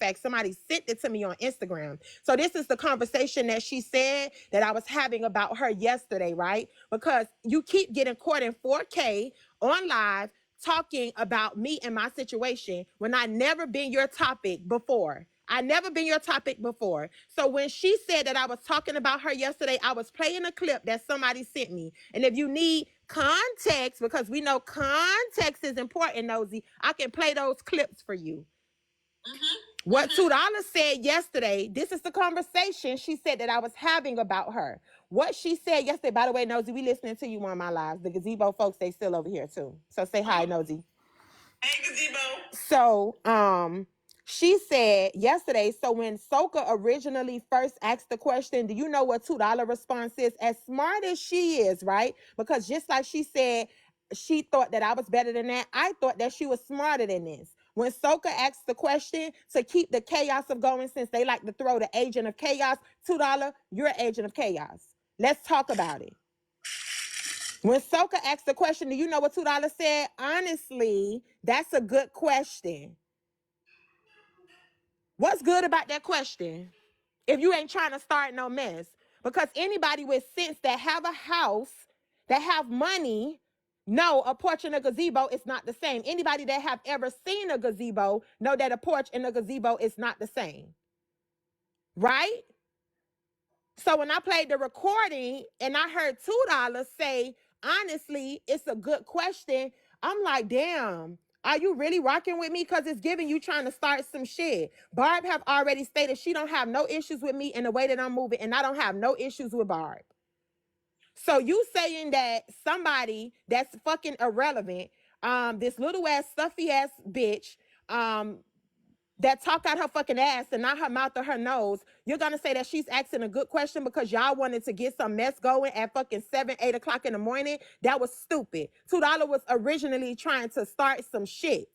fact, somebody sent it to me on Instagram. So this is the conversation that she said that I was having about her yesterday, right? Because you keep getting caught in 4K on live talking about me and my situation when I never been your topic before. I never been your topic before. So when she said that I was talking about her yesterday, I was playing a clip that somebody sent me. And if you need context, because we know context is important, Nosy, I can play those clips for you. What $2 said yesterday, this is the conversation she said that I was having about her. What she said yesterday, by the way, Nosy, we listening to you on my lives. The gazebo folks, they still over here too. So say hi, Nosy. Hey, gazebo. So, she said yesterday, so when Soka originally first asked the question, do you know what $2 response is? As smart as she is, right? Because just like she said, she thought that I was better than that. I thought that she was smarter than this. When Soka asked the question to keep the chaos of going, since they like to throw the agent of chaos, $2, you're an agent of chaos. Let's talk about it. When Soka asked the question, do you know what $2 said? Honestly, that's a good question. What's good about that question? If you ain't trying to start no mess. Because anybody with sense that have a house, that have money, know a porch and a gazebo is not the same. Anybody that have ever seen a gazebo know that a porch and a gazebo is not the same. Right? So when I played the recording and I heard $2 say, honestly, it's a good question, I'm like, damn, are you really rocking with me? Because it's giving you trying to start some shit. Barb have already stated she don't have no issues with me in the way that I'm moving, and I don't have no issues with Barb. So you saying that somebody that's fucking irrelevant, this little ass, stuffy ass bitch, that talk out her fucking ass and not her mouth or her nose, you're gonna say that she's asking a good question because y'all wanted to get some mess going at fucking 7, 8 o'clock in the morning? That was stupid. $2 was originally trying to start some shit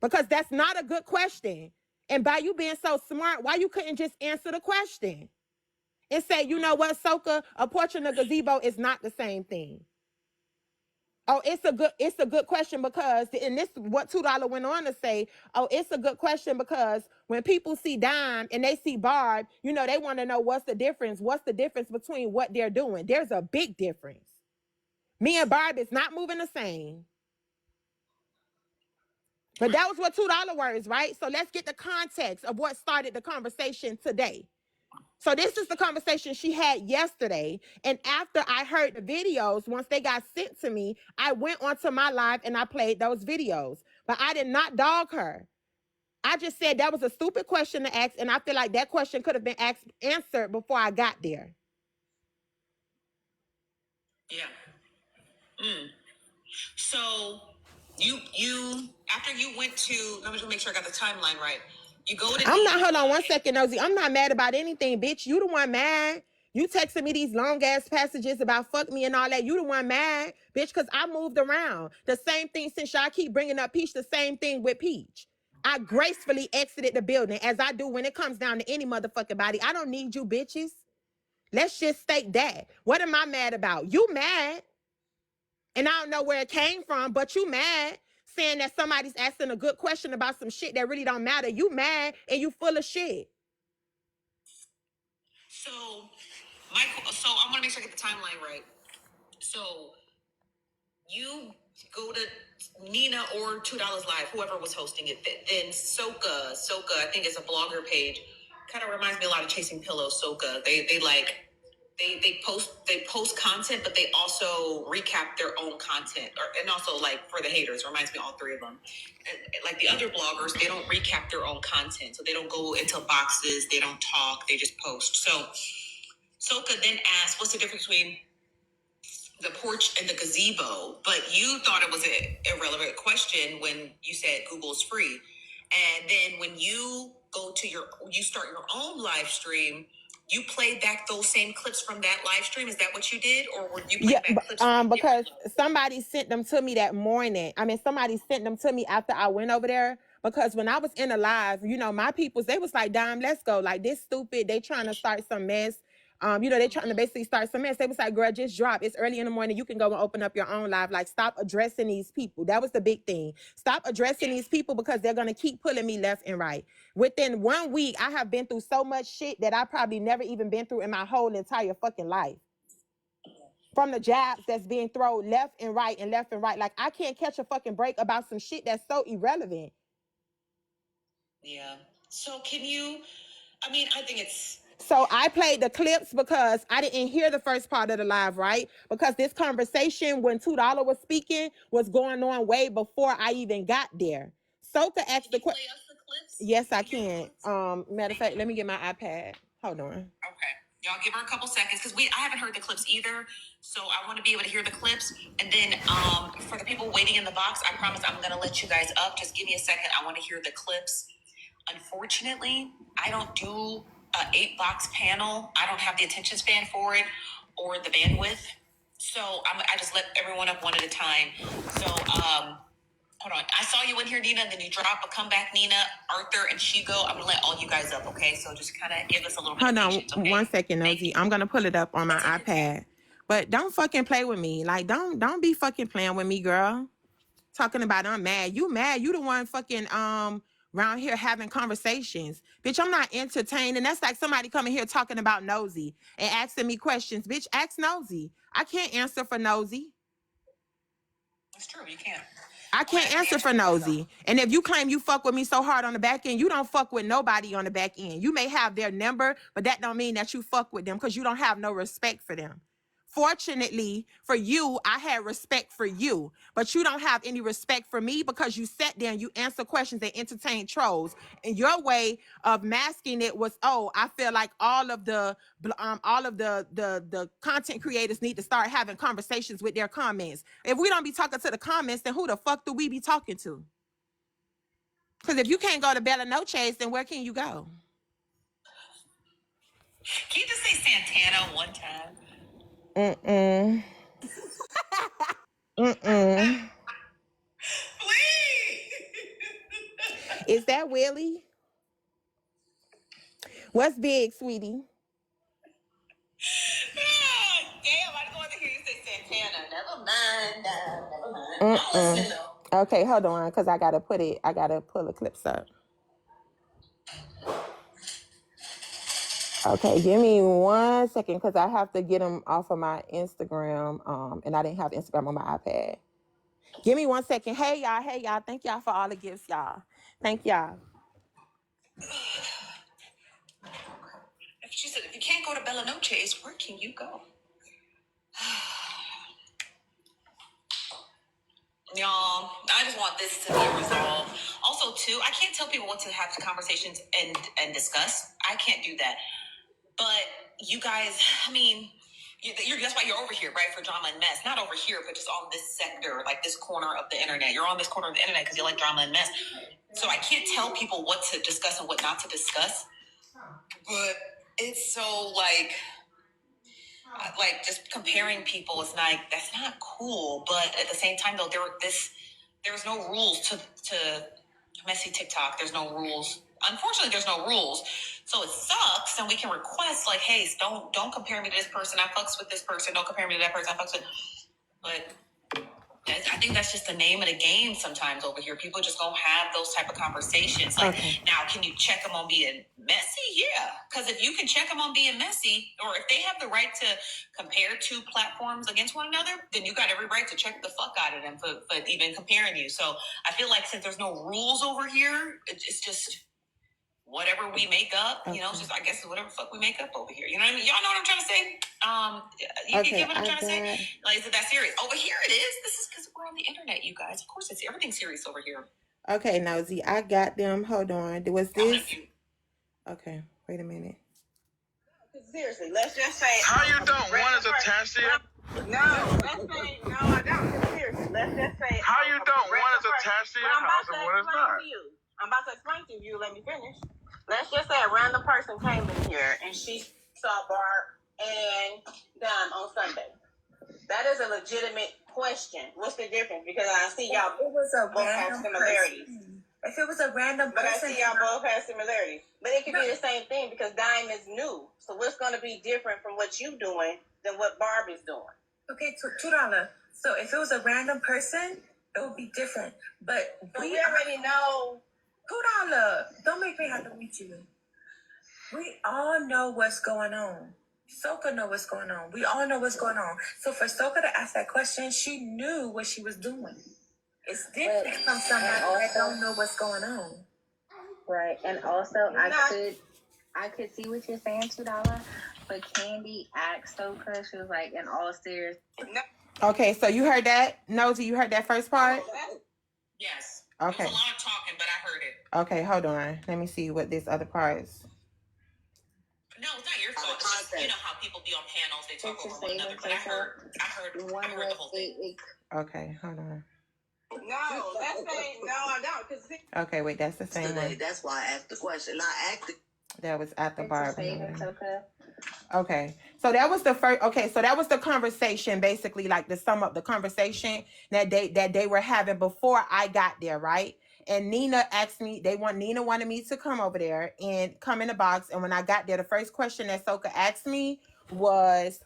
because that's not a good question. And by you being so smart, why you couldn't just answer the question and say, you know what, Soka, a porch and a gazebo is not the same thing? Oh, it's a good question because, and this what $2 went on to say, oh, it's a good question because when people see Dime and they see Barb, you know, they want to know what's the difference. What's the difference between what they're doing? There's a big difference. Me and Barb is not moving the same. But that was what $2 words, right? So let's get the context of what started the conversation today. So this is the conversation she had yesterday. And after I heard the videos, once they got sent to me, I went onto my live and I played those videos. But I did not dog her. I just said that was a stupid question to ask. And I feel like that question could have been answered before I got there. Yeah. So you after you went to, let me just make sure I got the timeline right. You go to I'm not, hold on one second, Nosy. I'm not mad about anything, bitch. You the one mad. You texting me these long ass passages about fuck me and all that. You the one mad, bitch, because I moved around. The same thing since y'all keep bringing up Peach, the same thing with Peach. I gracefully exited the building as I do when it comes down to any motherfucking body. I don't need you bitches. Let's just state that. What am I mad about? You mad. And I don't know where it came from, but you mad. Saying that somebody's asking a good question about some shit that really don't matter. You mad and you full of shit. So I want to make sure I get the timeline right. So you go to Nina or $2 Live, whoever was hosting it. Then Soka, I think it's a blogger page. Kind of reminds me a lot of Chasing Pillows. Soka, they post content, but they also recap their own content, and also like for the haters, reminds me of all three of them. And like the other bloggers, they don't recap their own content, so they don't go into boxes, they don't talk, they just post. So Soka then asked, "What's the difference between the porch and the gazebo?" But you thought it was an irrelevant question when you said Google's free, and then when you you start your own live stream. You played back those same clips from that live stream. Is that what you did, or were you playing back clips? Because somebody sent them to me that morning. I mean, somebody sent them to me after I went over there. Because when I was in a live, you know, my peoples, they was like, Dime, let's go. Like, this stupid. They trying to start some mess. They're trying to basically start some mess. They was like, girl, just drop. It's early in the morning. You can go and open up your own live. Like, stop addressing these people. That was the big thing. Stop addressing these people because they're going to keep pulling me left and right. Within 1 week, I have been through so much shit that I probably never even been through in my whole entire fucking life. From the jabs that's being thrown left and right and left and right. Like, I can't catch a fucking break about some shit that's so irrelevant. Yeah. So I think it's... So I played the clips because I didn't hear the first part of the live, right? Because this conversation when $2 was speaking was going on way before I even got there. So to ask the question... Yes, I can. Matter of fact, let me get my iPad. Hold on. Okay. Y'all give her a couple seconds because I haven't heard the clips either. So I want to be able to hear the clips. And then for the people waiting in the box, I promise I'm going to let you guys up. Just give me a second. I want to hear the clips. Unfortunately, I don't do an 8-box panel. I don't have the attention span for it or the bandwidth. So I just let everyone up one at a time. So hold on. I saw you in here, Nina, and then you drop a comeback, Nina, Arthur, and Shigo. I'm going to let all you guys up, okay? So just kind of give us a little bit of patience, okay? 1 second, Nosy. I'm going to pull it up on my iPad. But don't fucking play with me. Like, don't be fucking playing with me, girl. Talking about I'm mad. You mad. You the one fucking around here having conversations. Bitch, I'm not entertaining. That's like somebody coming here talking about Nosy and asking me questions. Bitch, ask Nosy. I can't answer for Nosy. It's true, you can't. I can't answer for Nosy. And if you claim you fuck with me so hard on the back end, you don't fuck with nobody on the back end. You may have their number, but that don't mean that you fuck with them because you don't have no respect for them. Fortunately for you, I had respect for you, but you don't have any respect for me because you sat there and you answer questions and entertain trolls. And your way of masking it was, oh, I feel like all of the content creators need to start having conversations with their comments. If we don't be talking to the comments, then who the fuck do we be talking to? Because if you can't go to Bella Noche's, then where can you go? Can you just say Santana one time? Please. Is that Willie? What's big, sweetie? Damn, I don't want to hear you say Santana. Never mind. I'm listening though. Okay, hold on, because I gotta pull the clips up. Okay, give me 1 second because I have to get them off of my Instagram. And I didn't have Instagram on my iPad. Give me 1 second. Hey y'all. Thank y'all for all the gifts, y'all. Thank y'all. She said, if you can't go to Bella Noche's, where can you go? Y'all, I just want this to be resolved. Also, too, I can't tell people what to have conversations and discuss. I can't do that. But you guys, that's why you're over here, right? For drama and mess. Not over here, but just on this sector, like this corner of the internet. You're on this corner of the internet because you like drama and mess. So I can't tell people what to discuss and what not to discuss. But it's so like just comparing people is like, that's not cool. But at the same time, though, there's no rules to messy TikTok. There's no rules. Unfortunately, there's no rules. So it sucks, and we can request like, hey, don't compare me to this person. I fucks with this person. Don't compare me to that person. I fucks with. But I think that's just the name of the game sometimes over here. People just don't have those type of conversations. Like, now, can you check them on being messy? Yeah. Because if you can check them on being messy, or if they have the right to compare two platforms against one another, then you got every right to check the fuck out of them for even comparing you. So I feel like since there's no rules over here, it's just whatever we make up, it's just, I guess, whatever fuck we make up over here. You know what I mean? Y'all know what I'm trying to say? You get what I'm trying to say? Like, is it that serious? Over here it is. This is because we're on the internet, you guys. Of course, everything's serious over here. Okay, Nosy, I got them. Hold on. Was this? Okay, wait a minute. Seriously, let's just say... How you don't? One is attached to you? No, let's say... No, I don't. Seriously, let's just say... How you don't? One is attached to your house and one is not. I'm about to explain to you. Let me finish. Let's just say a random person came in here and she saw Barb and Dime on Sunday. That is a legitimate question. What's the difference? Because I see y'all both have similarities. If it was a random person. But I see y'all both have similarities. But it could be the same thing because Dime is new. So what's going to be different from what you doing than what Barbie's doing? Okay, $2. So if it was a random person, it would be different. But we already know. $2. Don't make me have to meet you. We all know what's going on. Soka know what's going on. We all know what's going on. So for Soka to ask that question, she knew what she was doing. It's different from somebody that don't know what's going on. Right, and also I could see what you're saying, $2. But Candy asked Soka, she was like, in all seriousness. Okay, so you heard that, Nosy? You heard that first part? Yes. Okay. There was a lot of talking, but I heard it. Okay, hold on. Let me see what this other part is. No, it's not your fault. It's just, you know how people be on panels, they talk over one another. But I heard the whole thing. Okay, hold on. No, that's saying no, I don't. Okay, wait, that's the same one. That's why I asked the question. I asked it. That was at the bar. Okay, so that was the first. Okay, so that was the conversation, basically, like to sum up the conversation that they were having before I got there, right? And Nina asked me. Nina wanted me to come over there and come in the box. And when I got there, the first question that Soka asked me was,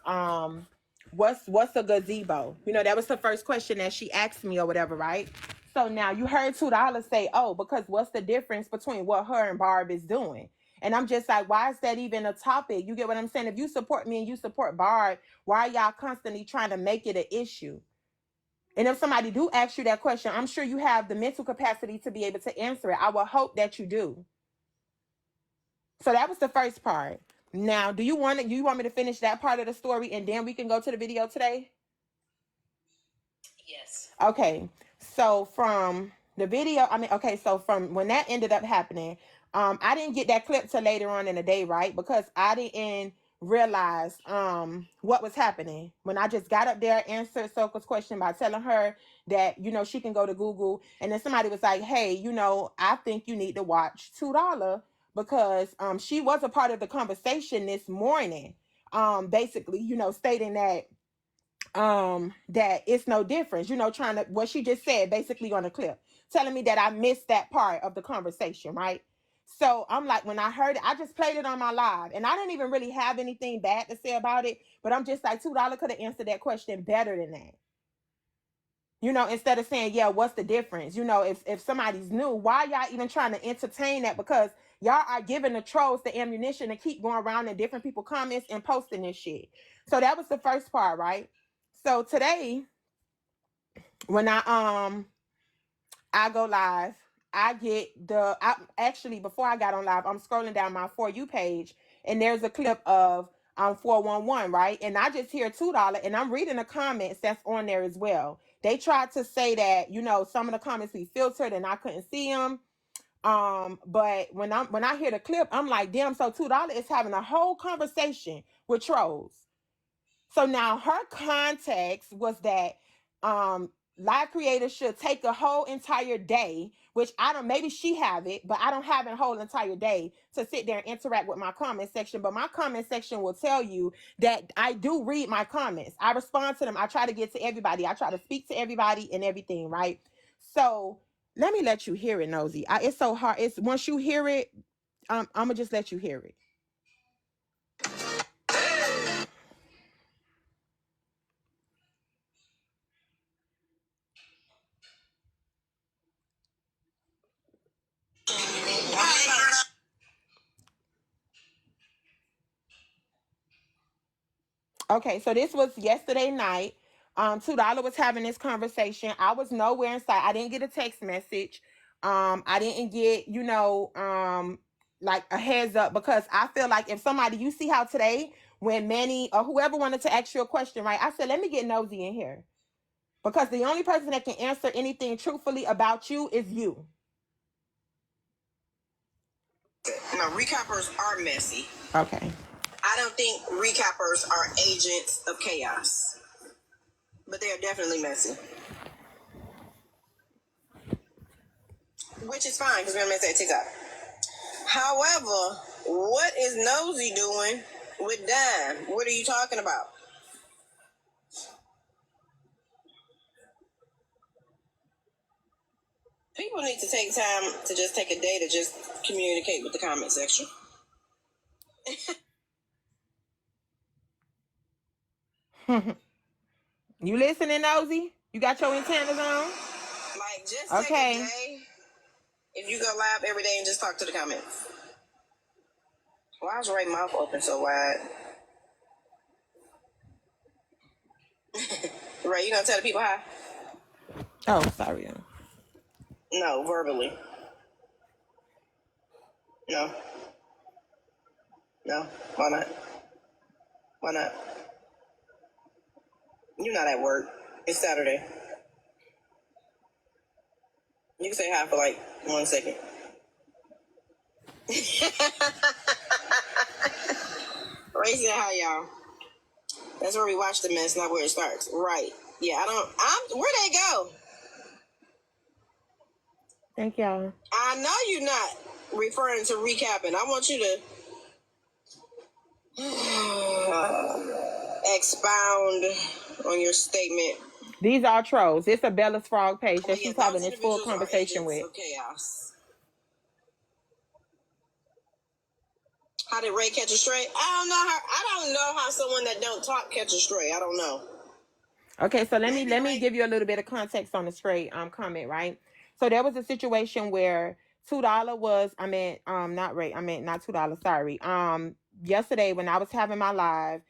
what's a gazebo? You know, that was the first question that she asked me or whatever, right? So now you heard $2 say, oh, because what's the difference between what her and Barb is doing? And I'm just like, why is that even a topic? You get what I'm saying? If you support me and you support Barb, why are y'all constantly trying to make it an issue? And if somebody do ask you that question, I'm sure you have the mental capacity to be able to answer it. I will hope that you do. So that was the first part. Now, do you want me to finish that part of the story and then we can go to the video today? Yes. Okay. So from the video, so from when that ended up happening, I didn't get that clip till later on in the day, right? Because I didn't realize what was happening. When I just got up there, answered Soka's question by telling her that, you know, she can go to Google. And then somebody was like, hey, you know, I think you need to watch $2 because she was a part of the conversation this morning. Basically, you know, stating that that it's no difference, you know, trying to what she just said basically on the clip, telling me that I missed that part of the conversation, right? So I'm like, when I heard it, I just played it on my live and I didn't even really have anything bad to say about it, but I'm just like, $2 could have answered that question better than that. You know, instead of saying, yeah, what's the difference? You know, if somebody's new, why y'all even trying to entertain that? Because y'all are giving the trolls the ammunition to keep going around in different people's comments and posting this shit. So that was the first part, right? So today, when I go live, actually before I got on live, I'm scrolling down my For You page and there's a clip of 411, right? And I just hear $2 and I'm reading the comments that's on there as well. They tried to say that, you know, some of the comments be filtered and I couldn't see them. But when I hear the clip, I'm like, damn, so $2 is having a whole conversation with trolls. So now her context was that live creators should take a whole entire day, which maybe she have it, but I don't have a whole entire day to sit there and interact with my comment section. But my comment section will tell you that I do read my comments. I respond to them. I try to get to everybody. I try to speak to everybody and everything, right? So let me let you hear it, Nosy. It's so hard. It's once you hear it, I'm gonna just let you hear it. Okay, so this was yesterday night. $2 was having this conversation. I was nowhere inside. I didn't get a text message. I didn't get, you know, like a heads up because I feel like if somebody, you see how today when Manny or whoever wanted to ask you a question, right? I said, let me get Nosy in here because the only person that can answer anything truthfully about you is you. No, recappers are messy. Okay. I don't think recappers are agents of chaos, but they are definitely messy. Which is fine because we're gonna make that TikTok. However, what is Nosy doing with Dime? What are you talking about? People need to take time to just take a day to just communicate with the comment section. You listening, Nosy? You got your antennas on? Like, just take a day. If you go live every day and just talk to the comments. Why is Ray's mouth open so wide? Ray, you gonna tell the people hi? Oh, sorry. No, verbally. No. No. Why not? Why not? You're not at work. It's Saturday. You can say hi for like 1 second. Ray said hi, y'all. That's where we watch the mess, not where it starts. Right. Yeah, where'd they go? Thank y'all. I know you're not referring to recapping. I want you to expound on your statement. These are trolls. It's a Bella's Frog page that Yeah, she's having this full conversation with. Of chaos. How did Ray catch a stray? I don't know how someone that don't talk catch a stray. I don't know. Okay, so let me give you a little bit of context on the stray comment, right? So there was a situation where $2 was, not $2, sorry. Yesterday when I was having my live,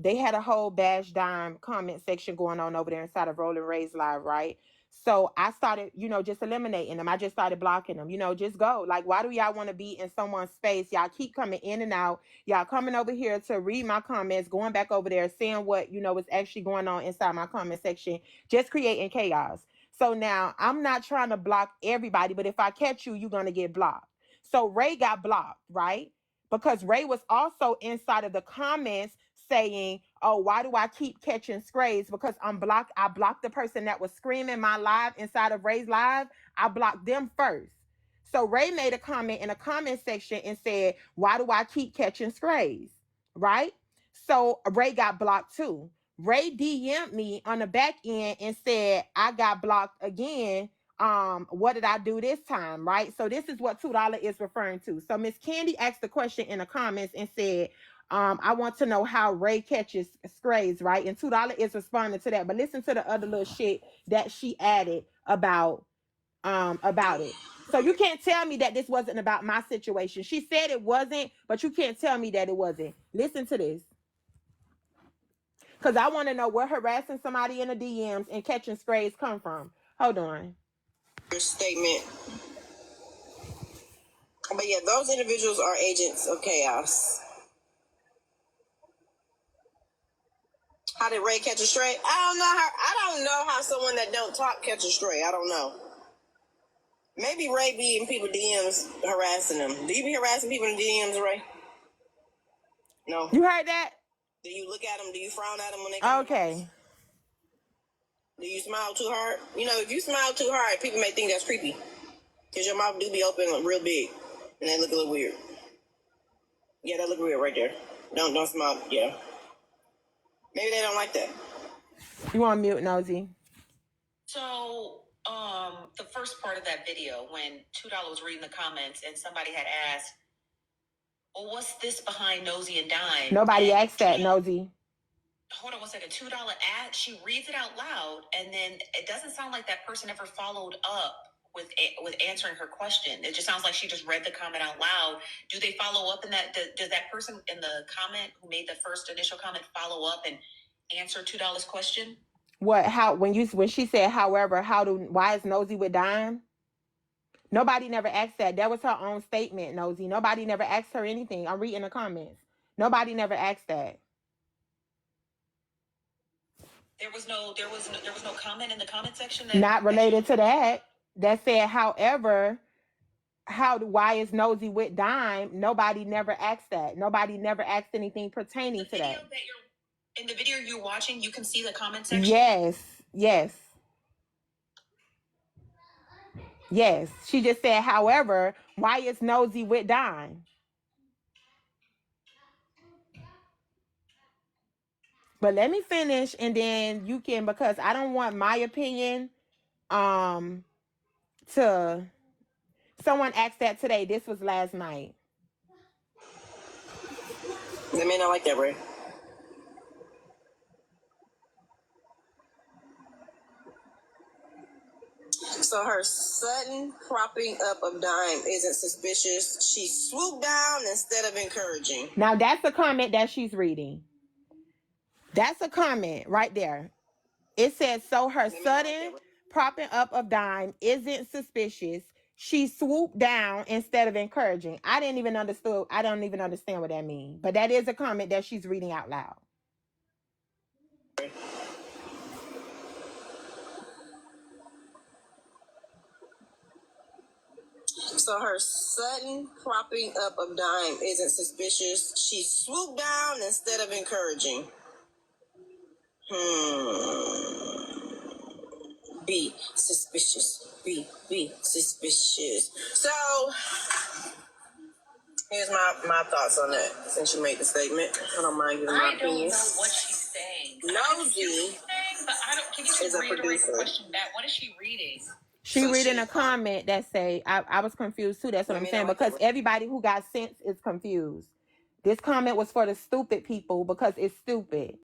they had a whole bash dime comment section going on over there inside of Rolling Ray's live, right? So I started, just eliminating them. I just started blocking them, just go. Like, why do y'all want to be in someone's space? Y'all keep coming in and out. Y'all coming over here to read my comments, going back over there, saying what, is actually going on inside my comment section, just creating chaos. So now I'm not trying to block everybody, but if I catch you, you're going to get blocked. So Ray got blocked, right? Because Ray was also inside of the comments saying, oh, why do I keep catching scrays? Because I blocked the person that was screaming my live inside of Ray's live. I blocked them first. So Ray made a comment in a comment section and said, why do I keep catching scrays? Right? So Ray got blocked too. Ray DM'd me on the back end and said, I got blocked again. What did I do this time? Right? So this is what $2 is referring to. So Miss Candy asked the question in the comments and said, I want to know how Ray catches scrays, right? And $2 is responding to that. But listen to the other little shit that she added about it. So you can't tell me that this wasn't about my situation. She said it wasn't, but you can't tell me that it wasn't. Listen to this. Because I want to know where harassing somebody in the DMs and catching strays come from. Hold on. Your statement. But yeah, those individuals are agents of chaos. How did Ray catch a stray? I don't know how someone that don't talk catch a stray. I don't know. Maybe Ray be in people DMs harassing them. Do you be harassing people in DMs, Ray? No. You heard that? Do you look at them? Do you frown at them when they come? Okay. Do you smile too hard? If you smile too hard, people may think that's creepy. Because your mouth do be open real big. And they look a little weird. Yeah, that look weird right there. Don't smile. Yeah. Maybe they don't like that. You want mute, Nosy? So, the first part of that video, when $2 was reading the comments and somebody had asked, well, what's this behind Nosy and Dime? Nobody asked that, Nosy. Hold on 1 second. $2 ad, she reads it out loud, and then it doesn't sound like that person ever followed up with answering her question. It just sounds like she just read the comment out loud. Do they follow up in that? Does that person in the comment who made the first initial comment follow up and answer $2's question? What? How? When she said, however, why is Nosy with Dime? Nobody never asked that. That was her own statement, Nosy. Nobody never asked her anything. I'm reading the comments. Nobody never asked that. There was no comment in the comment section not related to that. That said, however, why is Nosy with Dime? Nobody never asked that. Nobody never asked anything pertaining to that. In the video you're watching, you can see the comment section. Yes. She just said, however, why is Nosy with Dime? But let me finish and then you can, because I don't want my opinion to, someone asked that today. This was last night. They may not like that, right? So her sudden propping up of Dime isn't suspicious. She swooped down instead of encouraging. Now that's a comment that she's reading. That's a comment right there. It says, so her sudden propping up of Dime isn't suspicious. She swooped down instead of encouraging. I don't even understand what that means. But that is a comment that she's reading out loud. So her sudden propping up of Dime isn't suspicious. She swooped down instead of encouraging. Be suspicious. Be suspicious. So here's my thoughts on that. Since you made the statement, I don't mind giving my opinion. I don't know what she's saying. Nosy but I don't. Can you just reiterate the question back? What is she reading? She reading a comment that say, I was confused too. That's what I'm saying. Because everybody who got sense is confused. This comment was for the stupid people because it's stupid.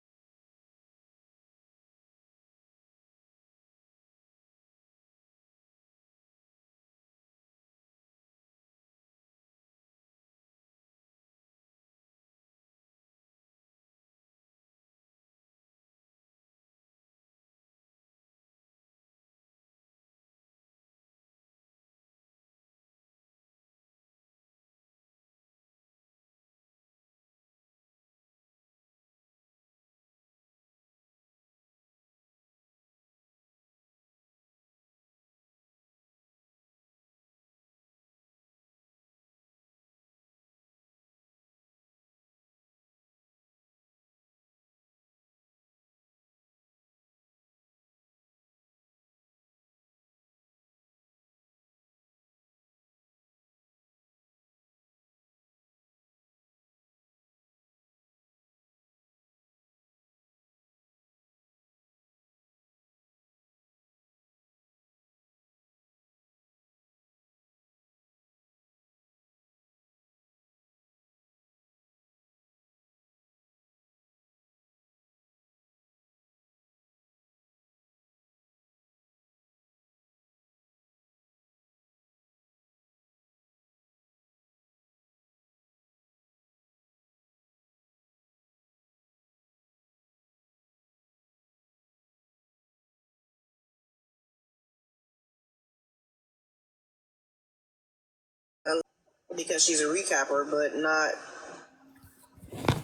because she's a recapper, but not.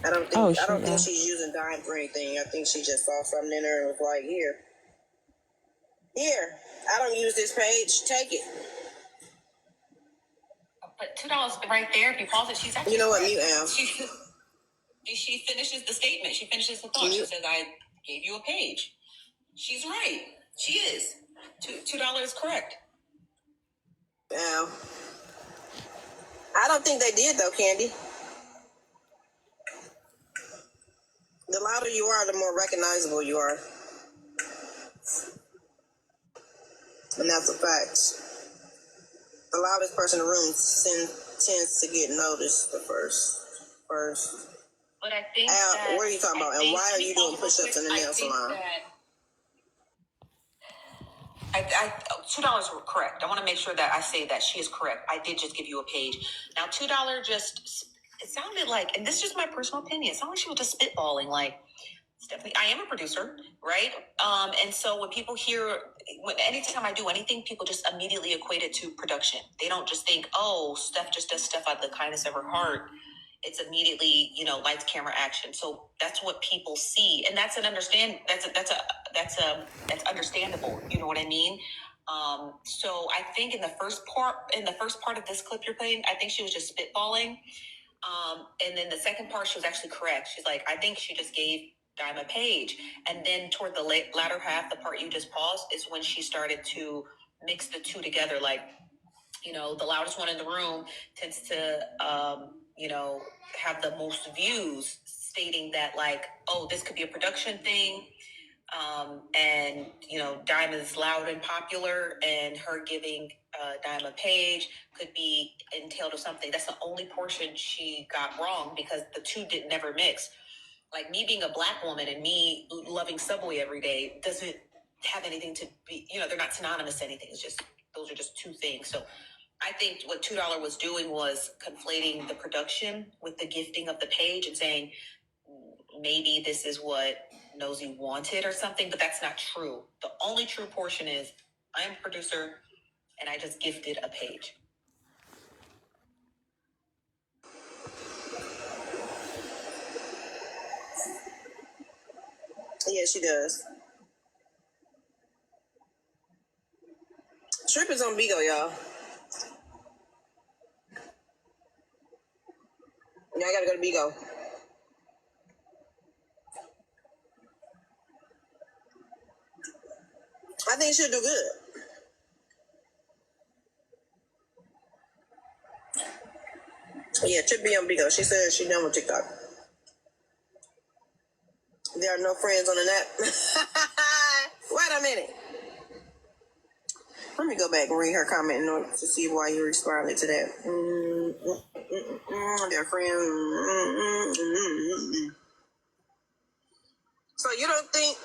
I don't think she's using Dime for anything. I think she just saw something in her and was like, here. I don't use this page. Take it. But $2 right there. If you pause it, she's actually. You know what? Mute Al. She finishes the statement. She finishes the thought. She says, "I gave you a page." She's right. She is. $2 is correct. Al. I don't think they did though, Candy. The louder you are, the more recognizable you are. And that's a fact. The loudest person in the room tends to get noticed the first. But I think Al, what are you talking about? And why are you doing push-ups in the nail salon? $2 were correct. I want to make sure that I say that she is correct. I did just give you a page. Now, $2 just, it sounded like, and this is just my personal opinion, it sounded like she was just spitballing, like, Stephanie, I am a producer, right? And so when people hear, anytime I do anything, people just immediately equate it to production. They don't just think, oh, Steph just does stuff out of the kindness of her heart. It's immediately, lights, camera, action. So that's what people see, and that's understandable. You know what I mean? So I think in the first part of this clip you're playing, I think she was just spitballing. And then the second part, she was actually correct. She's like, I think she just gave Dime a page. And then toward the latter half, the part you just paused, is when she started to mix the two together. Like, the loudest one in the room tends to, have the most views, stating that, like, oh, this could be a production thing. And, Dime is loud and popular, and her giving Diamond Page could be entailed of something. That's the only portion she got wrong because the two did never mix. Like me being a black woman and me loving Subway every day doesn't have anything to be, they're not synonymous to anything. It's just, those are just two things. So I think what $2 was doing was conflating the production with the gifting of the page and saying, maybe this is what Nosy wanted or something, but that's not true. The only true portion is I am a producer and I just gifted a page. Yeah, she does. Trip is on Bigo, y'all. Y'all gotta go to Bigo. I think she'll do good. Yeah, Trip be on Bigo. She said she done with TikTok. There are no friends on the net. Wait a minute. Let me go back and read her comment in order to see why you responded to that. Their friends. So you don't think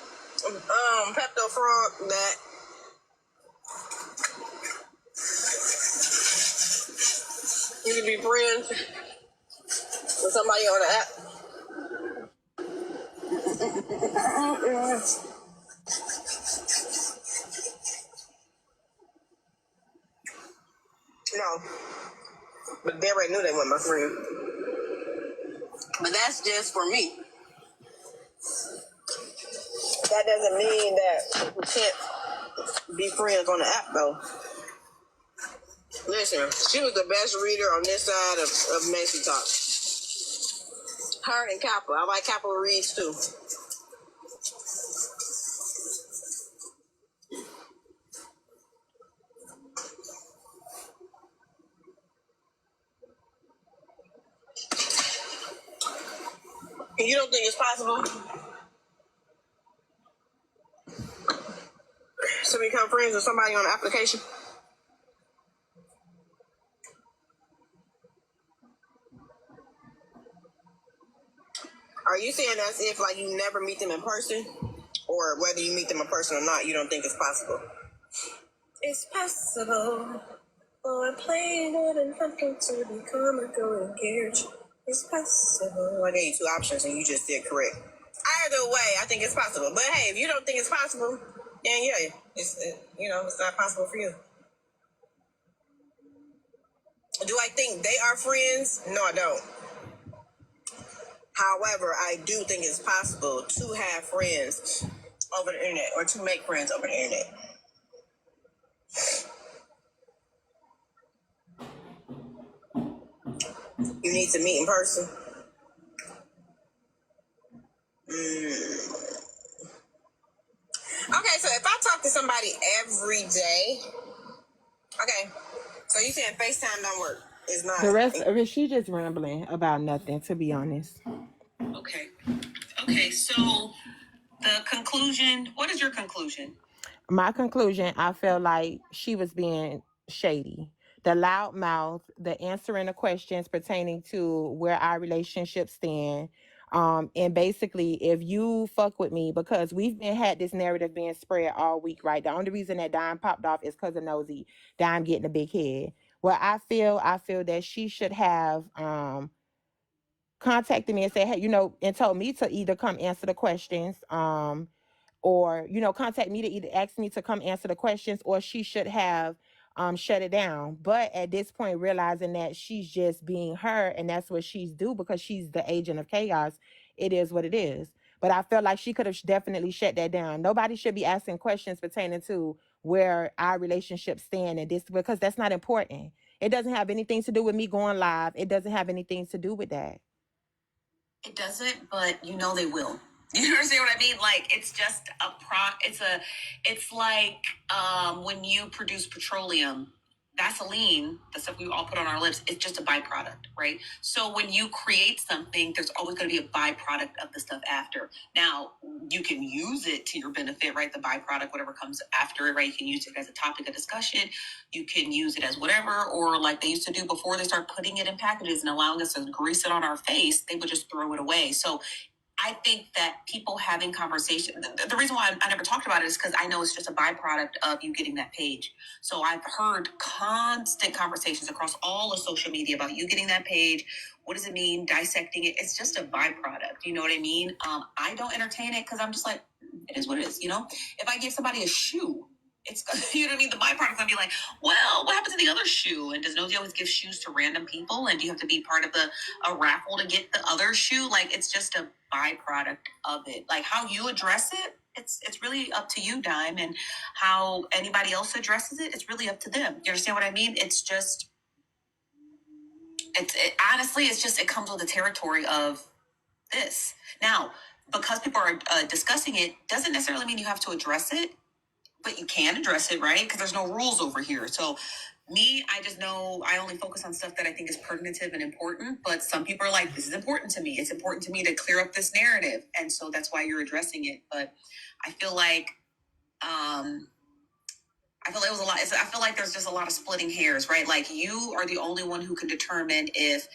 Pepto Frog that you can be friends with somebody on the app? No. But they already knew they weren't my friend. But that's just for me. That doesn't mean that we can't be friends on the app, though. Listen, she was the best reader on this side of Macy Talk. Her and Kappa. I like Kappa reads, too. You don't think it's possible to become friends with somebody on the application? Are you saying as if like you never meet them in person, or whether you meet them in person or not, you don't think it's possible? It's possible for a plain and something to become a golden carriage. It's possible. I gave you two options and you just did correct. Either way, I think it's possible. But hey, if you don't think it's possible, then yeah, it's not possible for you. Do I think they are friends? No, I don't. However, I do think it's possible to have friends over the internet or to make friends over the internet. You need to meet in person. Okay, so if I talk to somebody every day, okay, so you saying FaceTime don't work? It's not. The rest of it, she just rambling about nothing, to be honest. Okay, so the conclusion, what is your conclusion? My conclusion, I feel like she was being shady. The loud mouth, the answering the questions pertaining to where our relationships stand. And basically, if you fuck with me, because had this narrative being spread all week, right? The only reason that Dime popped off is because of Nosy. Dime getting a big head. Well, I feel that she should have contacted me and said, hey, and told me to either come answer the questions, or contact me to either ask me to come answer the questions, or she should have shut it down. But at this point, realizing that she's just being her and that's what she's due because she's the agent of chaos, it is what it is. But I feel like she could have definitely shut that down. Nobody should be asking questions pertaining to where our relationships stand and this, because that's not important. It doesn't have anything to do with me going live. It doesn't have anything to do with that. It doesn't, but they will. You understand what I mean? Like, it's just it's like when you produce petroleum Vaseline, the stuff we all put on our lips, it's just a byproduct, right? So when you create something, there's always going to be a byproduct of the stuff after. Now, you can use it to your benefit, right? The byproduct, whatever comes after it, right? You can use it as a topic of discussion. You can use it as whatever, or like they used to do before they start putting it in packages and allowing us to grease it on our face, they would just throw it away. So I think that people having conversation, the reason why I never talked about it is because I know it's just a byproduct of you getting that page. So I've heard constant conversations across all of social media about you getting that page. What does it mean? Dissecting it. It's just a byproduct. You know what I mean? I don't entertain it because I'm just like, it is what it is. You know, if I give somebody a shoe, it's you know what I mean. The byproduct's gonna be like, well, what happened to the other shoe? And does Nosy always give shoes to random people? And do you have to be part of a raffle to get the other shoe? Like, it's just a byproduct of it. Like, how you address it, it's really up to you, Dime, and how anybody else addresses it, it's really up to them. You understand what I mean? It's just, honestly, it's just, it comes with the territory of this. Now, because people are discussing it, doesn't necessarily mean you have to address it, but you can address it, right? Because there's no rules over here. So me, I just know I only focus on stuff that I think is pertinent and important. But some people are like, this is important to me. It's important to me to clear up this narrative. And so that's why you're addressing it. But I feel like, it was a lot. I feel like there's just a lot of splitting hairs, right? Like, you are the only one who can determine if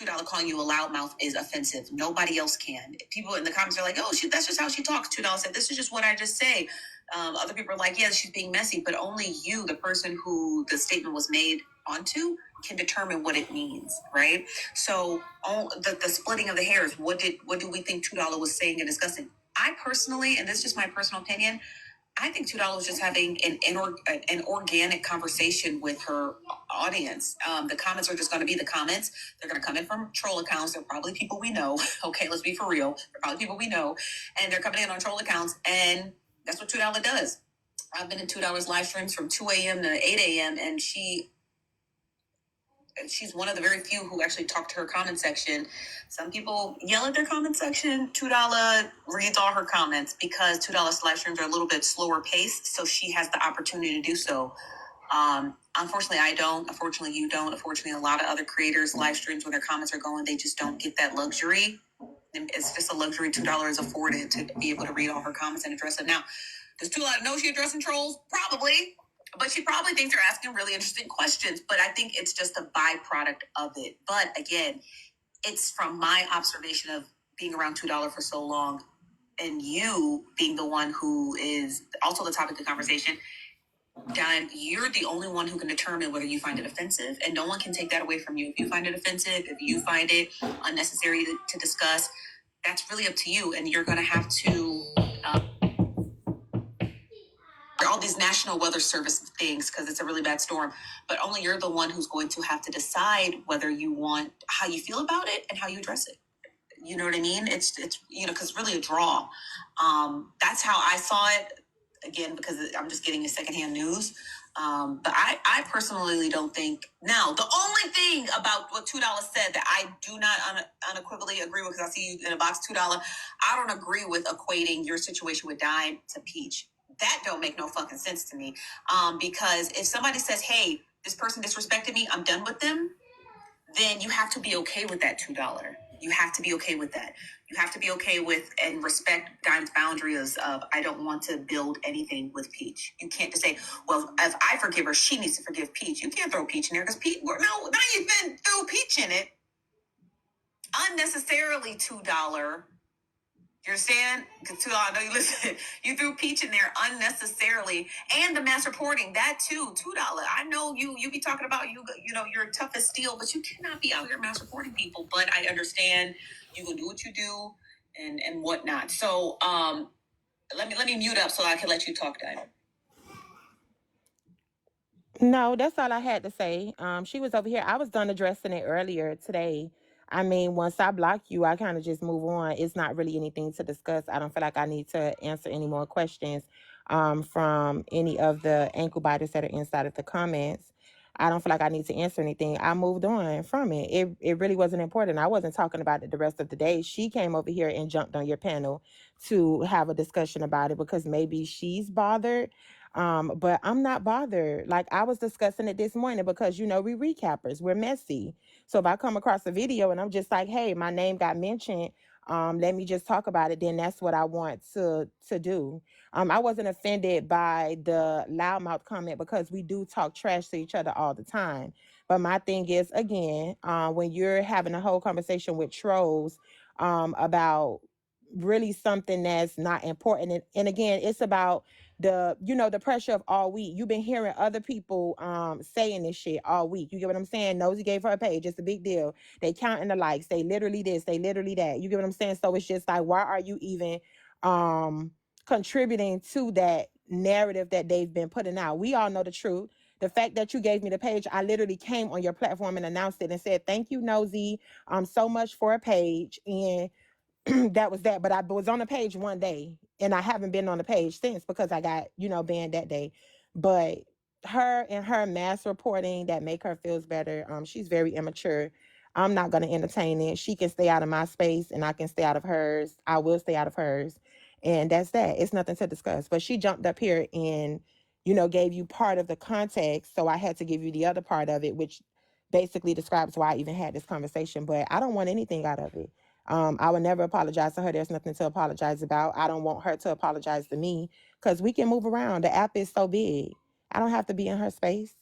$2 calling you a loudmouth is offensive. Nobody else can. People in the comments are like, oh, that's just how she talks. $2 said, this is just what I just say. Other people are like, yeah, she's being messy, but only you, the person who the statement was made onto, can determine what it means, right? So the splitting of the hairs, what do we think $2 was saying and discussing? I personally, and this is just my personal opinion, I think $2 was just having an organic conversation with her audience. The comments are just going to be the comments. They're going to come in from troll accounts. They're probably people we know. Okay, let's be for real. They're probably people we know, and they're coming in on troll accounts, and that's what $2 does. I've been in $2 live streams from 2 a.m. to 8 a.m. and she's one of the very few who actually talk to her comment section. Some people yell at their comment section. $2 reads all her comments because $2 live streams are a little bit slower paced, so she has the opportunity to do so. Unfortunately, I don't. Unfortunately, you don't. Unfortunately, a lot of other creators live streams where their comments are going, they just don't get that luxury. It's just a luxury $2 is afforded to be able to read all her comments and address it. Now, does $2 know she addressing trolls? Probably. But she probably thinks they're asking really interesting questions. But I think it's just a byproduct of it. But again, it's from my observation of being around $2 for so long and you being the one who is also the topic of conversation. Dime, you're the only one who can determine whether you find it offensive, and no one can take that away from you. If you find it offensive, if you find it unnecessary to discuss, that's really up to you, and you're going to have to all these National Weather Service things because it's a really bad storm, but only you're the one who's going to have to decide whether you want how you feel about it and how you address it. You know what I mean? It's because really a draw. That's how I saw it. Again, because I'm just getting a secondhand news. But I personally don't think. Now, the only thing about what $2 said that I do not unequivocally agree with, because I see you in a box, $2, I don't agree with equating your situation with Dime to Peach. That don't make no fucking sense to me. Because if somebody says, hey, this person disrespected me, I'm done with them, then you have to be okay with that $2. You have to be okay with that. You have to be okay with and respect Dime's boundaries of, I don't want to build anything with Peach. You can't just say, well, if I forgive her, she needs to forgive Peach. You can't throw Peach in there because Peach, no, now you've been threw Peach in it. Unnecessarily $2. You understand? Because $2, I know you listen. You threw Peach in there unnecessarily, and the mass reporting that too. $2. I know you be talking about you know you're tough as steel, but you cannot be out here mass reporting people. But I understand you can do what you do and whatnot. So let me mute up so I can let you talk, Diane. No, that's all I had to say. She was over here. I was done addressing it earlier today. I mean, once I block you, I kind of just move on. It's not really anything to discuss. I don't feel like I need to answer any more questions from any of the ankle biters that are inside of the comments. I don't feel like I need to answer anything. I moved on from it. It really wasn't important. I wasn't talking about it the rest of the day. She came over here and jumped on your panel to have a discussion about it because maybe she's bothered. But I'm not bothered. Like I was discussing it this morning because we recappers, we're messy. So if I come across a video and I'm just like, hey, my name got mentioned, let me just talk about it, then that's what I want to do. I wasn't offended by the loudmouth comment because we do talk trash to each other all the time. But my thing is, again, when you're having a whole conversation with trolls about really something that's not important, and again, it's about the pressure of all week. You've been hearing other people saying this shit all week. You get what I'm saying? Nosy gave her a page. It's a big deal. They counting the likes. They literally this. They literally that. You get what I'm saying? So it's just like, why are you even contributing to that narrative that they've been putting out? We all know the truth. The fact that you gave me the page, I literally came on your platform and announced it and said, thank you, Nosy, so much for a page. And that was that. But I was on the page one day and I haven't been on the page since because I got, banned that day. But her and her mass reporting that make her feels better. She's very immature. I'm not going to entertain it. She can stay out of my space and I can stay out of hers. I will stay out of hers. And that's that. It's nothing to discuss. But she jumped up here and, gave you part of the context. So I had to give you the other part of it, which basically describes why I even had this conversation. But I don't want anything out of it. I would never apologize to her. There's nothing to apologize about. I don't want her to apologize to me because we can move around. The app is so big. I don't have to be in her space.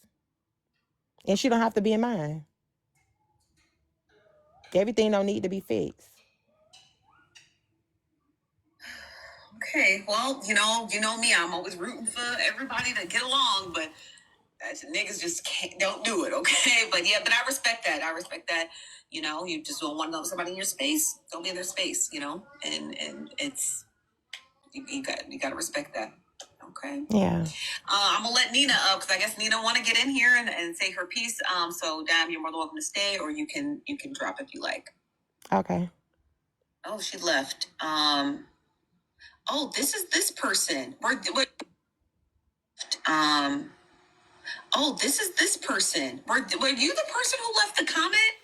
And she don't have to be in mine. Everything don't need to be fixed. Okay, well, you know me. I'm always rooting for everybody to get along, but niggas just don't do it, okay? But I respect that. You just don't want to know somebody in your space. Don't be in their space, and it's you got to respect that. Okay. Yeah. I'm gonna let Nina up because I guess Nina want to get in here and say her piece. So Diime, you're more than welcome to stay, or you can drop if you like. Okay. Oh, she left. Oh, this is this person. Oh, this is this person. Were you the person who left the comment?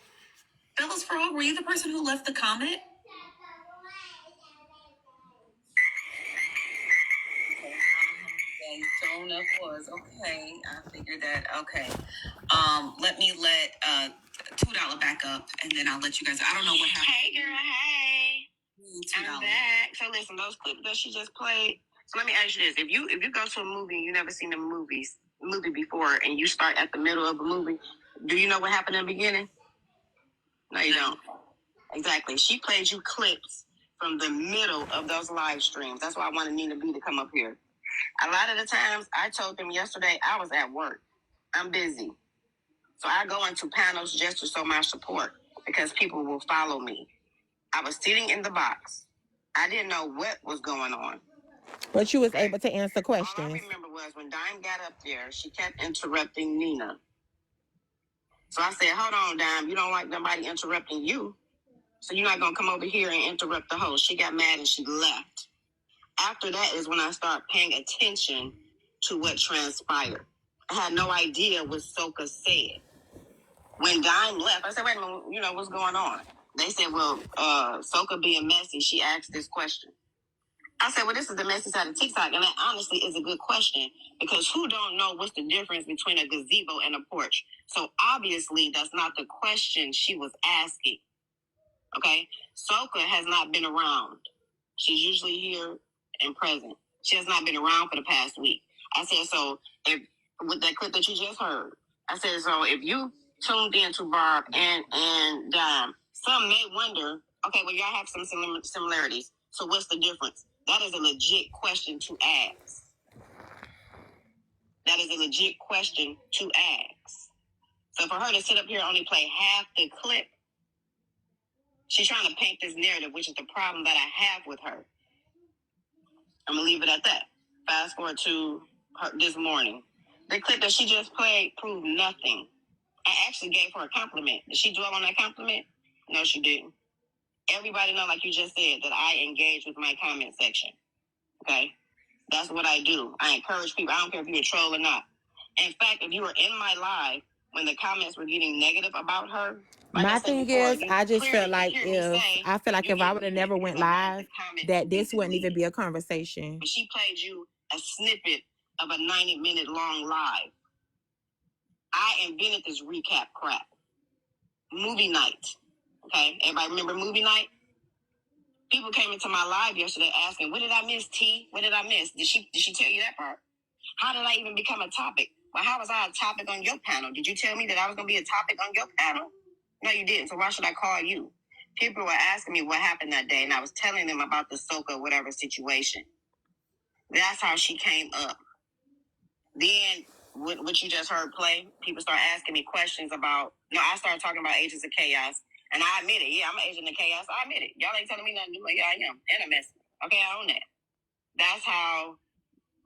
Fellas Frog, were you the person who left the comment? Jonah was okay. I figured that. Okay. Let me let $2 back up, and then I'll let you guys. I don't know what happened. Hey, girl. Hey. $2. I'm back. So listen, those clips that she just played. So let me ask you this: if you go to a movie and you never seen a movie before, and you start at the middle of the movie, do you know what happened in the beginning? No, you don't. Exactly. She played you clips from the middle of those live streams. That's why I wanted Nina B to come up here. A lot of the times, I told them yesterday I was at work. I'm busy. So I go into panels just to show my support because people will follow me. I was sitting in the box. I didn't know what was going on. But you was able to answer questions. All I remember was when Diime got up there, she kept interrupting Nina. So I said, hold on, Diime, you don't like nobody interrupting you. So you're not going to come over here and interrupt the host. She got mad and she left. After that is when I started paying attention to what transpired. I had no idea what Soka said. When Diime left, I said, wait a minute, what's going on? They said, well, Soka being messy, she asked this question. I said, well, this is the messy side of TikTok. And that honestly is a good question because who don't know what's the difference between a gazebo and a porch? So obviously that's not the question she was asking. Okay? Soka has not been around. She's usually here and present. She has not been around for the past week. I said, so if with that clip that you just heard, I said, so if you tuned in to Barb and Diime, some may wonder, okay, well, y'all have some similarities. So what's the difference? That is a legit question to ask. That is a legit question to ask. So for her to sit up here and only play half the clip, she's trying to paint this narrative, which is the problem that I have with her. I'm going to leave it at that. Fast forward to her this morning. The clip that she just played proved nothing. I actually gave her a compliment. Did she dwell on that compliment? No, she didn't. Everybody know, like you just said, that I engage with my comment section. Okay? That's what I do. I encourage people. I don't care if you're a troll or not. In fact, if you were in my live when the comments were getting negative about her, like my thing before, is, I just felt like if I would have never went live, that this wouldn't even be a conversation. She played you a snippet of a 90-minute long live. I invented this recap crap. Movie night. Okay? Everybody remember movie night? People came into my live yesterday asking, what did I miss, T? What did I miss? Did she tell you that part? How did I even become a topic? Well, how was I a topic on your panel? Did you tell me that I was going to be a topic on your panel? No, you didn't. So why should I call you? People were asking me what happened that day, and I was telling them about the Soka whatever situation. That's how she came up. Then, what you just heard play, people start asking me questions about, I started talking about Agents of Chaos, and I admit it. Yeah, I'm an agent of chaos. I admit it. Y'all ain't telling me nothing new. Yeah, I am. And a mess. Okay, I own that. That's how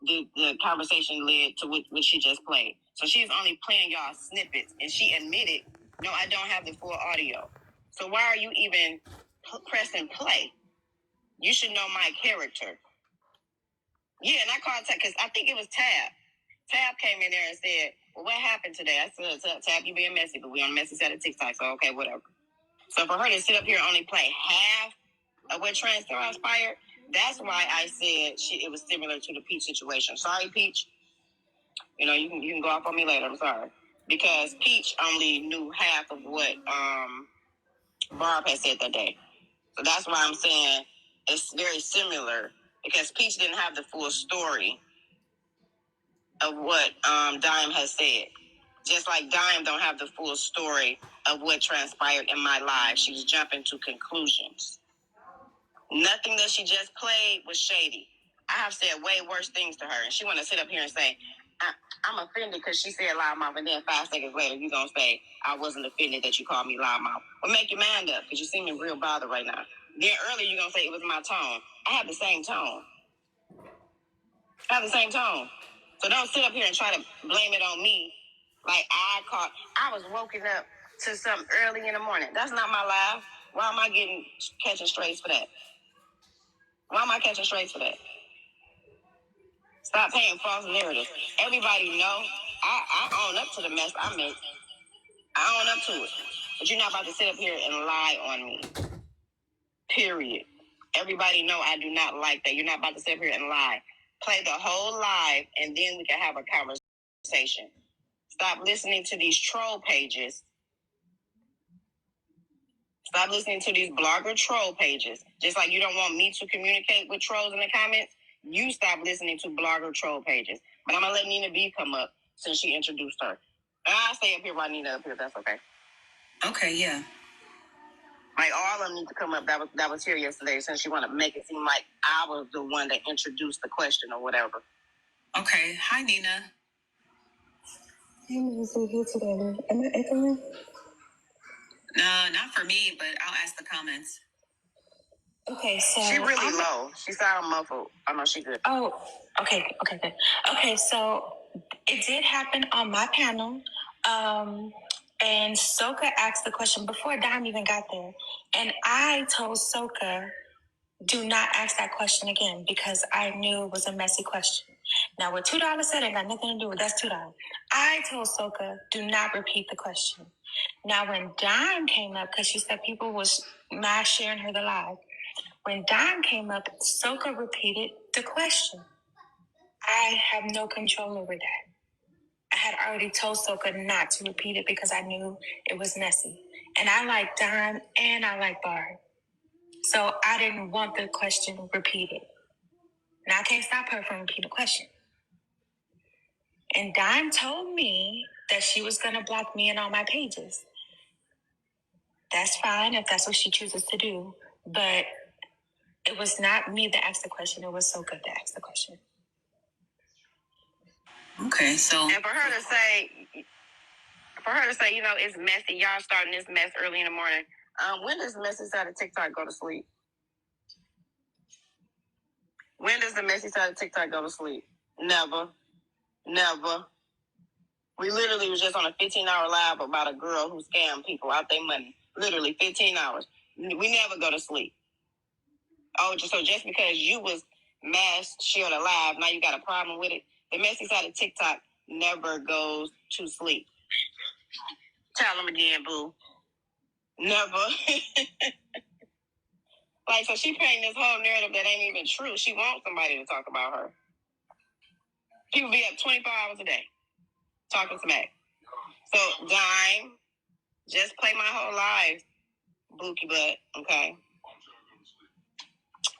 the conversation led to what she just played. So she's only playing y'all snippets, and she admitted, no, I don't have the full audio. So why are you even pressing play? You should know my character. Yeah, and I called Tab, because I think it was Tab. Tab came in there and said, well, what happened today? I said, Tab, you being messy, but we on the messy side of TikTok, so okay, whatever. So for her to sit up here and only play half of what transpired, that's why I said it was similar to the Peach situation. Sorry, Peach. You know, you can go off on me later. I'm sorry. Because Peach only knew half of what Barb had said that day. So that's why I'm saying it's very similar, because Peach didn't have the full story of what Dime has said. Just like Dime don't have the full story of what transpired in my life. She was jumping to conclusions. Nothing that she just played was shady. I have said way worse things to her, and she want to sit up here and say, I'm offended because she said loudmouth, and then 5 seconds later you're going to say, I wasn't offended that you called me loudmouth. Well, make your mind up, because you seem real bothered right now. Then earlier you're going to say it was my tone. I have the same tone. So don't sit up here and try to blame it on me. Like I was woken up to something early in the morning. That's not my life. Why am I catching strays for that? Stop paying false narratives. Everybody know I own up to the mess I make. I own up to it. But you're not about to sit up here and lie on me. Period. Everybody know I do not like that. You're not about to sit up here and lie. Play the whole live, and then we can have a conversation. Stop listening to these troll pages. Stop listening to these blogger troll pages. Just like you don't want me to communicate with trolls in the comments, you stop listening to blogger troll pages. But I'm going to let Nina B come up since she introduced her. And I'll stay up here while Nina up here. That's okay. Okay, yeah. Like, all of them need to come up that was here yesterday, since you want to make it seem like I was the one that introduced the question or whatever. Okay. Hi, Nina. Hey, Missy, here today. Am I echoing? No, not for me, but I'll ask the comments. Okay, so she really low. She sound muffled. I know she good. Oh, okay, good. Okay, so it did happen on my panel. And Soka asked the question before Dime even got there. And I told Soka, do not ask that question again, because I knew it was a messy question. Now, what $2 said ain't got nothing to do with that's $2. I told Soka, do not repeat the question. Now, when Dime came up, because she said people was not sharing her the live, when Dime came up, Soka repeated the question. I have no control over that. I had already told Soka not to repeat it because I knew it was messy. And I like Dime and I like Barb. So I didn't want the question repeated. Now I can't stop her from repeating the question. And Dime told me that she was going to block me in all my pages. That's fine if that's what she chooses to do. But it was not me that asked the question. It was Soka that asked the question. Okay, so. And for her to say, you know, it's messy. Y'all starting this mess early in the morning. When does the messy side of TikTok go to sleep? When does the messy side of TikTok go to sleep? Never. We literally was just on a 15-hour live about a girl who scammed people out their money. Literally 15 hours. We never go to sleep. Oh, so just because you was mass shared alive, now you got a problem with it? The messy side of TikTok never goes to sleep. Tell them again, boo. Never. Like, so she painting this whole narrative that ain't even true. She wants somebody to talk about her. People be up 24 hours a day talking smack. So, Dime, just play my whole life, Bookie butt, okay?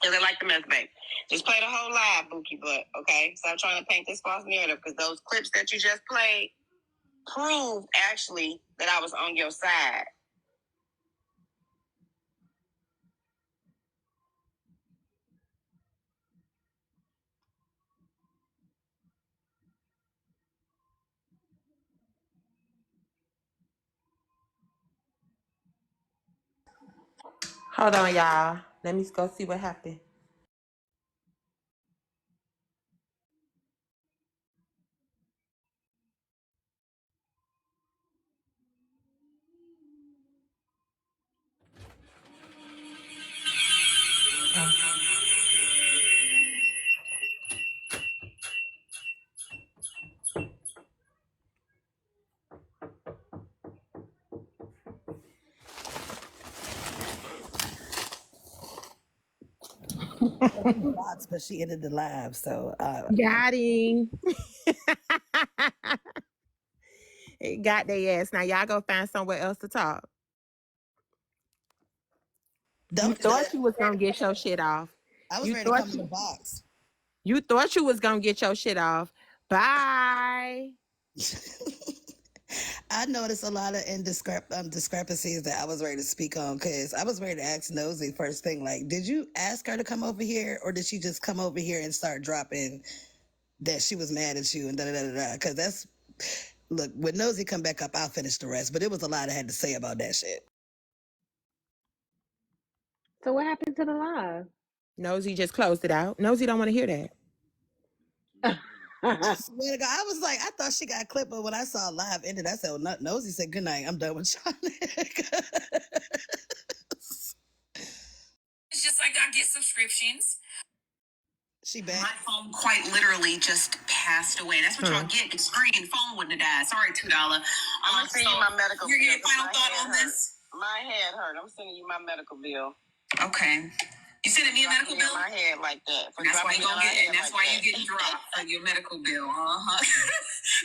Because they like the mess, babe. Just play the whole live, Bookie butt, okay? Stop trying to paint this false narrative, because those clips that you just played prove, actually, that I was on your side. Hold on, y'all. Let me go see what happened. But she ended the live, so Got him. It got their ass. Now y'all go find somewhere else to talk. You thought you was gonna get your shit off. I was You ready to thought come in the box. you thought you was gonna get your shit off. Bye. I noticed a lot of discrepancies that I was ready to speak on, because I was ready to ask Nosy first thing, like, did you ask her to come over here, or did she just come over here and start dropping that she was mad at you and da-da-da-da-da? Because that's, look, when Nosy come back up, I'll finish the rest, but it was a lot I had to say about that shit. So what happened to the live? Nosy just closed it out. Nosy don't want to hear that. I swear to God, I was like, I thought she got clipped, but when I saw live ended, I said, well, Nosy said, good night, I'm done with y'all. It's just like I get subscriptions. She back. My phone quite literally just passed away. That's what y'all get. The screen phone wouldn't have died. Sorry, $2. I'm gonna send you my medical bill. Your final thought on this? My head hurt. I'm sending you my medical bill. Okay. You sending me a medical bill? My head like that. And that's why you gonna get, and that's why you getting dropped for your medical bill.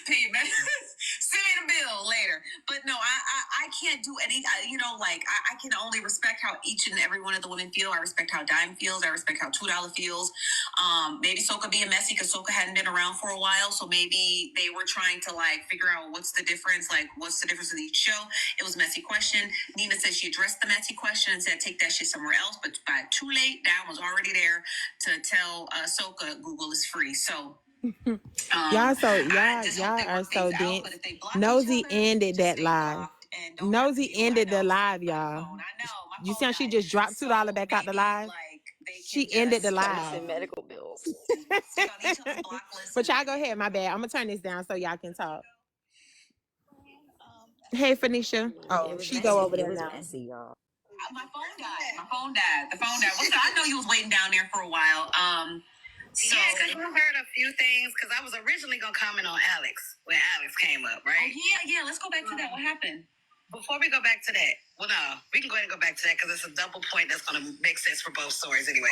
Pay your send me the bill later. But no, I can't do any. I can only respect how each and every one of the women feel. I respect how Dime feels. I respect how $2 feels. Maybe Soka being messy because Soka hadn't been around for a while, so maybe they were trying to figure out what's the difference. What's the difference in each show? It was a messy question. Nina said she addressed the messy question and said take that shit somewhere else. But by too late, Dime was already there to tell Soka Google is free. So y'all are so dense. Nosy ended that live. Nosy ended the live, y'all. You see how she just dropped $2 back out the live? She ended the live. Medical bills. But y'all go ahead, my bad. I'm gonna turn this down so y'all can talk. Hey, Phoenicia. Oh, she go over there now. Messy, y'all. My phone died. The phone died. I know you was waiting down there for a while. So, yeah, because you heard a few things, because I was originally going to comment on Alex when Alex came up, right? Oh, yeah. Let's go back to that. What happened? Before we go back to that, well, no, we can go ahead and go back to that because it's a double point that's going to make sense for both stories anyway.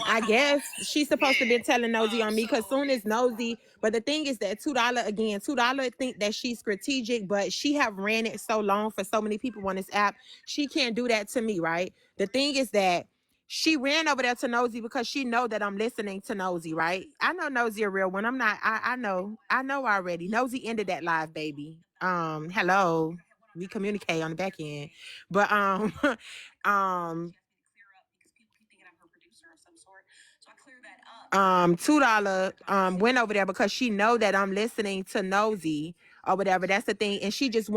I guess she's supposed to be telling Nosy on me, because soon as Nosy, but the thing is that $2 think that she's strategic, but she have ran it so long for so many people on this app, she can't do that to me, right? The thing is that she ran over there to Nosy because she know that I'm listening to Nosy, right? I know Nosy a real one. I'm not, I know already. Nosy ended that live, baby. Hello. We communicate on the back end. But $2 went over there because she know that I'm listening to Nosy or whatever. That's the thing. And she just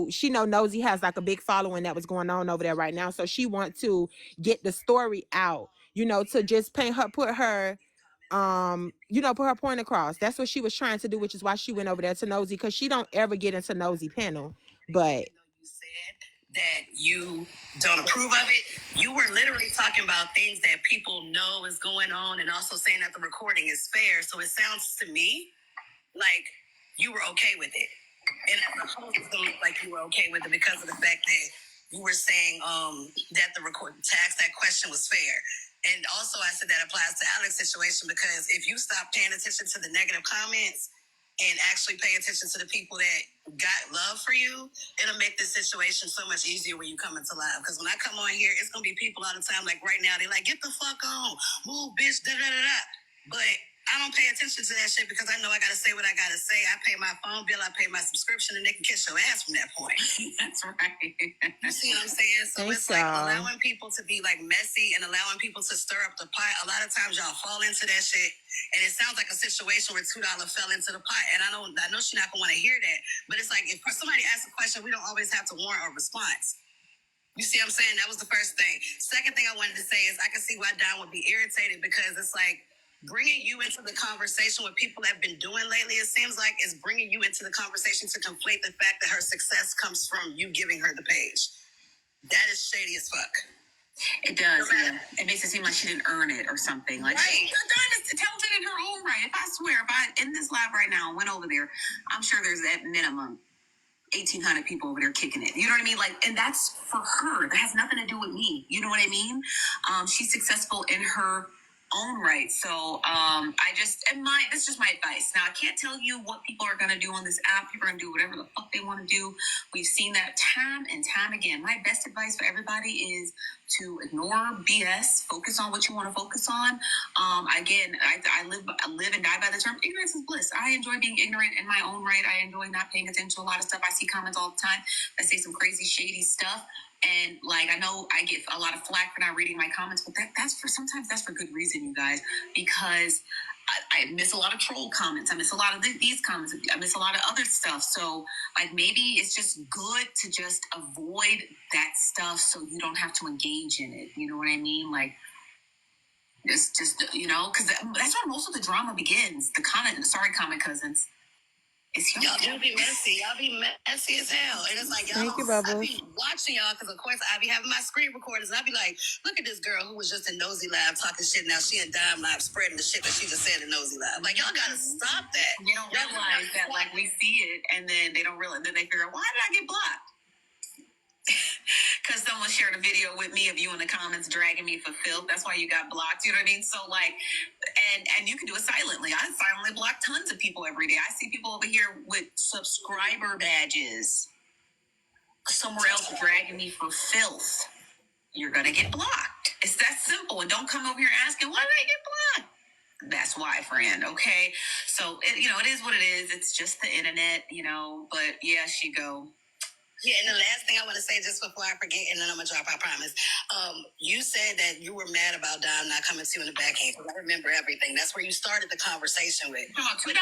she know Nosy has a big following that was going on over there right now. So she want to get the story out, to just put her put her point across. That's what she was trying to do, which is why she went over there to Nosy, because she don't ever get into Nosy panel. But you said that you don't approve of it. You were literally talking about things that people know is going on, and also saying that the recording is fair. So it sounds to me like you were okay with it. And as a host, it looked like you were okay with it because of the fact that you were saying that to ask that question was fair. And also I said that applies to Alex's situation, because if you stop paying attention to the negative comments and actually pay attention to the people that got love for you, it'll make this situation so much easier when you come into live. Because when I come on here, it's gonna be people all the time, like right now, they're like, get the fuck on, move, bitch, da da da da. But I don't pay attention to that shit because I know I gotta say what I gotta say. I pay my phone bill, I pay my subscription, and they can kiss your ass from that point. That's right. You see what I'm saying? So Thanks, it's like y'all. allowing people to be like messy and allowing people to stir up the pot. A lot of times y'all fall into that shit, and it sounds like a situation where $2 fell into the pot. And I know she's not gonna want to hear that, but it's like if somebody asks a question, we don't always have to warrant a response. You see what I'm saying? That was the first thing. Second thing I wanted to say is I can see why Don would be irritated, because it's like bringing you into the conversation what people have been doing lately, it seems like, is bringing you into the conversation to conflate the fact that her success comes from you giving her the page. That is shady as fuck. It does, yeah. It makes it seem like she didn't earn it or something. Like, right. Dawn is talented in her own right. If I swear, if I in this live right now and went over there, I'm sure there's at minimum 1,800 people over there kicking it. You know what I mean? Like, and that's for her. That has nothing to do with me. You know what I mean? She's successful in her own right. So this is just my advice. Now, I can't tell you what people are going to do on this app. People are going to do whatever the fuck they want to do. We've seen that time and time again. My best advice for everybody is to ignore BS, focus on what you want to focus on. Again, I live and die by the term ignorance is bliss. I enjoy being ignorant in my own right. I enjoy not paying attention to a lot of stuff. I see comments all the time that say some crazy, shady stuff. And like, I know I get a lot of flack for not reading my comments, but sometimes that's for good reason, you guys, because I miss a lot of troll comments. I miss a lot of these comments. I miss a lot of other stuff. So like, maybe it's just good to just avoid that stuff so you don't have to engage in it. You know what I mean? Like, it's just, because that's where most of the drama begins. Comment cousins. Y'all do be messy. Y'all be messy as hell. And it's like, y'all, Thank you, I Bubbles. be watching y'all because, of course, I be having my screen recorders. And I be like, look at this girl who was just in Nosy Live talking shit. Now she in Dime Live spreading the shit that she just said in Nosy Live. Like, y'all got to stop that. They don't realize that, like, we see it, and then they don't realize. Then they figure out, why did I get blocked? Because someone shared a video with me of you in the comments dragging me for filth. That's why you got blocked. You know what I mean? So like, and you can do it silently. I silently block tons of people every day. I see people over here with subscriber badges somewhere else dragging me for filth. You're gonna get blocked. It's that simple. And don't come over here asking, why did I get blocked? That's why, friend. Okay. So it is what it is. It's just the internet, but yeah, she go. Yeah, and the last thing I want to say, just before I forget, and then I'm going to drop, I promise. You said that you were mad about Dom not coming to you in the backhand. I remember everything. That's where you started the conversation with. $2?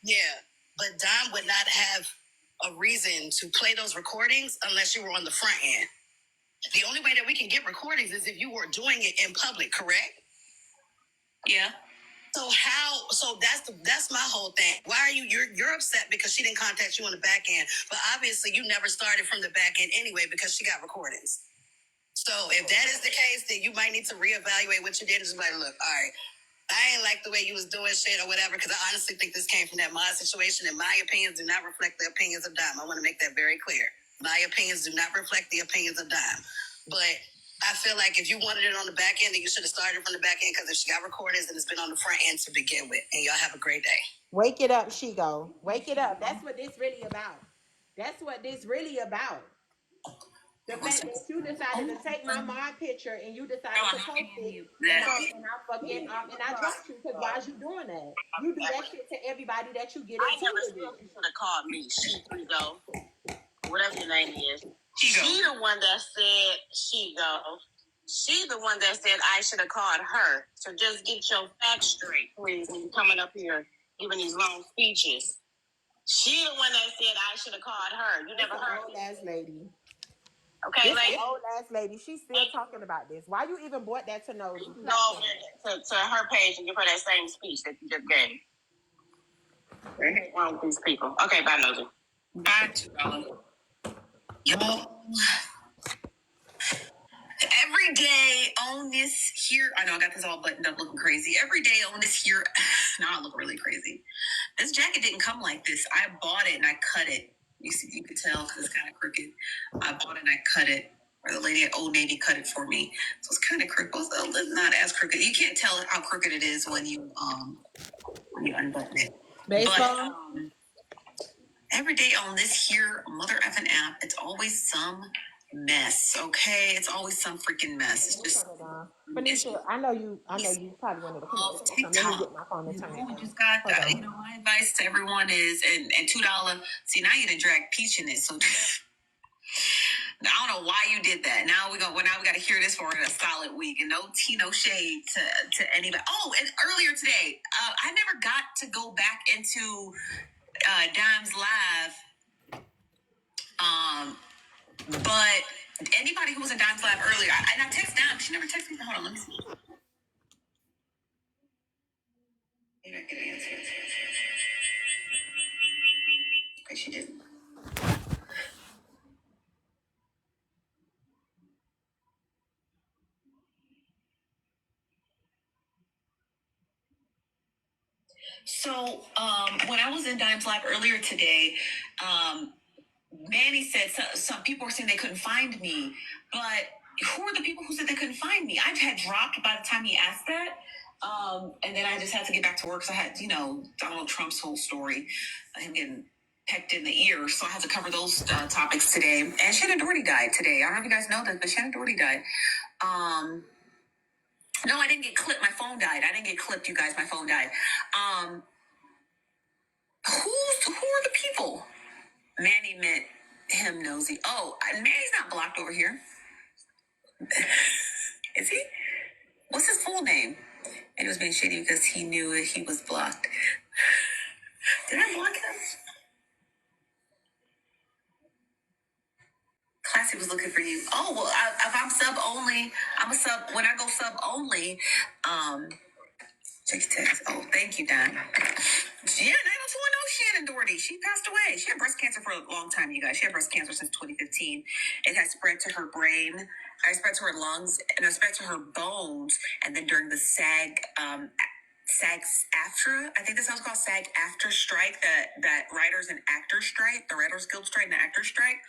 Yeah, but Dom would not have a reason to play those recordings unless you were on the front end. The only way that we can get recordings is if you were doing it in public, correct? Yeah. So that's my whole thing. Why are you're upset because she didn't contact you on the back end, but obviously you never started from the back end anyway because she got recordings. So if that is the case, then you might need to reevaluate what you did and just be like, look, all right, I ain't like the way you was doing shit or whatever, because I honestly think this came from that mod situation, and my opinions do not reflect the opinions of Dime. I want to make that very clear. My opinions do not reflect the opinions of Dime. But I feel like if you wanted it on the back end, then you should have started from the back end, because if she got recordings, then it's been on the front end to begin with. And y'all have a great day. Wake it up, Shigo. Wake it up. That's what this really about. That's what this really about. The fact that you decided to take my mod picture and you decided to post it, and I dropped you, because why is you doing that? You do that shit to everybody that you get into. I never said you should have called me Shigo, whatever your name is. She the one that said Shigo. She the one that said I should have called her. So just get your facts straight, please, when you're coming up here giving these long speeches. She the one that said I should have called her. You never heard old ass lady. Okay, lady. Old ass lady. She's still talking about this. Why you even brought that to Nosy? Go over to her page and give her that same speech that you just gave. What's wrong with these people? Okay, bye, Nosy. Bye, $2. Y'all. Every day on this here, I know I got this all buttoned up looking crazy. Every day on this here, now I look really crazy. This jacket didn't come like this. I bought it and I cut it. You could tell because it's kind of crooked. I bought it and I cut it, or the lady at Old Navy cut it for me. So it's kind of crooked. Well, it's not as crooked. You can't tell how crooked it is when you unbutton it. Baseball. But every day on this here mother effing app, it's always some mess. Okay, it's always some freaking mess. It's just Benicia, I know you probably wanted to come off up. TikTok. Let me get my phone and turn it We down. just got my advice to everyone is and $2. See, now you done drag Peach in it, so I don't know why you did that. Now we got to hear this for a solid week, and no tea, no shade to anybody. Oh, and earlier today, I never got to go back into Dime's live. But anybody who was in Dime's live earlier, I text Dime. She never texted me. Hold on, let me see. Maybe I get an answer. Okay, she didn't. So when I was in Dime's live earlier today, Manny said some people were saying they couldn't find me, but who are the people who said they couldn't find me? I had dropped by the time he asked that. And then I just had to get back to work. So I had, Donald Trump's whole story, him getting pecked in the ear. So I had to cover those topics today. And Shannon Doherty died today. I don't know if you guys know this, but Shannon Doherty died. No, I didn't get clipped. My phone died. I didn't get clipped, you guys. My phone died. Who are the people? Manny met him nosy. Oh, Manny's not blocked over here. Is he? What's his full name? And he was being shady because he knew he was blocked. Did I block him? Classy was looking for you. Oh, well, if I'm sub only, I'm a sub. When I go sub only, check your text. Oh, thank you, Don. Yeah, 90210 Shannon Doherty. She passed away. She had breast cancer for a long time, you guys. She had breast cancer since 2015. It has spread to her brain, it spread to her lungs, and it spread to her bones. And then during the SAG-AFTRA, I think that's how it's called, SAG-AFTRA strike, that writers and actors strike, the Writers Guild strike and the actors strike.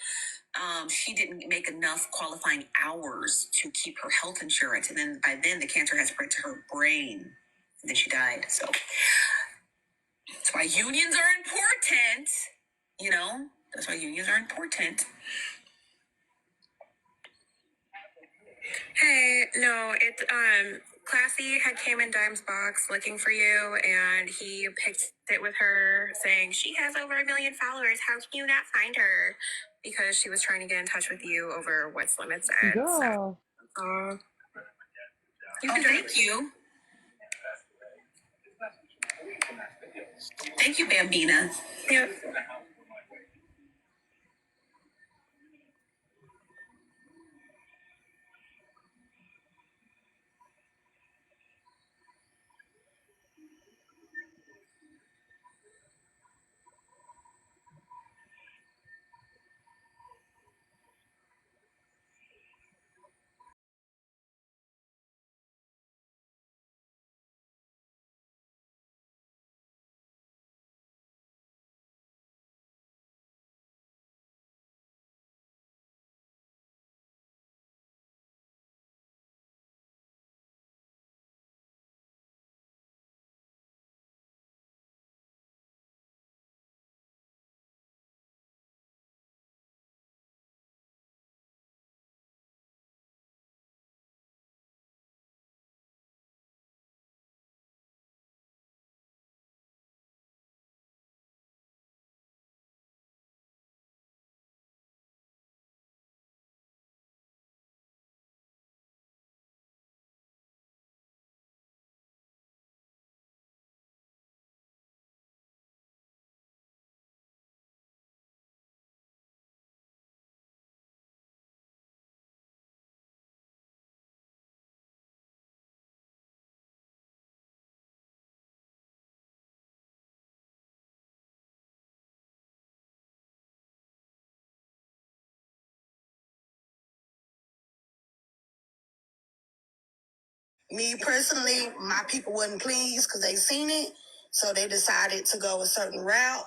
She didn't make enough qualifying hours to keep her health insurance, and then by then the cancer had spread to her brain, and then she died. So that's why unions are important. That's why unions are important. Hey, no, it's Classy had came in Dime's box looking for you, and he picked it with her, saying she has over 1 million followers. How can you not find her? Because she was trying to get in touch with you over What's Limit said. Girl. So, thank you. Thank you, Bambina. Yep. Me personally, my people wasn't pleased because they seen it. So they decided to go a certain route.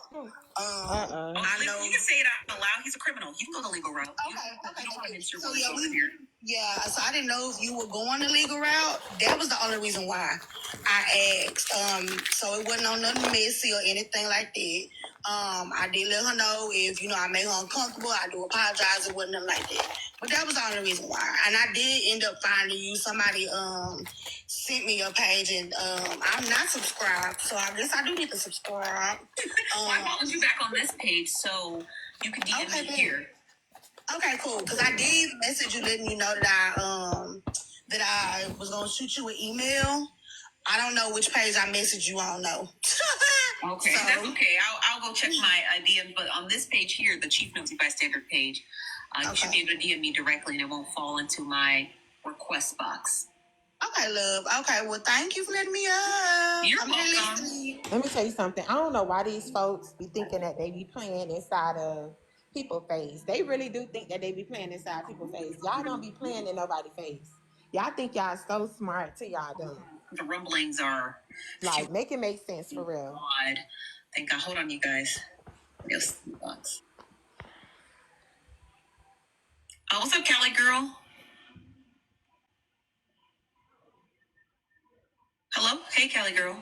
I know. You can say it out loud. He's a criminal. You can go the legal route. Okay. So so I didn't know if you were going the legal route. That was the only reason why I asked. So it wasn't on nothing messy or anything like that. I did let her know if I made her uncomfortable. I do apologize. It wasn't nothing like that. But that was the only reason why. And I did end up finding you. Somebody sent me your page, and I'm not subscribed, so I guess I do need to subscribe. I followed you back on this page, so you can DM me here. Okay, cool. Because I did message you letting you know that I was gonna shoot you an email. I don't know which page I messaged you on though. Okay, so, that's okay. I'll go check my DMs, but on this page here, the Chief Nosy Bystander page, you should be able to DM me directly, and it won't fall into my request box. Okay, love. Okay, well, thank you for letting me up. You're welcome. Let me tell you something. I don't know why these folks be thinking that they be playing inside of people's face. They really do think that they be playing inside people's face. Y'all don't be playing in nobody's face. Y'all think y'all so smart till y'all don't. The rumblings are like make it make sense for real. God. Thank God. Hold on, you guys. Yes. What's up, Cali girl? Hello? Hey, Cali girl.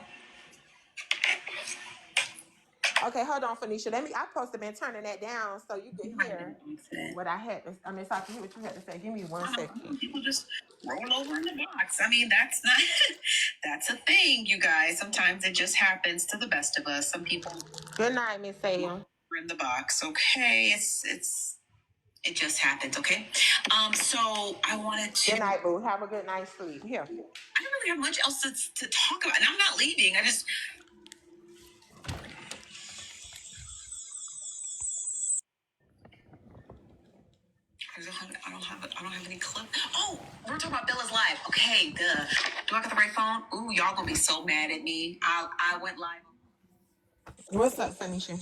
Okay, hold on, Phoenicia. I'm supposed to been turning that down so you could hear what I had. So I can hear what you had to say. Give me 1 second. People just roll over in the box. I mean, that's not. That's a thing, you guys. Sometimes it just happens to the best of us. Some people. Good night, Miss Sam. In the box. Okay, it just happened. Okay. So I wanted to. Good night, boo. Have a good night's sleep. Here. I don't really have much else to talk about, and I'm not leaving. I don't have any clip. Oh, we're talking about Bella's live. Okay, do I got the right phone? Ooh, y'all gonna be so mad at me. I went live. What's up, Phoenicia?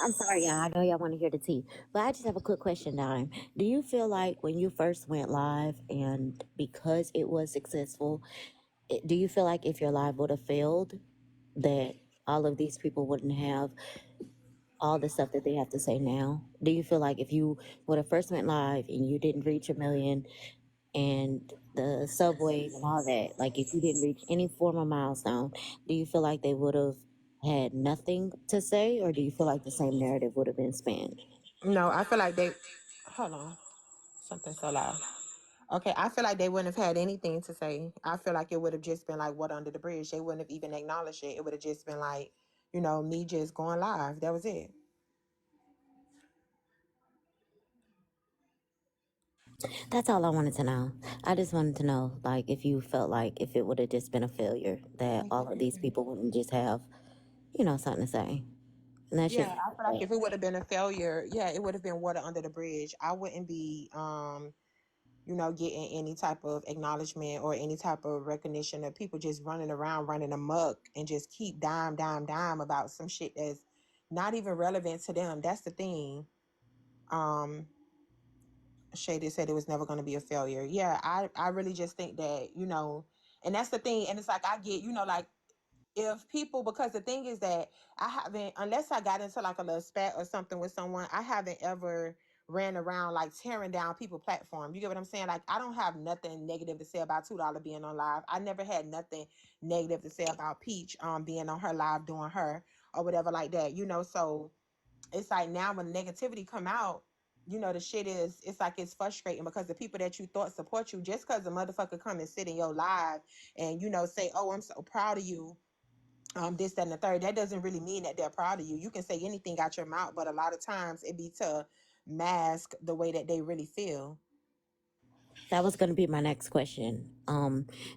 I'm sorry, y'all. I know y'all want to hear the tea, but I just have a quick question, Dime. Do you feel like when you first went live and because it was successful, do you feel like if your live would have failed, that all of these people wouldn't have all the stuff that they have to say now? Do you feel like if you would have first went live and you didn't reach 1 million and the subways and all that, like if you didn't reach any form of milestone, do you feel like they would have had nothing to say, or do you feel like the same narrative would have been spanned? No, I feel like they. Hold on, something so loud. Okay, I feel like they wouldn't have had anything to say. I feel like it would have just been like what under the bridge. They wouldn't have even acknowledged it. It would have just been like, me just going live. That was it. That's all I wanted to know. I just wanted to know, like, if you felt like if it would have just been a failure, that all of these people wouldn't just have, something to say. And that's just. I feel like if it would have been a failure, it would have been water under the bridge. I wouldn't be, getting any type of acknowledgement or any type of recognition of people just running around, running amok, and just keep dime about some shit that's not even relevant to them. That's the thing. Shady said it was never going to be a failure. Yeah, I really just think that, and that's the thing. And it's like, I get, like, if people, because the thing is that I haven't, unless I got into like a little spat or something with someone, I haven't ever ran around like tearing down people's platform. You get what I'm saying? Like, I don't have nothing negative to say about $2 being on live. I never had nothing negative to say about Peach being on her live doing her or whatever like that, so it's like now when negativity come out, the shit is, it's like it's frustrating because the people that you thought support you, just because a motherfucker come and sit in your live and, say, oh, I'm so proud of you, this, that, and the third, that doesn't really mean that they're proud of you. You can say anything out your mouth, but a lot of times it be to mask the way that they really feel. That was going to be my next question.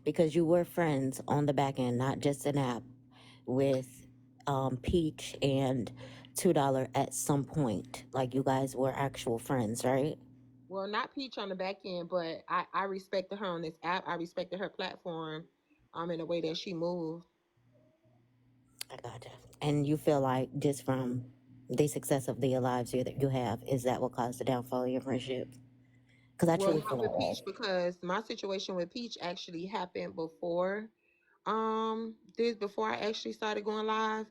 Because you were friends on the back end, not just an app, with Peach and $2 at some point. Like, you guys were actual friends, right? Well, not Peach on the back end, but I respected her on this app. I respected her platform in the way that she moved. I gotcha. And you feel like just from the success of the lives that you have, is that what caused the downfall of your friendship? Because I truly feel with like Peach, because my situation with Peach actually happened before this before I actually started going live.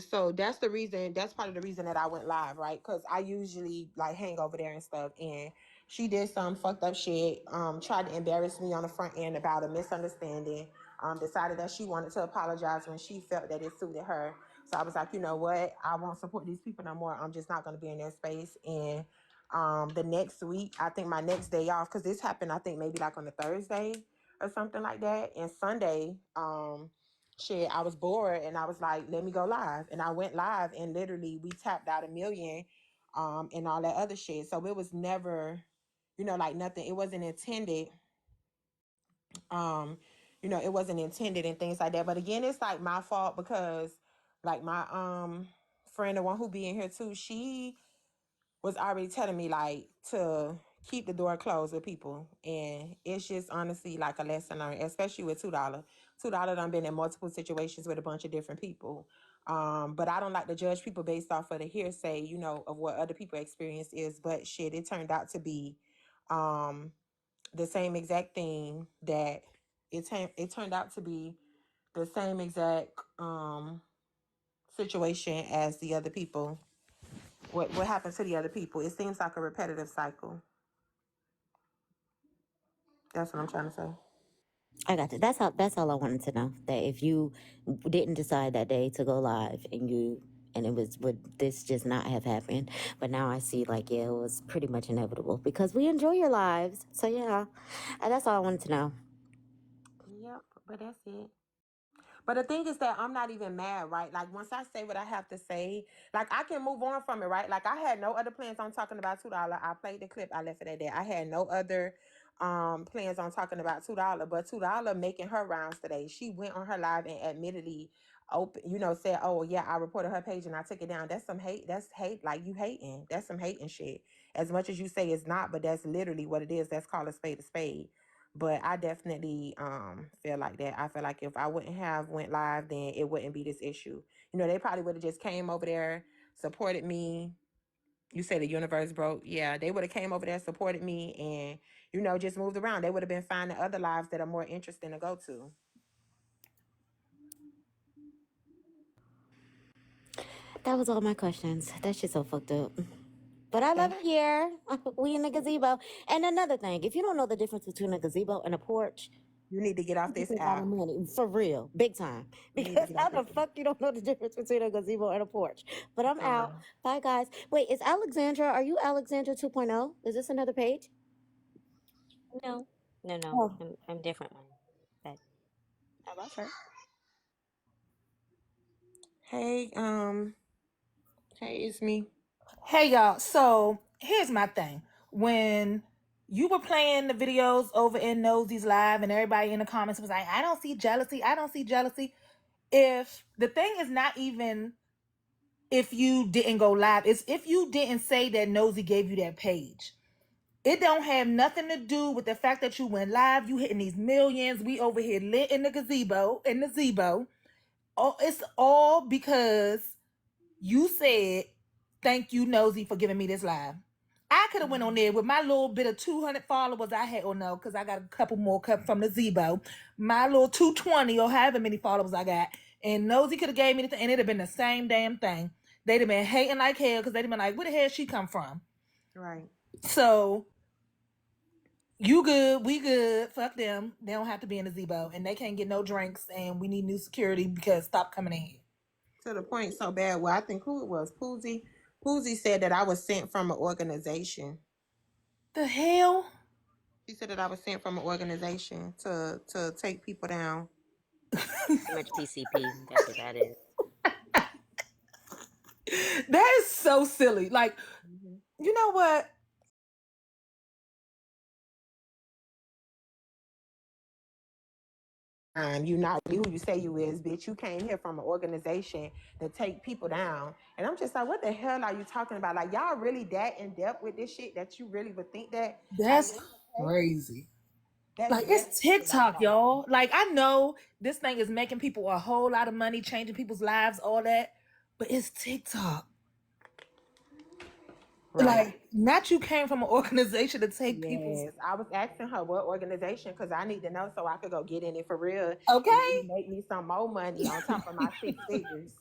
So that's the reason, that's part of the reason that I went live, right? Because I usually like hang over there and stuff. And she did some fucked up shit, tried to embarrass me on the front end about a misunderstanding. Decided that she wanted to apologize when she felt that it suited her. So I was like, you know what? I won't support these people no more. I'm just not going to be in their space. And the next week, I think my next day off, because this happened, I think maybe like on a Thursday or something like that. And Sunday, shit, I was bored and I was like, let me go live. And I went live and literally we tapped out 1 million and all that other shit. So it was never, you know, like nothing. It wasn't intended. You know, it wasn't intended and things like that. But again, it's like my fault because like my friend, the one who be in here too, she was already telling me like to keep the door closed with people. And it's just honestly like a lesson learned, especially with $2. $2 done been in multiple situations with a bunch of different people. But I don't like to judge people based off of the hearsay, you know, of what other people experience is. But shit, it turned out to be the same exact thing that it turned out to be the same exact situation as the other people. What happened to the other people? It seems like a repetitive cycle. That's what I'm trying to say. I got you. That's all I wanted to know. That if you didn't decide that day to go live and it was, would this just not have happened? But now I see like, yeah, it was pretty much inevitable because we enjoy your lives. So yeah, that's all I wanted to know. Yep, but that's it. But the thing is that I'm not even mad, right? Like once I say what I have to say, like I can move on from it, right? Like I had no other plans on talking about $2. I played the clip, I left it at that. I had no other plans on talking about $2, but $2 making her rounds today. She went on her live and admittedly open, you know, said, oh yeah, I reported her page and I took it down. That's some hate. That's hate. Like you hating. That's some hating shit. As much as you say it's not, but that's literally what it is. That's called a spade a spade. But I definitely feel like that. I feel like if I wouldn't have went live, then it wouldn't be this issue. You know, they probably would have just came over there, supported me. You say the universe broke. Yeah, they would have came over there, supported me, and, you know, just moved around. They would have been finding other lives that are more interesting to go to. That was all my questions. That shit's so fucked up. But I love Okay. it here. We in the gazebo. And another thing, if you don't know the difference between a gazebo and a porch, You need to get off you this spend a lot of app. money for real, big time. You need to Because get how off the this app. fuck you don't know the difference between a gazebo and a porch? But I'm For out. real. Bye, guys. Wait, is Alexandra? Are you Alexandra 2.0? Is this another page? No, no. Oh, I'm different one. But I love her. Hey, it's me. Hey y'all, so here's my thing. When you were playing the videos over in Nosy's live and everybody in the comments was like, I don't see jealousy, I don't see jealousy. If the thing is not even if you didn't go live, it's if you didn't say that Nosy gave you that page. It don't have nothing to do with the fact that you went live, you hitting these millions, we over here lit in the gazebo, Oh, it's all because you said, thank you, Nosy, for giving me this live. I could have went on there with my little bit of 200 followers I had, or no, because I got a couple more cut from the Zebo. My little 220 or however many followers I got. And Nosy could have gave me the thing, and it'd have been the same damn thing. They'd have been hating like hell because they'd have been like, where the hell she come from? Right. So, you good, we good, fuck them. They don't have to be in the Zebo, and they can't get no drinks, and we need new security because stop coming in here. To the point so bad. Well, I think who it was, Poozy. Poozy said that I was sent from an organization. The hell? She said that I was sent from an organization to take people down. pretty much PCP. That's what that is. That is so silly. Like, you know what? You not really who you say you is, bitch. You came here from an organization to take people down. And I'm just like, what the hell are you talking about? Like, y'all really that in depth with this shit that you really would think that? That's crazy. That's Like, very it's TikTok, y'all. Like, I know this thing is making people a whole lot of money, changing people's lives, all that, but it's TikTok. Like, not you came from an organization to take people's. Yes, I was asking her what organization because I need to know so I could go get in it for real and Okay. maybe make me some more money on top of my 6 figures.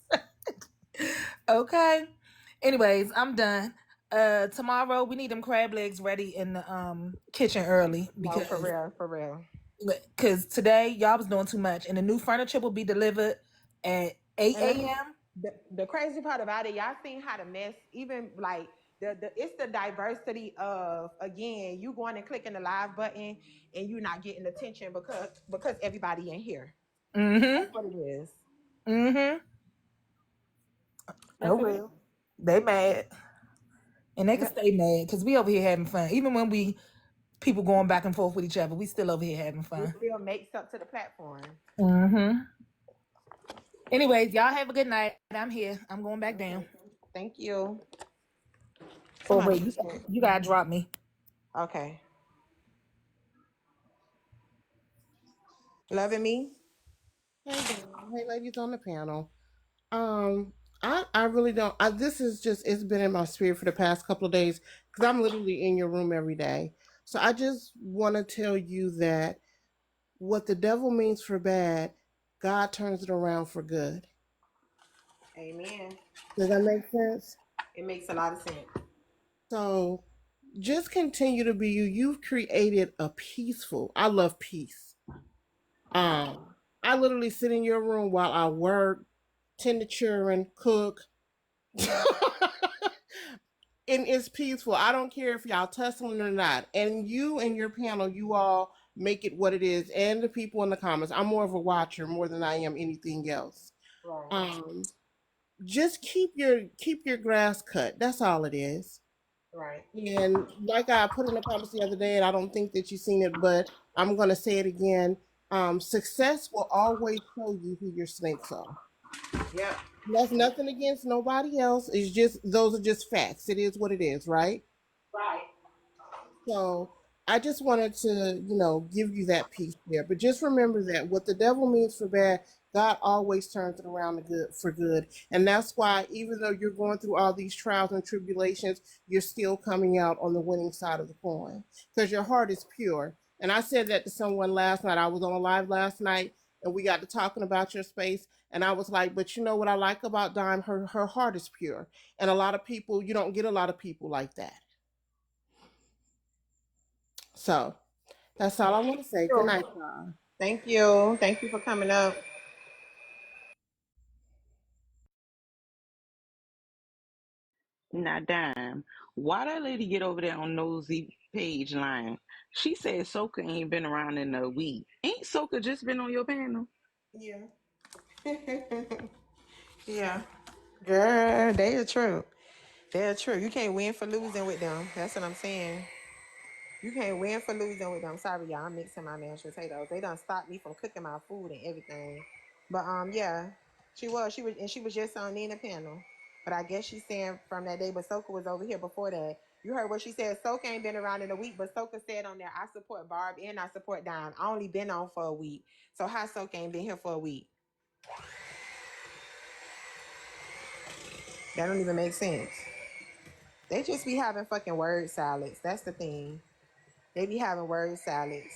Okay. Anyways, I'm done. Tomorrow we need them crab legs ready in the kitchen early No, for real, for real. because today y'all was doing too much, and the new furniture will be delivered at 8 And let me a.m. the crazy part about it, y'all seen how the mess, even like the it's the diversity of, again, you going and clicking the live button and you not getting attention because everybody in here. That's Mm-hmm. what it is. Mm-hmm. Oh That's what it is. well. They mad. And they can Yep. stay mad because we over here having fun. Even when we people going back and forth with each other, we still over here having It fun. still makes up to the platform. Mm-hmm. Anyways, y'all have a good night. I'm here. I'm going back down. Okay. Thank you. Oh Somebody wait, just said, you gotta drop me. okay. Loving me? Hey, ladies on the panel. Um, I really don't. This is just it's been in my spirit for the past couple of days because I'm literally in your room every day. So I just want to tell you that what the devil means for bad, God turns it around for good. Amen. Does that make sense? It makes a lot of sense. So just continue to be you. You've created a peaceful. I love peace. I literally sit in your room while I work, tend to children, cook. And it's peaceful. I don't care if y'all tussling or not. And you and your panel, you all make it what it is. And the people in the comments. I'm more of a watcher more than I am anything else. Right. Just keep your grass cut. That's all it is. Right. And like I put in the comments the other day, and I don't think that you've seen it, but I'm gonna say it again. Success will always show you who your snakes are. Yep. That's nothing against nobody else. It's just those are just facts. It is what it is, right? Right. So I just wanted to, give you that piece there. But just remember that what the devil means for bad, God always turns it around to good for good. And that's why even though you're going through all these trials and tribulations, you're still coming out on the winning side of the coin. Because your heart is pure. And I said that to someone last night. I was on a live last night and we got to talking about your space. And I was like, but you know what I like about Dime? Her heart is pure. And a lot of people, you don't get a lot of people like that. So that's all I want to say. Good night, y'all. Thank you. Thank you for coming up. Now, Dime, why that lady get over there on Nosy Page line? She said Soka ain't been around in a week. Ain't Soka just been on your panel? Yeah. Yeah. Girl, they are true. They're true. You can't win for losing with them. That's what I'm saying. You can't win for losing with them. Sorry, y'all. I'm mixing my mashed potatoes. They done stopped me from cooking my food and everything. But yeah, she was just on Nina panel. But I guess she's saying from that day, but Soka was over here before that. You heard what she said. Soka ain't been around in a week, but Soka said on there, I support Barb and I support Dime. I only been on for a week. So how Soka ain't been here for a week? That don't even make sense. They just be having fucking word salads. That's the thing. They be having word salads.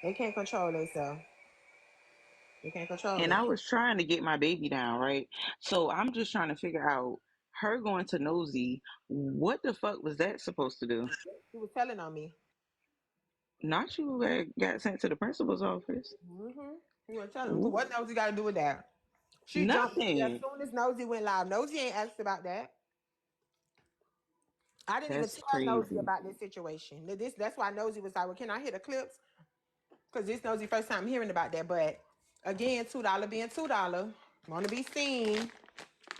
They can't control themselves. They can't control And it. I was trying to get my baby down, right? So I'm just trying to figure out her going to Nosy. What the fuck was that supposed to do? He was telling on me. Not you that got sent to the principal's office. Mm-hmm. He was telling him. So Ooh, what Nosy got to do with that? She jumped in there as nothing. soon as Nosy went live. Nosy ain't asked about that. I didn't even That's tell Nosy crazy. about this situation. That's why Nosy was like, well, can I hear the clips? Because this Nosy first time hearing about that. But again, $2 being $2. Want to be seen.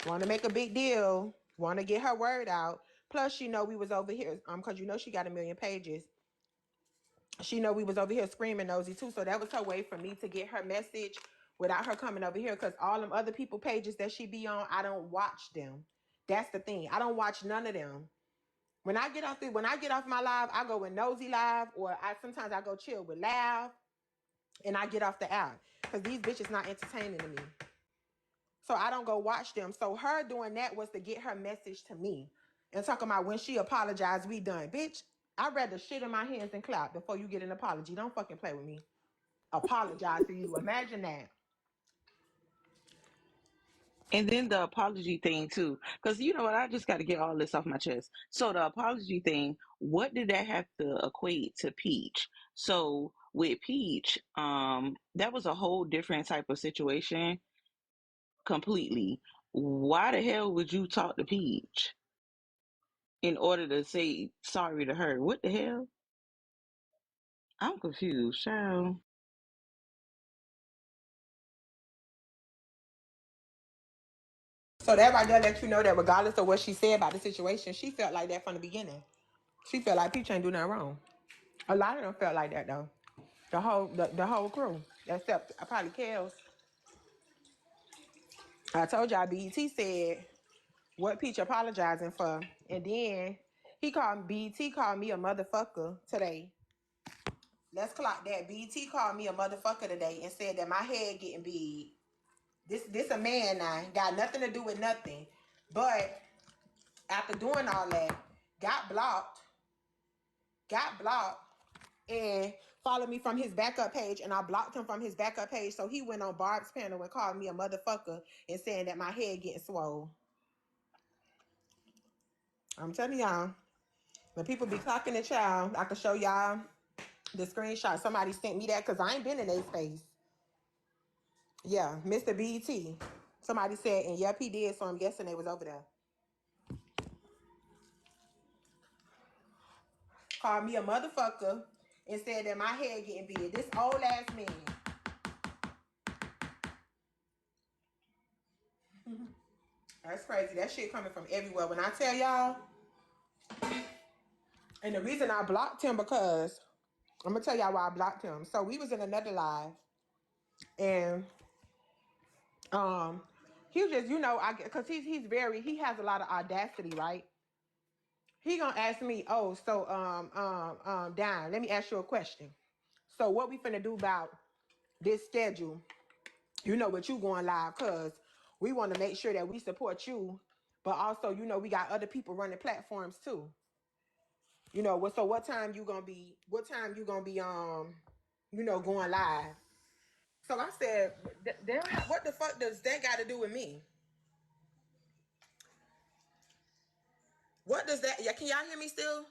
Want to make a big deal. Want to get her word out. Plus, we was over here. Because she got 1,000,000 pages. She know we was over here screaming Nosy too. So that was her way for me to get her message without her coming over here. Because all them other people pages that she be on, I don't watch them. That's the thing. I don't watch none of them. When I get off my live, I go with Nosy live, or sometimes I go chill with Laugh, and I get off the app because these bitches not entertaining to me. So I don't go watch them. So her doing that was to get her message to me. and talking about when she apologized, we done. Bitch, I'd rather shit in my hands and clap before you get an apology. Don't fucking play with me. Apologize to you. Imagine that. And then the apology thing too, because you know what, I just got to get all this off my chest. So the apology thing, what did that have to equate to Peach? So with Peach, that was a whole different type of situation completely. Why the hell would you talk to Peach in order to say sorry to her? What the hell? I'm confused, child. So that right there let you know that regardless of what she said about the situation, she felt like that from the beginning. She felt like Peach ain't do nothing wrong. A lot of them felt like that though. The whole crew. Except probably Kels. I told y'all BET said what Peach apologizing for. And then BET called me a motherfucker today. Let's clock that. BET called me a motherfucker today and said that my head getting big. This a man now. Got nothing to do with nothing. But after doing all that, got blocked, and followed me from his backup page, and I blocked him from his backup page. So he went on Barb's panel and called me a motherfucker and saying that my head getting swole. I'm telling y'all, when people be clocking the child, I can show y'all the screenshot. Somebody sent me that because I ain't been in their space. Yeah, Mr. BT. Somebody said, and yep, he did. So I'm guessing they was over there. Called me a motherfucker and said that my head getting big. This old ass man. That's crazy. That shit coming from everywhere. When I tell y'all, and the reason I blocked him because I'm gonna tell y'all why I blocked him. So we was in another live, and he was just, because he has a lot of audacity, right? He gonna ask me, oh, so Don, let me ask you a question. So what we finna do about this schedule? You know what you going live, cause we want to make sure that we support you, but also we got other people running platforms too. So what time you gonna be going live? So I said, what the fuck does that got to do with me? What does that? Yeah, can y'all hear me still?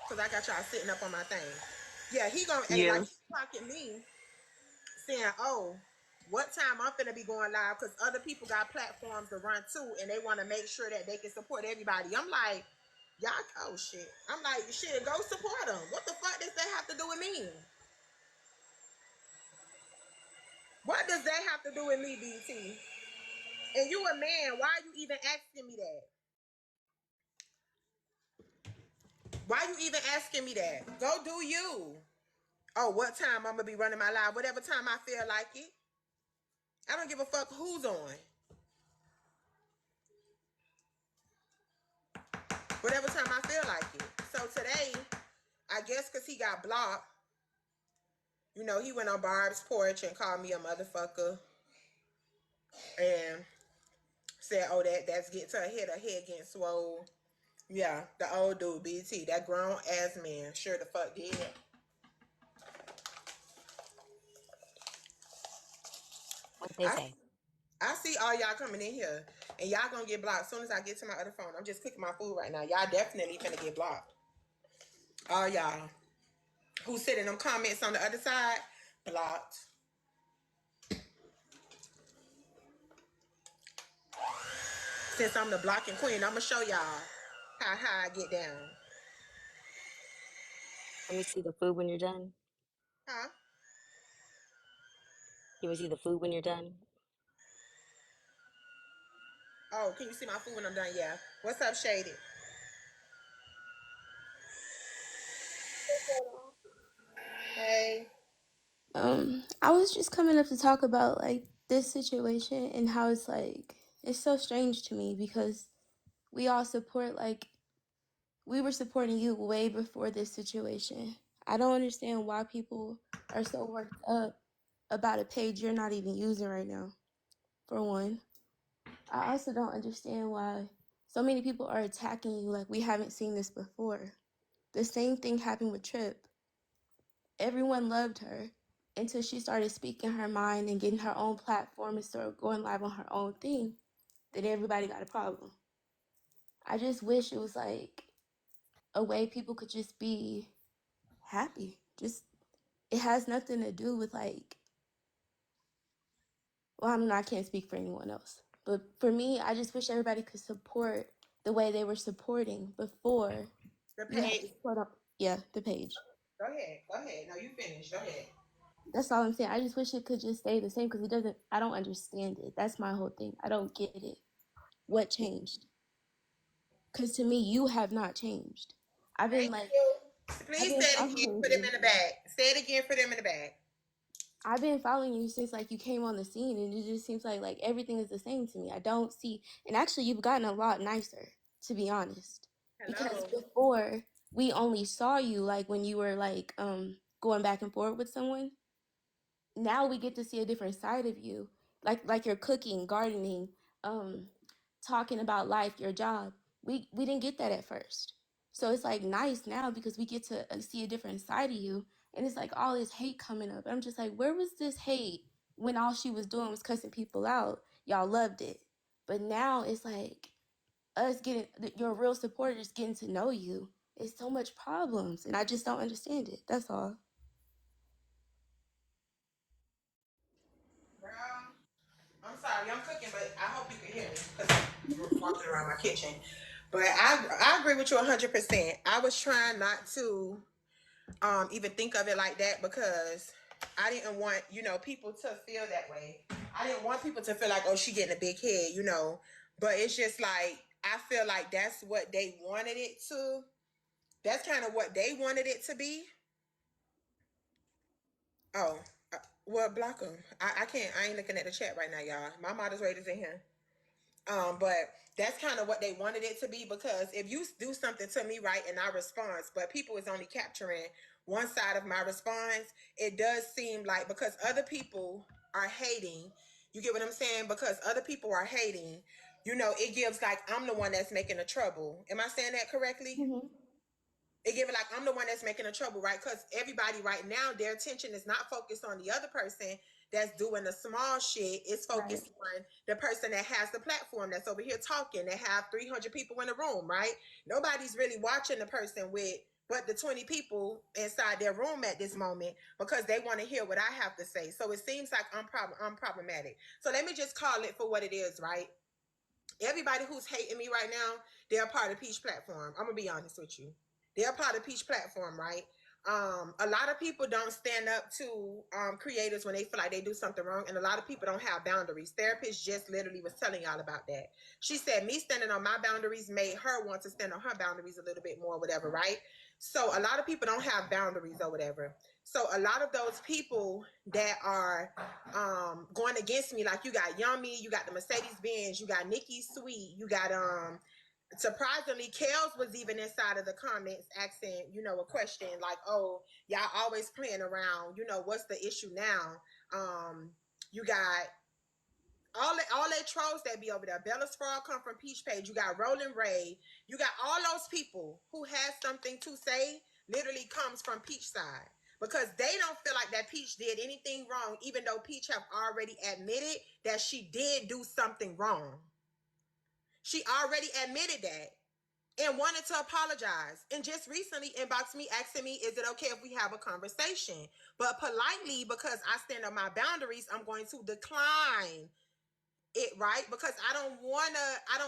Cause I got y'all sitting up on my thing. Yeah, he gonna like Yes. talking me, saying, "Oh, what time I'm finna be going live?" Cause other people got platforms to run too, and they want to make sure that they can support everybody. I'm like, y'all, oh shit. I'm like, shit, go support them. What the fuck does that have to do with me? What does that have to do with me, BT? And you a man, why are you even asking me that? Why you even asking me that? Go do you. Oh, what time I'm gonna be running my live? Whatever time I feel like it. I don't give a fuck who's on. Whatever time I feel like it. So today, I guess because he got blocked, he went on Barb's porch and called me a motherfucker and said, oh, that's getting to her head getting swole. Yeah, the old dude, BT, that grown ass man, sure the fuck did. What they I say? I see all y'all coming in here, and y'all gonna get blocked as soon as I get to my other phone. I'm just cooking my food right now. Y'all definitely finna get blocked. All y'all who sit in them comments on the other side, blocked. Since I'm the blocking queen, I'm gonna show y'all how I get down. Let me see the food when you're done. Huh? Can we see the food when you're done? Oh, can you see my food when I'm done? Yeah. What's up, Shady? Hey. I was just coming up to talk about like this situation and how it's like it's so strange to me because we all support like we were supporting you way before this situation. I don't understand why people are so worked up about a page you're not even using right now. For one, I also don't understand why so many people are attacking you like we haven't seen this before. The same thing happened with Trip. Everyone loved her until she started speaking her mind and getting her own platform and started going live on her own thing. Then everybody got a problem. I just wish it was like a way people could just be happy. Just, it has nothing to do with like, well, I don't know, I can't speak for anyone else. But for me, I just wish everybody could support the way they were supporting before. The You had page. to support on, yeah, the page. Go ahead. Go ahead. No, you finish. Go ahead. That's all I'm saying. I just wish it could just stay the same because it doesn't, I don't understand it. That's my whole thing. I don't get it. What changed? Because to me, you have not changed. I've been Thank like, you. I've Please been say it again following for them you. in the back. Say it again for them in the back. I've been following you since like you came on the scene, and it just seems like everything is the same to me. I don't see, and actually you've gotten a lot nicer, to be honest. Because Hello. before we only saw you like when you were like going back and forth with someone. Now we get to see a different side of you, like your cooking, gardening, um, talking about life, your job. We didn't get that at first, so it's like nice now because we get to see a different side of you, and it's like all this hate coming up. I'm just like, where was this hate when all she was doing was cussing people out? Y'all loved it, but now it's like us getting your real supporters getting to know you. It's so much problems, and I just don't understand it. That's all. Girl, I'm sorry, I'm cooking, but I hope you can hear me because I'm walking around my kitchen. But I agree with you 100%. I was trying not to even think of it like that because I didn't want people to feel that way. I didn't want people to feel like, oh, she getting a big head. But it's just like I feel like that's what they wanted it to. That's kind of what they wanted it to be. Oh, well, block them. I can't. I ain't looking at the chat right now, y'all. My moderator's in here. But that's kind of what they wanted it to be because if you do something to me right and I respond, but people is only capturing one side of my response, it does seem like because other people are hating, you get what I'm saying? Because other people are hating, it gives like I'm the one that's making the trouble. Am I saying that correctly? Mm-hmm. It give it like I'm the one that's making the trouble, right? Because everybody right now, their attention is not focused on the other person that's doing the small shit. It's Right. focused on the person that has the platform that's over here talking. That have 300 people in the room, right? Nobody's really watching the person with but the 20 people inside their room at this moment because they want to hear what I have to say. So it seems like I'm problematic. So let me just call it for what it is, right? Everybody who's hating me right now, they're a part of Peach Platform. I'm gonna be honest with you. They're a part of Peach Platform, right? A lot of people don't stand up to creators when they feel like they do something wrong, and a lot of people don't have boundaries. Therapist just literally was telling y'all about that. She said me standing on my boundaries made her want to stand on her boundaries a little bit more, whatever, right? So a lot of people don't have boundaries or whatever. So a lot of those people that are going against me, like you got Yummy, you got the Mercedes Benz, you got Nikki Sweet, you got surprisingly, Kels was even inside of the comments asking, a question like, oh, y'all always playing around, what's the issue now? You got all that trolls that be over there. Bella's Frog come from Peach Page. You got Roland Ray. You got all those people who has something to say literally comes from Peach side. Because they don't feel like that Peach did anything wrong, even though Peach have already admitted that she did do something wrong. She already admitted that and wanted to apologize. And just recently inboxed me asking me, is it okay if we have a conversation? But politely, because I stand on my boundaries, I'm going to decline it, right? Because I don't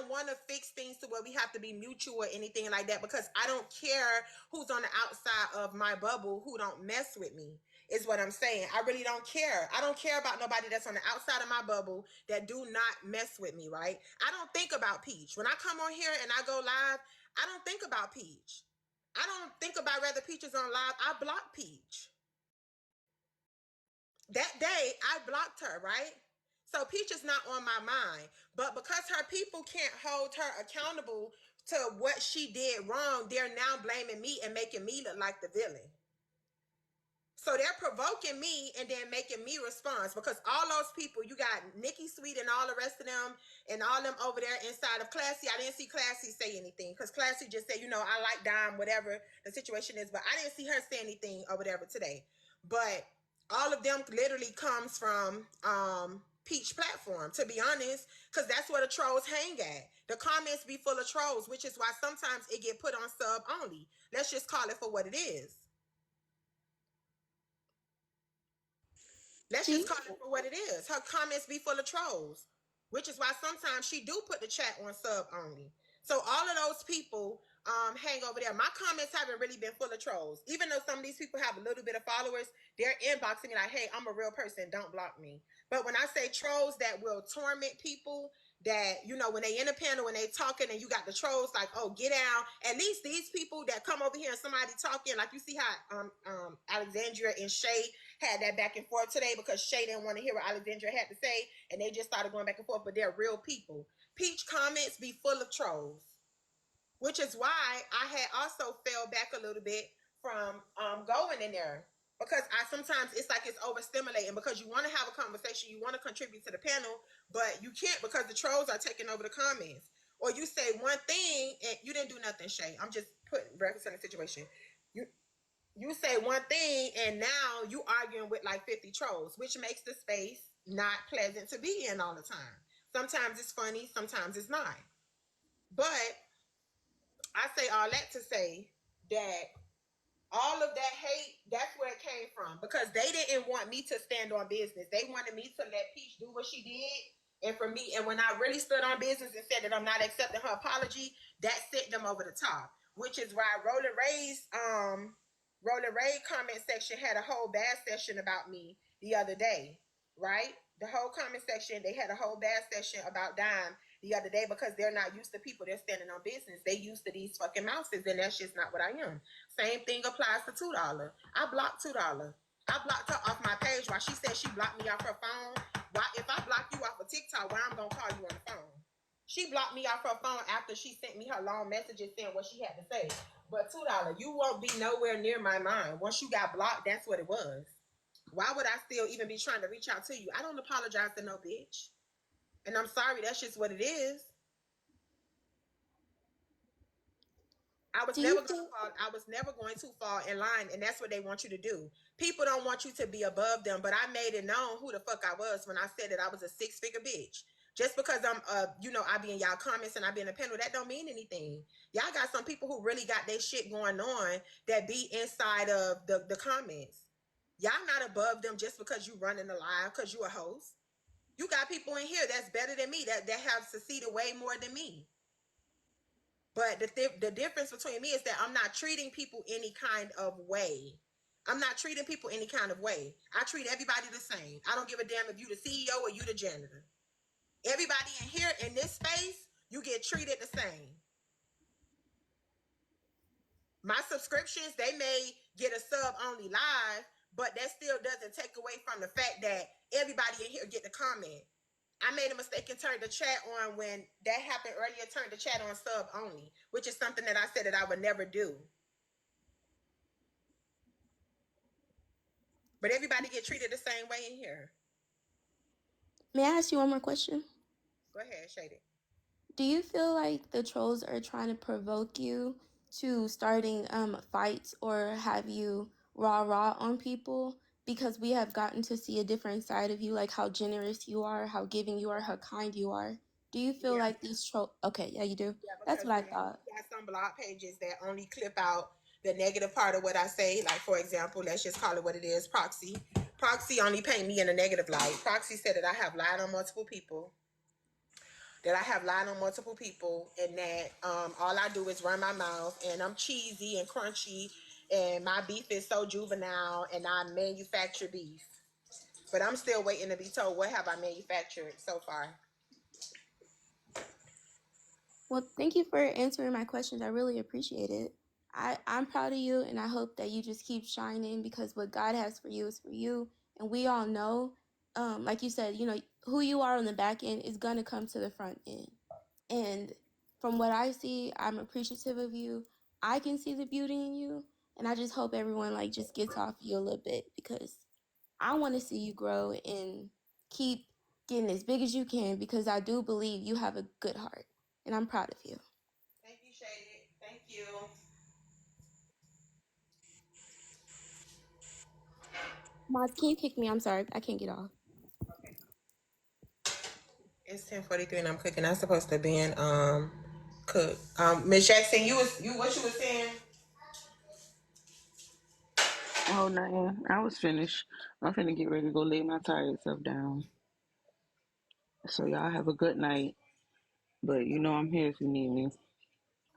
wanna fix things to where we have to be mutual or anything like that, because I don't care who's on the outside of my bubble who don't mess with me, is what I'm saying. I really don't care. I don't care about nobody that's on the outside of my bubble that do not mess with me, right? I don't think about Peach. When I come on here and I go live, I don't think about Peach. I don't think about whether Peach is on live. I block Peach. That day I blocked her, right? So Peach is not on my mind. But because her people can't hold her accountable to what she did wrong, they're now blaming me and making me look like the villain. So they're provoking me and then making me respond, because all those people, you got Nikki Sweet and all the rest of them and all them over there inside of Classy. I didn't see Classy say anything, because Classy just said, I like Dime, whatever the situation is, but I didn't see her say anything or whatever today. But all of them literally comes from Peach platform, to be honest, because that's where the trolls hang at. The comments be full of trolls, which is why sometimes it get put on sub only. Let's just call it for what it is. Let's just call it for what it is. Her comments be full of trolls, which is why sometimes she do put the chat on sub only. So all of those people hang over there. My comments haven't really been full of trolls. Even though some of these people have a little bit of followers, they're inboxing me like, hey, I'm a real person, don't block me. But when I say trolls that will torment people, that, when they in a panel and they talking and you got the trolls like, oh, get out. At least these people that come over here and somebody talking, like you see how Alexandria and Shay had that back and forth today, because Shay didn't want to hear what Alexandria had to say and they just started going back and forth, but they're real people. Peach comments be full of trolls, which is why I had also fell back a little bit from going in there, because I sometimes it's like it's overstimulating, because you want to have a conversation, you want to contribute to the panel, but you can't because the trolls are taking over the comments. Or you say one thing and you didn't do nothing, Shay. I'm just putting reference in the situation. You say one thing and now you arguing with like 50 trolls, which makes the space not pleasant to be in all the time. Sometimes it's funny, sometimes it's not. But I say all that to say that all of that hate, that's where it came from, because they didn't want me to stand on business. They wanted me to let Peach do what she did. And for me, and when I really stood on business and said that I'm not accepting her apology, that sent them over the top. Which is why Roland Ray comment section had a whole bad session about me the other day, right? The whole comment section, they had a whole bad session about Dime the other day, because they're not used to people that's standing on business. They used to these fucking mouses, and that's just not what I am. Same thing applies to $2. I blocked $2. I blocked her off my page while she said she blocked me off her phone. Why, if I block you off of TikTok, why I'm gonna call you on the phone? She blocked me off her phone after she sent me her long messages saying what she had to say. But $2, you won't be nowhere near my mind. Once you got blocked, that's what it was. Why would I still even be trying to reach out to you? I don't apologize to no bitch. And I'm sorry, that's just what it is. I was never going to fall in line, and that's what they want you to do. People don't want you to be above them, but I made it known who the fuck I was when I said that I was a 6-figure bitch. Just because I'm I be in y'all comments and I be in a panel, that don't mean anything. Y'all got some people who really got their shit going on that be inside of the comments. Y'all not above them just because you running the live, because you a host. You got people in here that's better than me, that have succeeded way more than me. But the difference between me is that I'm not treating people any kind of way. I'm not treating people any kind of way. I treat everybody the same. I don't give a damn if you the CEO or you the janitor. Everybody in here in this space, you get treated the same. My subscriptions, they may get a sub only live, but that still doesn't take away from the fact that everybody in here get the comment. I made a mistake and turned the chat on when that happened earlier, turned the chat on sub only, which is something that I said that I would never do. But everybody get treated the same way in here. May I ask you one more question? Go ahead, Shady. Do you feel like the trolls are trying to provoke you to starting fights or have you rah on people? Because we have gotten to see a different side of you, like how generous you are, how giving you are, how kind you are. Do you feel like these trolls? Okay, yeah, you do. Yeah, That's because what I thought. we got some blog pages that only clip out the negative part of what I say. Like, for example, let's just call it what it is, Proxy. Proxy only paint me in a negative light. Proxy said that I have lied on multiple people. And that all I do is run my mouth, and I'm cheesy and crunchy, and my beef is so juvenile, and I manufacture beef. But I'm still waiting to be told what have I manufactured so far. Well, thank you for answering my questions. I really appreciate it. I'm proud of you, and I hope that you just keep shining, because what God has for you is for you. And we all know, like you said, who you are on the back end is going to come to the front end. And from what I see, I'm appreciative of you. I can see the beauty in you. And I just hope everyone like just gets off you a little bit, because I want to see you grow and keep getting as big as you can, because I do believe you have a good heart and I'm proud of you. Thank you, Shady. Thank you. Moz, can you kick me? I'm sorry, I can't get off. It's 10:43 and I'm cooking. I'm supposed to be in cook. Miss Jackson, you what you was saying? Oh, nothing. I was finished. I'm finna get ready to go lay my tired self down. So y'all have a good night. But you know I'm here if you need me.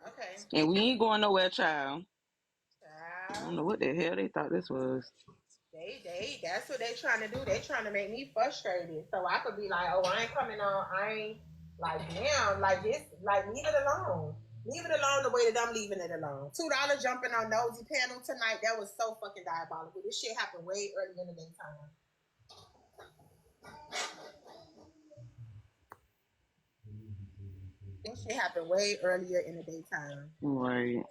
Okay. And we ain't going nowhere, child. I don't Child. know what the hell they thought this was. That's what they trying to do. They trying to make me frustrated. So I could be like, oh, I ain't coming on. I ain't like damn, like this, like leave it alone. Leave it alone the way that I'm leaving it alone. $2 jumping on nosy panel tonight. That was so fucking diabolical. This shit happened way early in the daytime. This shit happened way earlier in the daytime. Right.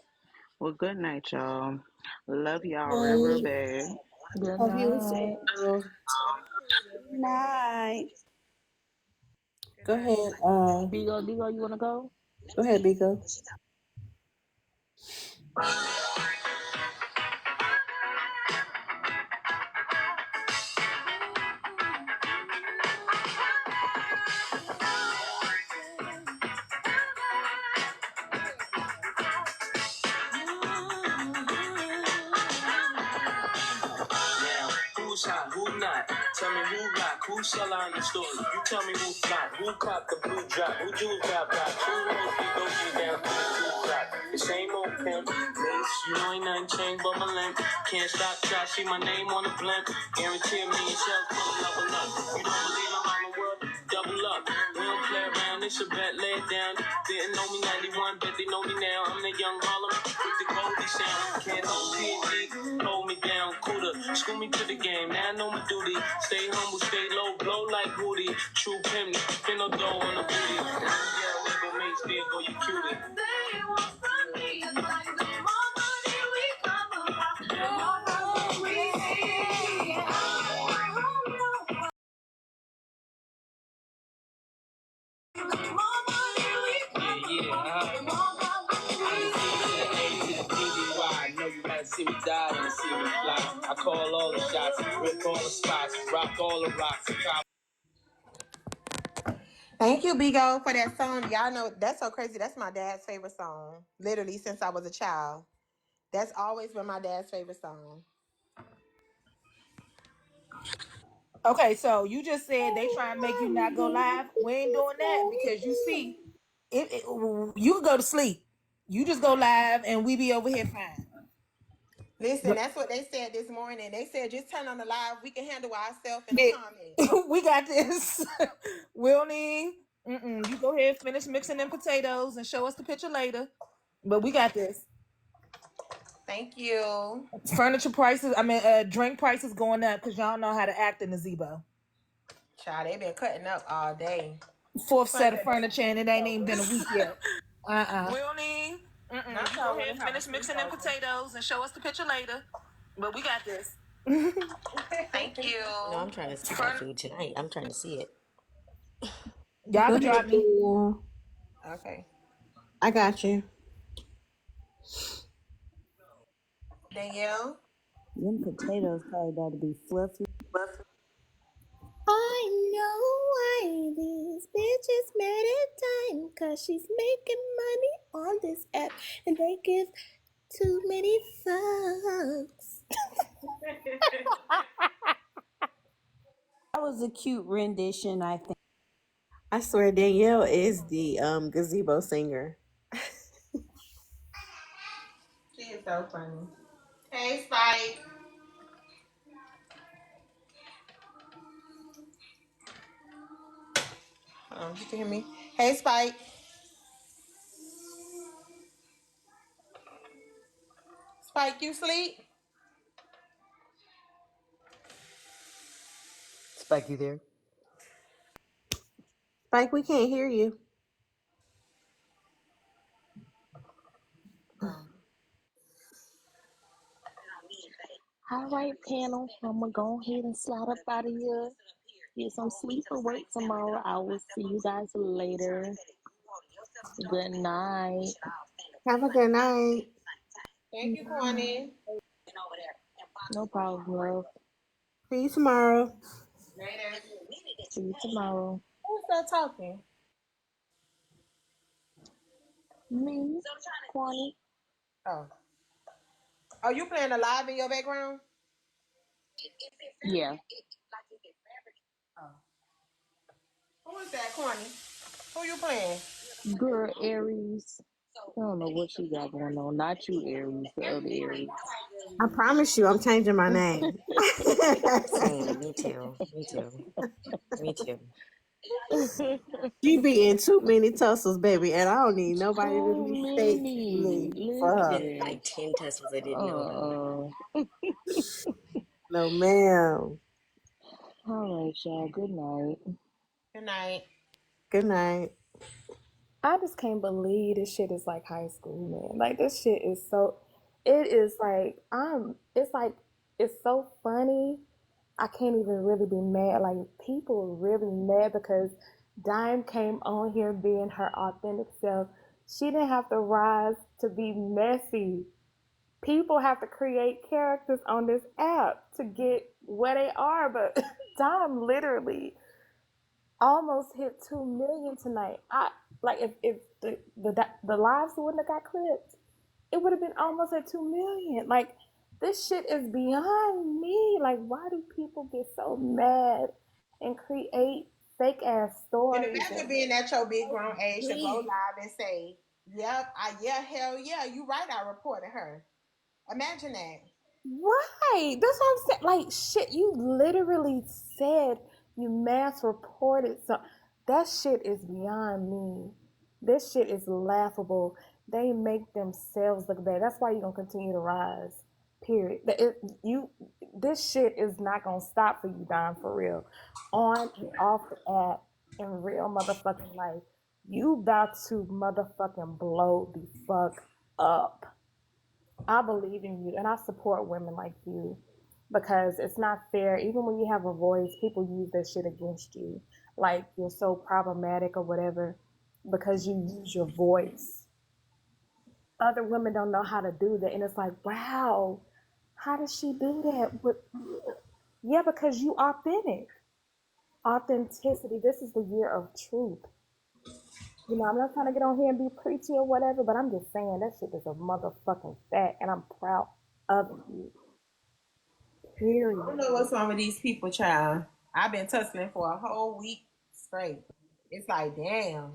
Well, good night, y'all. Love y'all real, real Hey, bad. Good love you night. too. Love you too, real, real bad. Night. Good Go night. ahead. Bigo, you wanna go? Go ahead, Biko. Now, who's hot, who not? Tell me who rock, who sell out in the story. You tell me who flop, who cop the blue drop, who jewels got pop, who knows the doji down to the two drop. The same old pimp, face, you know ain't nothing changed but my limp. Can't stop till I see my name on the blimp. Guarantee me yourself, level up. You don't believe I'm on the world, double up. We don't play around, it's a bet, lay it down. Didn't know me 91, bet they know me now. I'm the young Harlem with the Goldie sound. Can't hold PNG, hold me down, cooler. School me to the game, now I know my duty. Stay humble, stay low, blow like booty. True pimp, spin no dough on the booty. Yeah, we gon' make still go, you cutie. See me die and see me fly. I call all the shots, rip all the spots, rock all the rocks. Thank you, Bigo, for that song. Y'all know that's so crazy. That's my dad's favorite song. Literally since I was a child. That's always been my dad's favorite song. Okay, so you just said they try and make you not go live. We ain't doing that because you see, you can go to sleep. You just go live and we be over here fine. Listen, But that's what they said this morning. They said just turn on the live. We can handle ourselves in the yeah, comments. we got this. We'll need. You go ahead, finish mixing them potatoes, and show us the picture later. But we got this. Thank you. Furniture prices, drink prices going up because y'all know how to act in the Zebo. Child, they been cutting up all day. Fourth set of Furniture furniture, and it ain't even been a week yet. We'll need. Not You go y'all ahead, really have a finish mixing them sleepover. potatoes, and show us the picture later. But we got this. Thank you. No, I'm trying to see that food tonight. I'm trying to see it. Y'all Go can ahead, drop me. Danielle. Okay. I got you. Danielle. Them potatoes probably about to be fluffy. I know why these bitches mad at time, cause she's making money on this app and they give too many fucks. That was a cute rendition, I think. I swear Danielle is the gazebo singer. She is so funny. Hey, Spike. You can hear me? Hey, Spike. Spike, you sleep? Spike, you there? Spike, we can't hear you. Oh. All right, panel. I'm gonna go ahead and slide up out of here. Get some sleep for work tomorrow. I will see you guys later. Good night. Have a good night. Thank you, Corny. No problem, love. See you tomorrow. Later. See you tomorrow. Who's that talking? Me, Kwani. Oh. Oh, you playing a live in your background? Yeah. Oh. Who is that, Corny? Who you playing? Girl, Aries. I don't know what you got going on. Not you, Aries. The other Aries. I promise you, I'm changing my name. Same. Me too. Me too. Me too. You be in too many tussles, baby, and I don't need nobody to Too mistake many. me for I've her. been in Listen. like 10 tussles I didn't know about. No, ma'am. All right, y'all. Good night. Good night. Good night. I just can't believe this shit is like high school, man. Like this shit is so. It is like It's like it's so funny. I can't even really be mad. Like people are really mad because Dime came on here being her authentic self. She didn't have to rise to be messy. People have to create characters on this app to get where they are, but Dime literally almost hit 2 million tonight. I like if the lives wouldn't have got clipped, it would have been almost at 2 million. Like this shit is beyond me. Like why do people get so mad and create fake ass And stories? imagine being at your big grown age to go And live and say, "Yep, hell yeah, you right. I reported her." Imagine that. right. That's what I'm saying. Like shit, you literally said you mass reported some that shit is beyond me. This shit is laughable. They make themselves look bad. That's why you're gonna continue to rise. Period. This shit is not gonna stop for you, Don, for real. On and off the app in real motherfucking life. You about to motherfucking blow the fuck up. I believe in you and I support women like you because it's not fair. Even when you have a voice, people use that shit against you. Like you're so problematic or whatever because you use your voice. Other women don't know how to do that. And it's like, wow, how does she do that? Yeah, because you authentic. Authenticity. This is the year of truth. You know, I'm not trying to get on here and be preachy or whatever, but I'm just saying that shit is a motherfucking fact, and I'm proud of you. I don't Period. know what's wrong with these people, child. I've been tussling for a whole week straight. It's like, damn,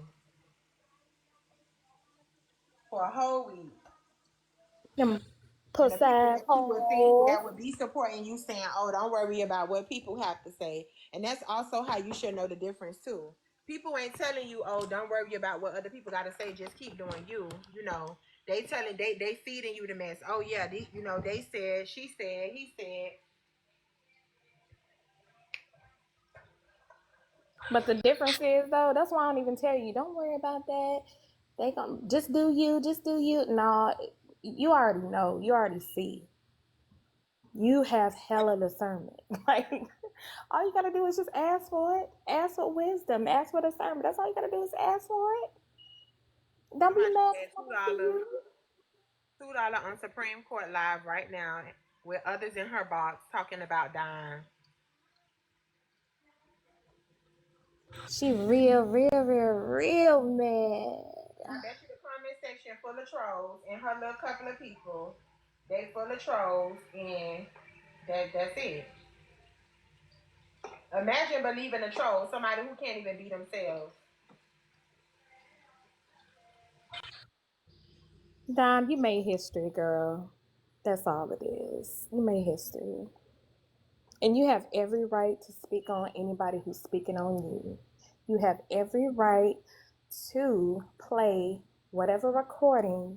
for a whole week. Them And the puss people ass that you would think hoes. that would be supporting you saying, "Oh, don't worry about what people have to say." And that's also how you should know the difference too. People ain't telling you, "Oh, don't worry about what other people got to say. Just keep doing you." You know, they feeding you the mess. Oh yeah, they said, she said, he said. But the difference is though, that's why I don't even tell you, don't worry about that. They gonna just do you. No, you already know, you already see. You have hella discernment. Like all you gotta do is just ask for it. Ask for wisdom. Ask for discernment. That's all you gotta do is ask for it. Don't be Somebody mad said coming to you. $2 on Supreme Court live right now with others in her box talking about dying. She real mad. I bet you the comment section full of trolls and her little couple of people, they full of trolls and that's it. Imagine believing a troll, somebody who can't even be themselves. Don, you made history, girl. That's all it is. You made history. And you have every right to speak on anybody who's speaking on you. You have every right to play whatever recording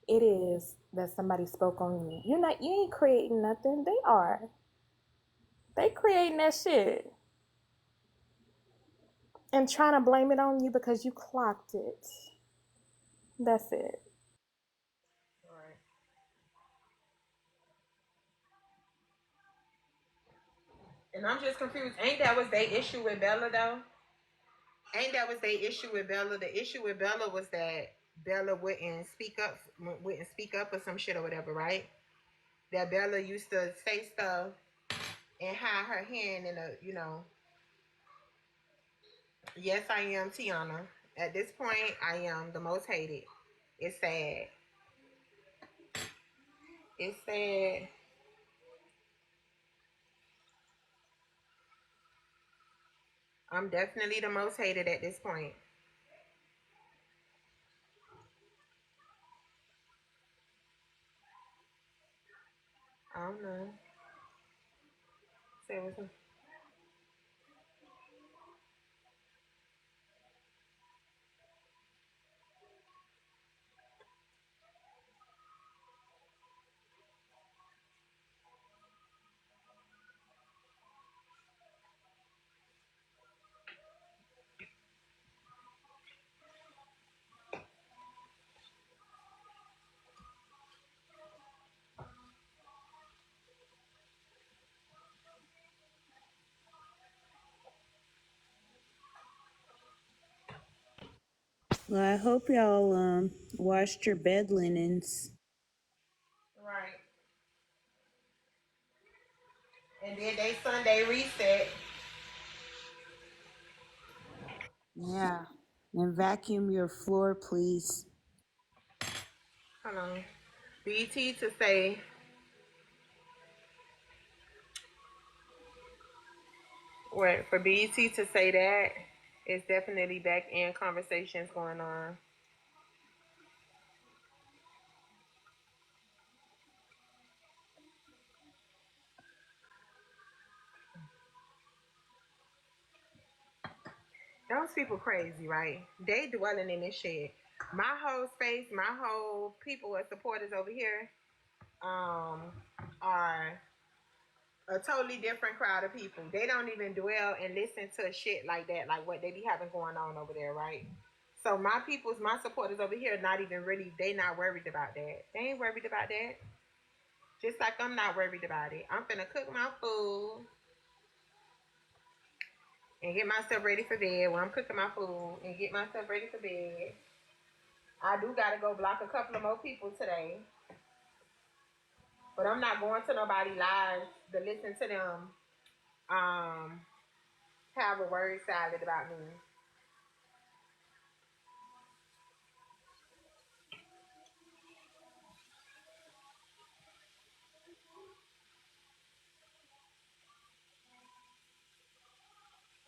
it is that somebody spoke on you. You ain't creating nothing. They are. They creating that shit. And trying to blame it on you because you clocked it. That's it. All right. And I'm just confused. Ain't that was their issue with Bella though? Ain't that was their issue with Bella? The issue with Bella was that Bella wouldn't speak up or some shit or whatever, right? That Bella used to say stuff and hide her hand in a, yes, I am Tiana. At this point, I am the most hated. It's sad. It's sad. I'm definitely the most hated at this point. I don't know. Say what's up. Well, I hope y'all washed your bed linens. Right. And then they Sunday reset. Yeah. And vacuum your floor, please. Hold on. BT to say what for BT to say that it's definitely back end conversations going on. Those people crazy, right? They dwelling in this shit. My whole space, my whole people and supporters over here, are a totally different crowd of people. They don't even dwell and listen to shit like that, like what they be having going on over there, right? So my supporters over here, not even really, they not worried about that. They ain't worried about that. Just like I'm not worried about it. I'm finna cook my food and get myself ready for bed. When I'm cooking my food and get myself ready for bed, I do gotta go block a couple of more people today. But I'm not going to nobody live to listen to them have a word salad about me.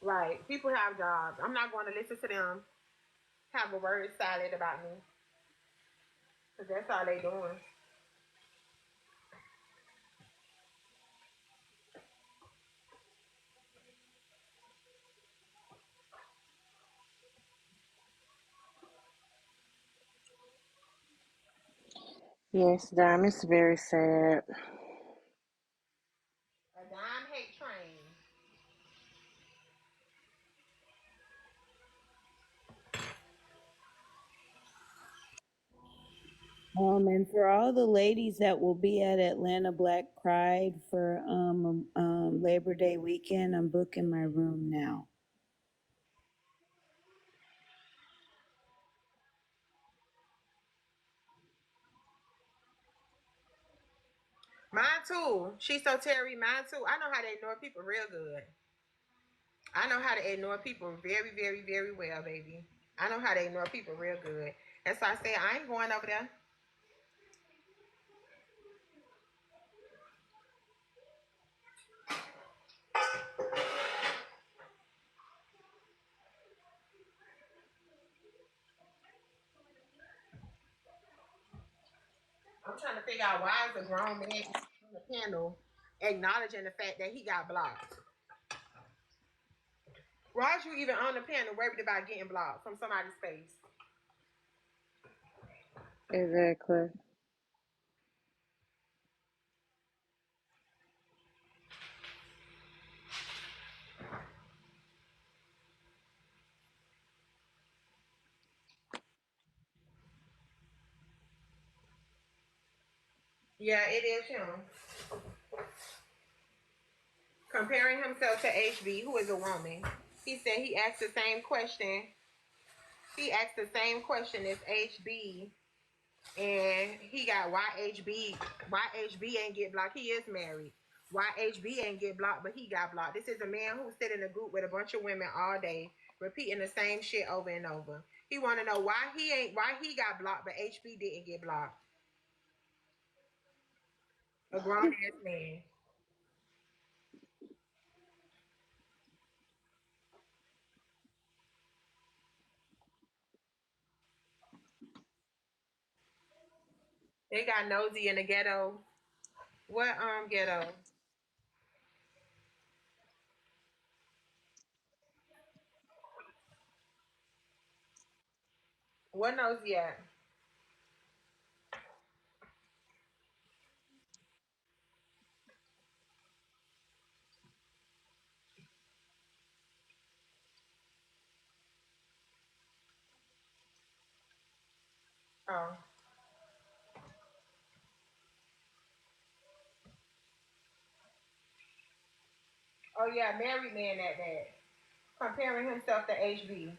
Right. People have jobs. I'm not going to listen to them have a word salad about me. Because that's all they doing. Yes, Dime, it's very sad. A dime hate train. And for all the ladies that will be at Atlanta Black Pride for Labor Day weekend, I'm booking my room now. Mine too. She's so Terry. Mine too. I know how to ignore people real good. I know how to ignore people very, very, very well, baby. I know how to ignore people real good. That's why I say I ain't going over there. I'm trying to figure out why is a grown man on the panel acknowledging the fact that he got blocked. Why is you even on the panel worried about getting blocked from somebody's face? Exactly. Yeah, it is him. Comparing himself to HB, who is a woman. He said he asked the same question. He asked the same question as HB, and he got why HB ain't get blocked. He is married. Why HB ain't get blocked, but he got blocked. This is a man who sit in a group with a bunch of women all day, repeating the same shit over and over. He want to know why he got blocked, but HB didn't get blocked. A grown ass man. They got nosy in the ghetto. What ghetto? What nosy at? Oh. Oh yeah, married man at that. Comparing himself to HB.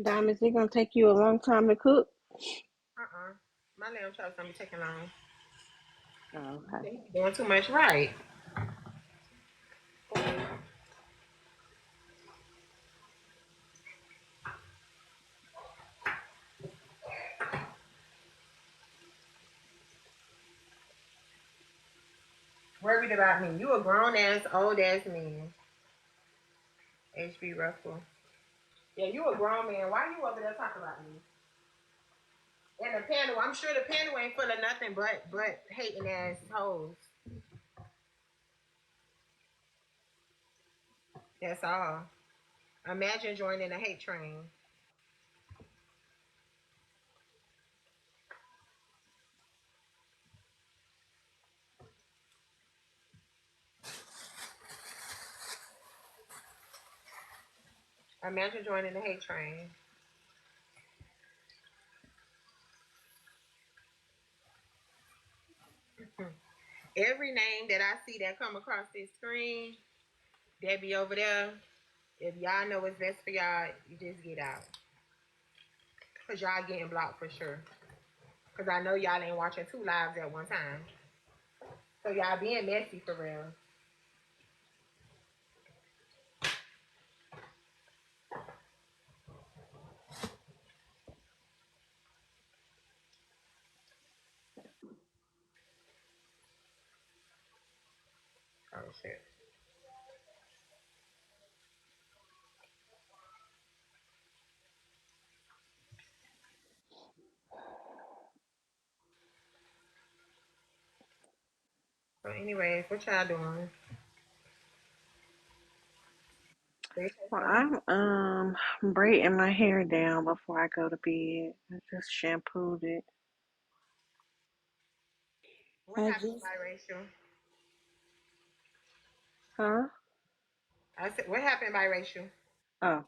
Diamonds, it gonna take you a long time to cook. My lamb chops don't be taking long. Oh, okay. He be doing too much right. Worried about me. You a grown ass, old ass man. HB Ruffle. Yeah, you a grown man. Why you over there talking about me? And the panel, I'm sure the panel ain't full of nothing but hating ass hoes. That's all. Imagine joining a hate train. Imagine joining the hate train. Every name that I see that come across this screen, that be over there. If y'all know what's best for y'all, you just get out. Cause y'all getting blocked for sure. Cause I know y'all ain't watching two lives at one time. So y'all being messy for real. Oh shit. So anyways, what y'all doing? Well, I'm braiding my hair down before I go to bed. I just shampooed it. What I happened, just biracial? Huh? I said, what happened, biracial? Oh.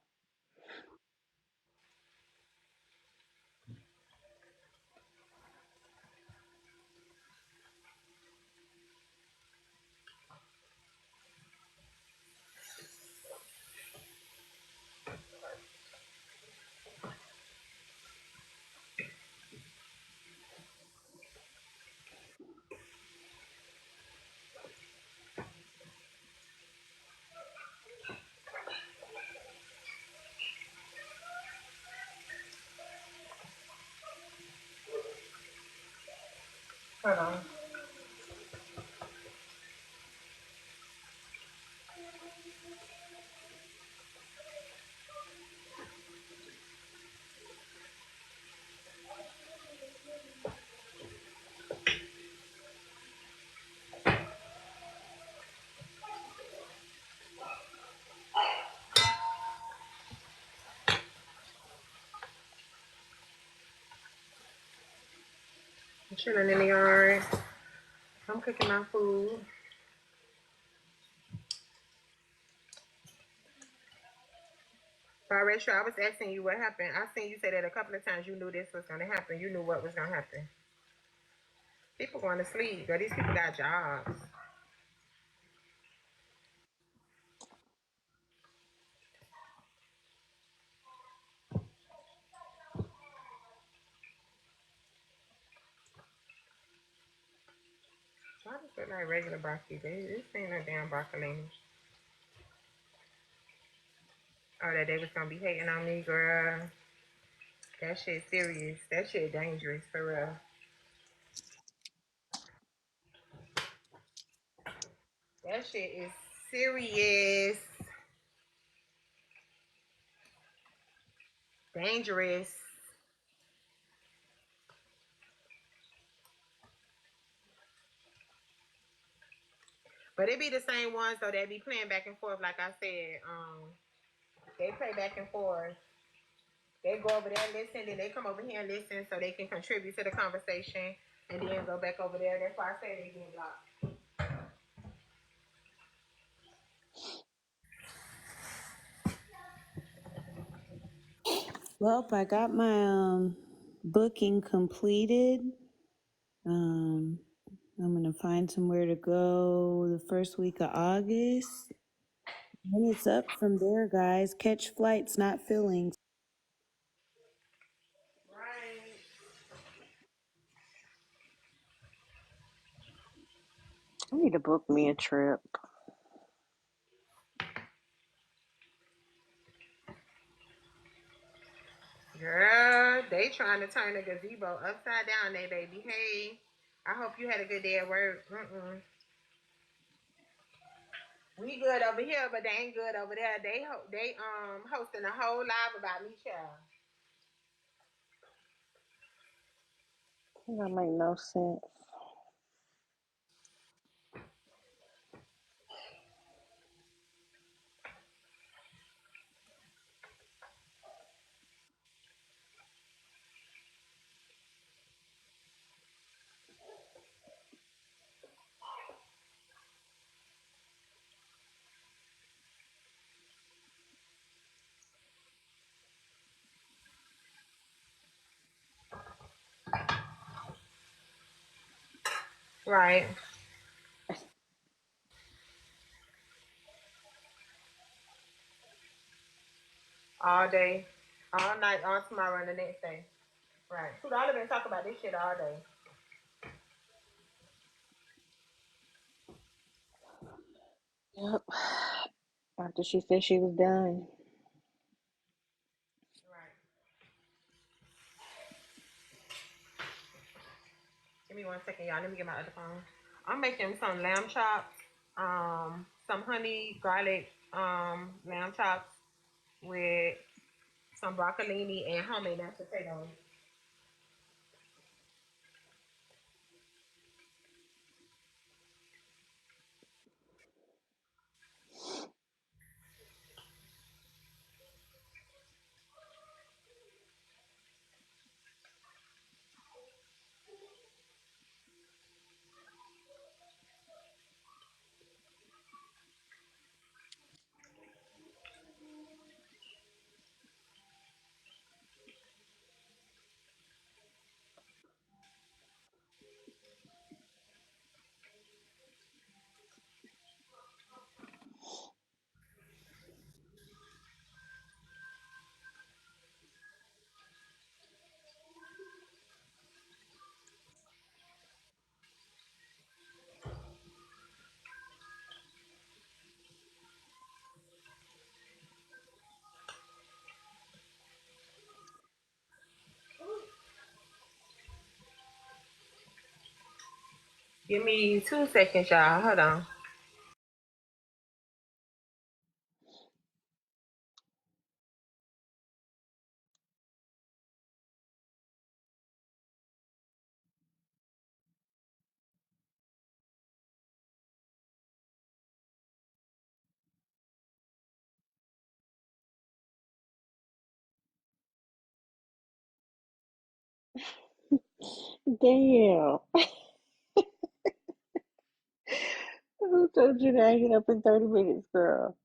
Hold on. I'm chilling in the yard. I'm cooking my food. Rachel, I was asking you what happened. I seen you say that a couple of times. You knew this was gonna happen. You knew what was gonna happen. People going to sleep, girl. These people got jobs. So I just look like regular broccoli. This ain't no damn broccoli. Oh, that they was gonna be hating on me, girl. That shit serious. That shit dangerous for real. That shit is serious. Dangerous. But it be the same ones though that be playing back and forth. Like I said, they play back and forth. They go over there and listen, then they come over here and listen so they can contribute to the conversation, and then go back over there. That's why I say they get blocked. Well, I got my booking completed. I'm gonna find somewhere to go the first week of August. And it's up from there, guys. Catch flights, not feelings. Right. I need to book me a trip. Girl, they trying to turn the gazebo upside down, they baby. Hey, I hope you had a good day at work. We good over here, but they ain't good over there. They hosting a whole live about me, child. That make no sense. Right. All day, all night, all tomorrow, and the next day. Right. $2 been talking about this shit all day. Yep. After she said she was done. Right. Give me 1 second, y'all. Let me get my other phone. I'm making some lamb chops, some honey garlic lamb chops with some broccolini and homemade mashed potatoes. Give me 2 seconds, y'all. Hold on. Damn. Who told you to hang it up in 30 minutes, girl?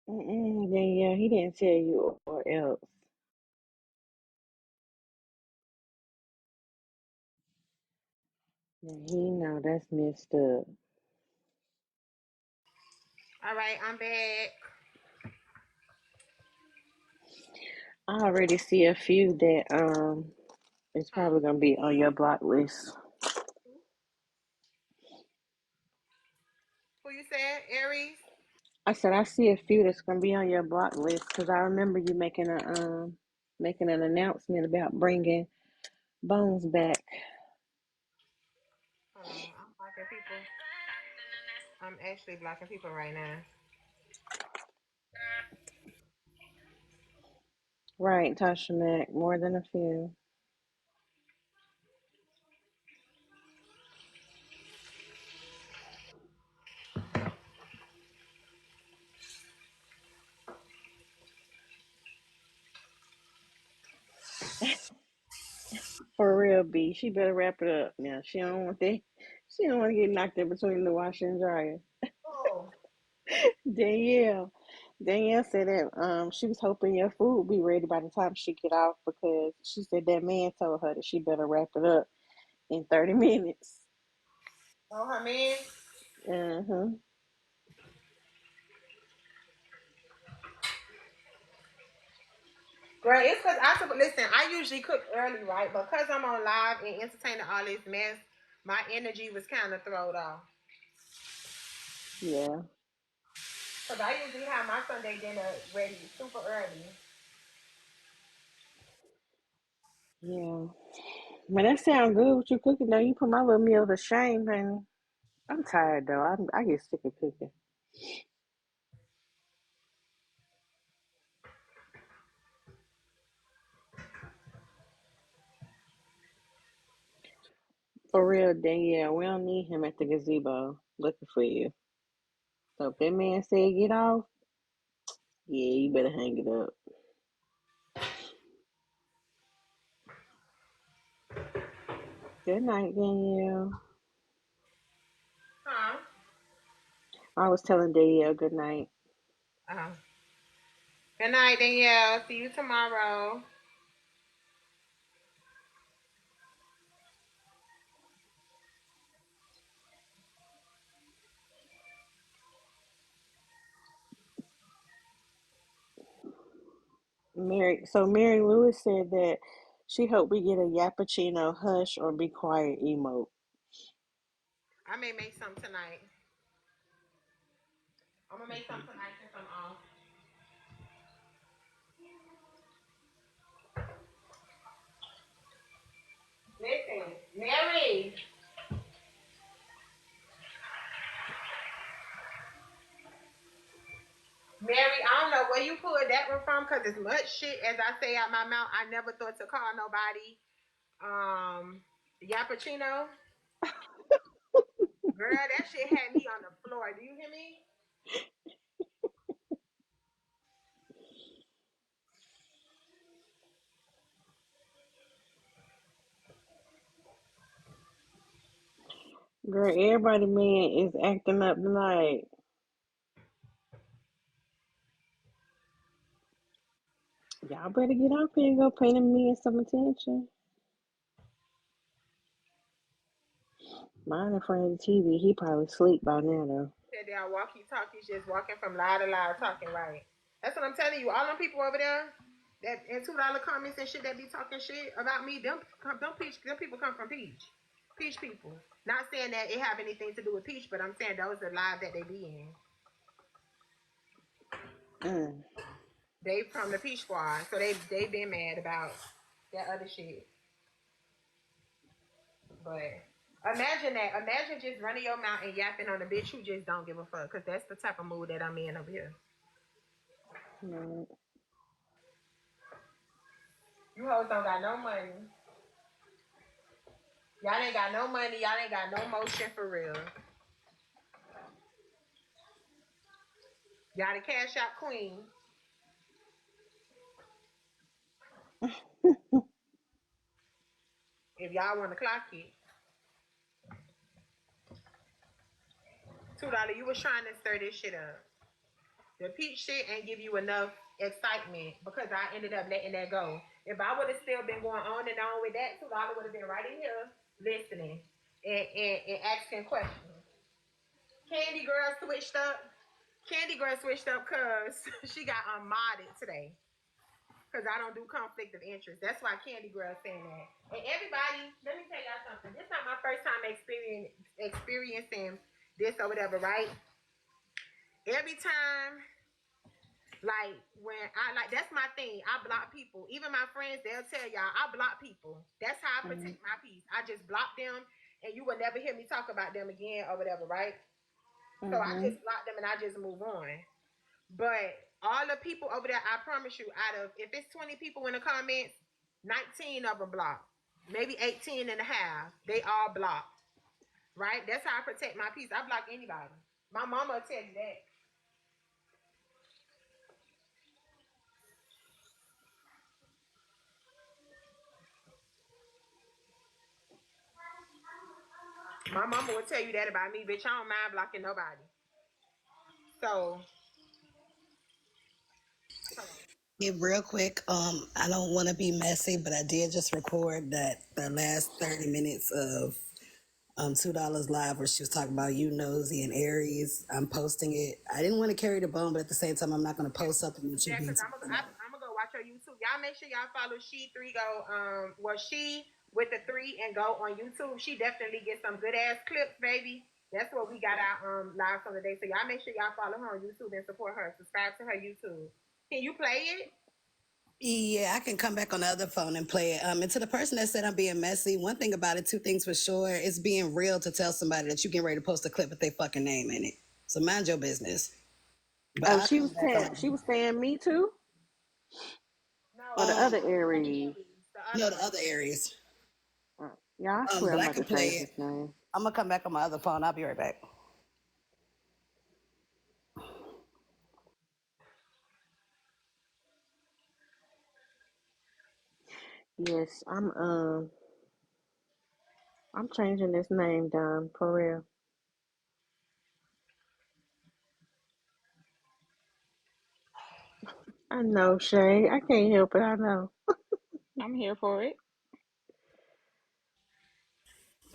Danielle, he didn't tell you or else. Yeah, he know that's messed up. All right, I'm back. I already see a few that it's Huh? probably gonna be on your block list. Who you said? Aries? I said I see a few that's gonna be on your block list because I remember you making an announcement about bringing Bones back. Hold on. I'm blocking people. I'm actually blocking people right now. Right, Tasha Mack, more than a few. For real, B. She better wrap it up now. She don't want that. She don't want to get knocked in between the washer and dryer. Oh. Danielle. Danielle said that she was hoping your food would be ready by the time she get off because she said that man told her that she better wrap it up in 30 minutes. Oh, her man? Uh-huh. Girl, it's because listen, I usually cook early, right? But because I'm on live and entertaining all this mess, my energy was kind of thrown off. Yeah. Because I usually have my Sunday dinner ready super early. Yeah. Man, that sound good what you cooking though. You put my little meal to shame and I'm tired though. I get sick of cooking. For real, Danielle, we don't need him at the gazebo looking for you. So if that man said get off, yeah, you better hang it up. Good night, Danielle. Huh? I was telling Danielle good night. Uh-huh. Good night, Danielle. See you tomorrow. Mary Lewis said that she hoped we get a Yappuccino hush or be quiet emote. I may make some tonight. I'm going to make some tonight since I'm off. Listen, Mary, I don't know where you pulled that one from because as much shit as I say out my mouth, I never thought to call nobody Yappuccino. Girl, that shit had me on the floor. Do you hear me? Girl, everybody man is acting up tonight. Y'all better get out here and go pay them men some attention. Mine in front of the TV, he probably sleep by now though. Said they are walkie talkies, just walking from lie to lie, talking right. That's what I'm telling you. All them people over there that in $2 comments and shit that be talking shit about me, them people come from Peach. Peach people. Not saying that it have anything to do with Peach, but I'm saying those are lives that they be in. They from the Peach Squad, so they been mad about that other shit. But imagine that. Imagine just running your mouth and yapping on a bitch who just don't give a fuck. Because that's the type of mood that I'm in over here. You hoes don't got no money. Y'all ain't got no money. Y'all ain't got no motion for real. Y'all the cash out queen. If y'all want to clock it. $2, you was trying to stir this shit up. The peach shit ain't give you enough excitement because I ended up letting that go. If I would have still been going on and on with that, $2 would have been right in here listening and asking questions. Candy Girl switched up. Candy Girl switched up because she got unmodded today. Because I don't do conflict of interest. That's why Candy Girl saying that. And everybody, let me tell y'all something. This is not my first time experiencing this or whatever, right? Every time, like when that's my thing. I block people. Even my friends, they'll tell y'all I block people. That's how I protect my peace. I just block them, and you will never hear me talk about them again or whatever, right? So I just block them and I just move on. But all the people over there, I promise you, out of if it's 20 people in the comments, 19 of them blocked. Maybe 18 and a half. They all blocked. Right? That's how I protect my peace. I block anybody. My mama will tell you that. My mama will tell you that about me, bitch. I don't mind blocking nobody. So Yeah, real quick, I don't want to be messy, but I did just record that the last 30 minutes of $2 live where she was talking about you, Nosy, and Aries. I'm posting it. I didn't want to carry the bone, but at the same time, I'm not going to post something that you're yeah, being. because I'm gonna go watch her YouTube. Y'all make sure y'all follow She3 Go. She with the 3 and go on YouTube. She definitely gets some good ass clips, baby. That's what we got our live from the day. So y'all make sure y'all follow her on YouTube and support her. Subscribe to her YouTube. Can you play it? Yeah, I can come back on the other phone and play it. And to the person that said I'm being messy, one thing about it, two things for sure, it's being real to tell somebody that you getting ready to post a clip with their fucking name in it. So mind your business. But Oh, I'll come back on. she was saying me too, No, or the other Aries. the No, other the one. other areas. Yeah, I swear But I'm I about can to play change it. his name. I'm gonna come back on my other phone. I'll be right back. Yes, I'm changing this name down for real. I know, Shay. I can't help it. I know. I'm here for it.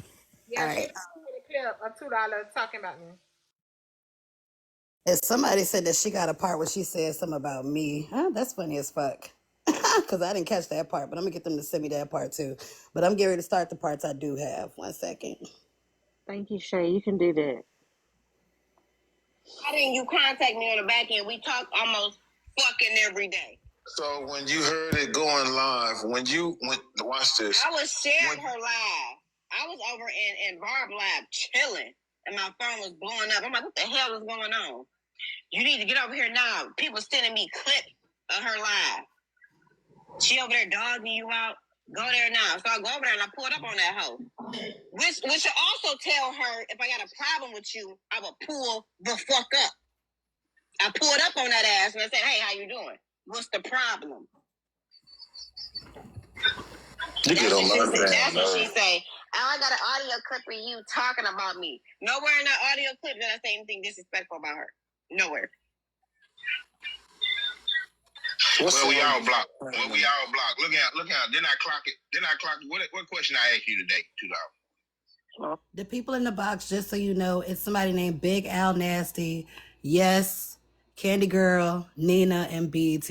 All Yeah, she right. put a clip of $2 talking about me. And somebody said that she got a part where she said something about me. Huh? That's funny as fuck. Because I didn't catch that part, but I'm going to get them to send me that part too. But I'm getting ready to start the parts I do have. 1 second. Thank you, Shay. You can do that. Why didn't you contact me on the back end? We talk almost fucking every day. So when you heard it going live, watch this. I was sharing her live. I was over in Barb Lab chilling, and my phone was blowing up. I'm like, what the hell is going on? You need to get over here now. People sending me clips of her live. She over there dogging you out. Go there now. So I go over there and I pulled up on that hoe. Which should also tell her if I got a problem with you, I will pull the fuck up. I pulled up on that ass and I said, hey, how you doing? What's the problem? You get on my That's what she say. Oh, I got an audio clip of you talking about me. Nowhere in that audio clip did I say anything disrespectful about her. Nowhere. Well, we all blocked. Look out. Didn't I clock it? What question I asked you today? $2. The people in the box, just so you know, it's somebody named Big Al Nasty, Yes, Candy Girl, Nina, and BET.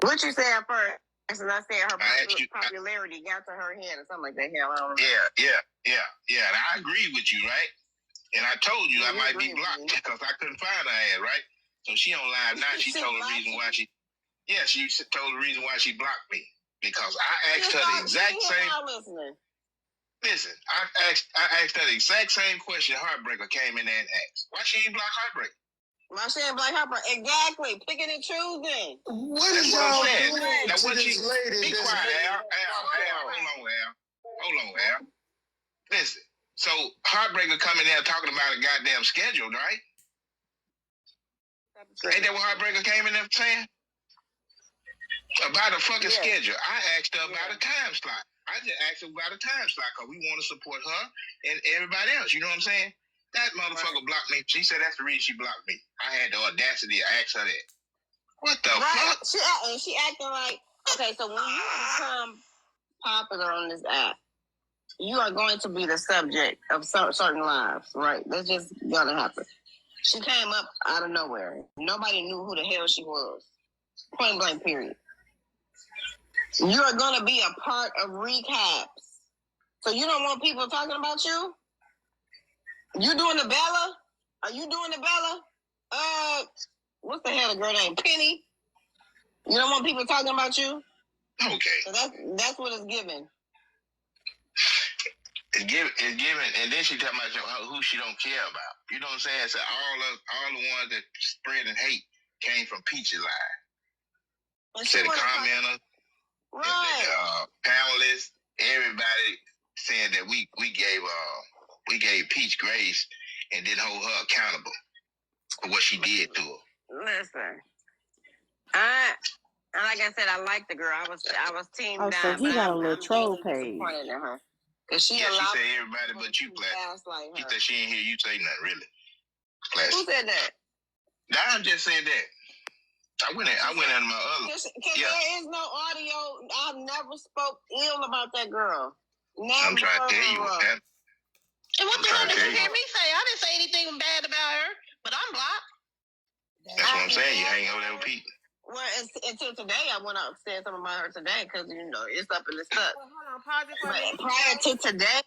What you saying first? As I said, her popularity got to her head or something like that. Hell, I don't know. Yeah. And I agree with you, right? And I told you I might be blocked because I couldn't find her ass, right? So she on live now. She told the reason why she told the reason why she blocked me because I asked her the exact same. Listen, I asked her the exact same question Heartbreaker came in there and asked. Why she ain't block Heartbreaker? Why she ain't block Heartbreaker? Exactly, picking and choosing. What is y'all doing now, to this lady? Be quiet, Al. Hold on, Al. Listen. So Heartbreaker coming there talking about a goddamn schedule, right? Ain't that what Heartbreaker came in there saying? About a fucking schedule. I asked her about a time slot. I just asked her about a time slot because we want to support her and everybody else. You know what I'm saying? That motherfucker blocked me. She said that's the reason she blocked me. I had the audacity to ask her that. What the fuck? She acting like, okay, so when you become popular on this app, you are going to be the subject of certain lives, right? That's just gonna happen. She came up out of nowhere. Nobody knew who the hell she was. Point blank, period. You are going to be a part of recaps. So you don't want people talking about you? You doing the Bella? Are you doing the Bella? What's the hell the girl named Penny? You don't want people talking about you? Okay. So that's what it's given. It's given, and then she talking about who she don't care about. You know what I'm saying? So all the ones that spreading hate came from Peach's live. Said the commenter, right? The panelists, everybody saying that we gave Peach grace and didn't hold her accountable for what she did to her. Listen, like I said, I like the girl. I was team down. So he got a little troll page. Disappointed in her. She said everybody but you, Class. She said she ain't hear you say nothing, really. Class. Who said that? Dime just said that. I went in my other. Because there is no audio. I never spoke ill about that girl. Never. I'm trying to tell you what that. And what the hell did you hear me say? I didn't say anything bad about her, but I'm blocked. That's what I'm saying. You hang over there with Pete. Well, until today, I went out and said something about her today because, it's up in the stuff. Well, hold on, pause it for a me. Prior to today.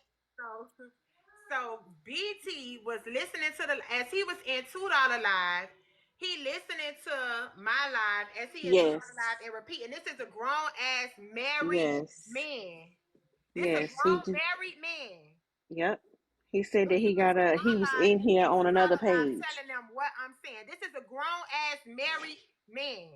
So BT was listening to as he was in $2 live. He listening to my live as he is $2 live and repeating. This is a grown ass married man. This is a grown married man. Yep. He said that he was in here on another page. Telling them what I'm saying. This is a grown ass married man.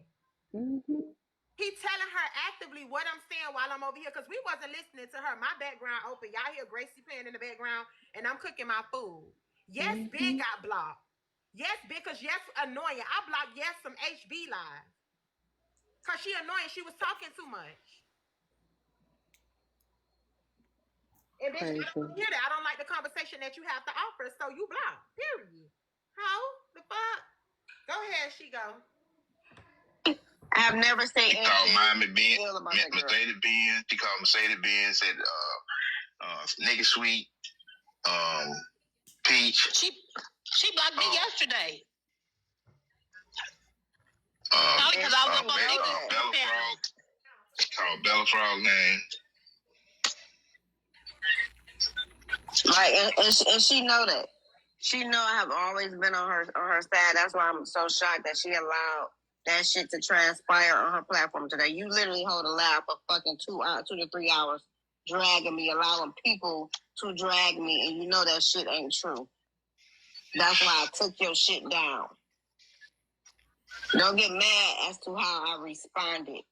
Mm-hmm. He telling her actively what I'm saying while I'm over here because we wasn't listening to her. My background open. Y'all hear Gracie playing in the background and I'm cooking my food. Yes, Ben got blocked. Yes, because annoying. I blocked some HB live. Because she annoying. She was talking too much. And bitch, I don't hear that. I don't like the conversation that you have to offer, so you block. Period. How the fuck? Go ahead, she go. I've never said anything. She called Mercedes Benz. She called Mercedes Benz. Said nigga sweet. Peach. She blocked me yesterday. Probably because I was up on Bella Frog. Called Bella Frog name. Right, and she know that. She know I have always been on her side. That's why I'm so shocked that she allowed that shit to transpire on her platform today. You literally hold a live for fucking 2 to 3 hours, dragging me, allowing people to drag me, and you know that shit ain't true. That's why I took your shit down. Don't get mad as to how I responded.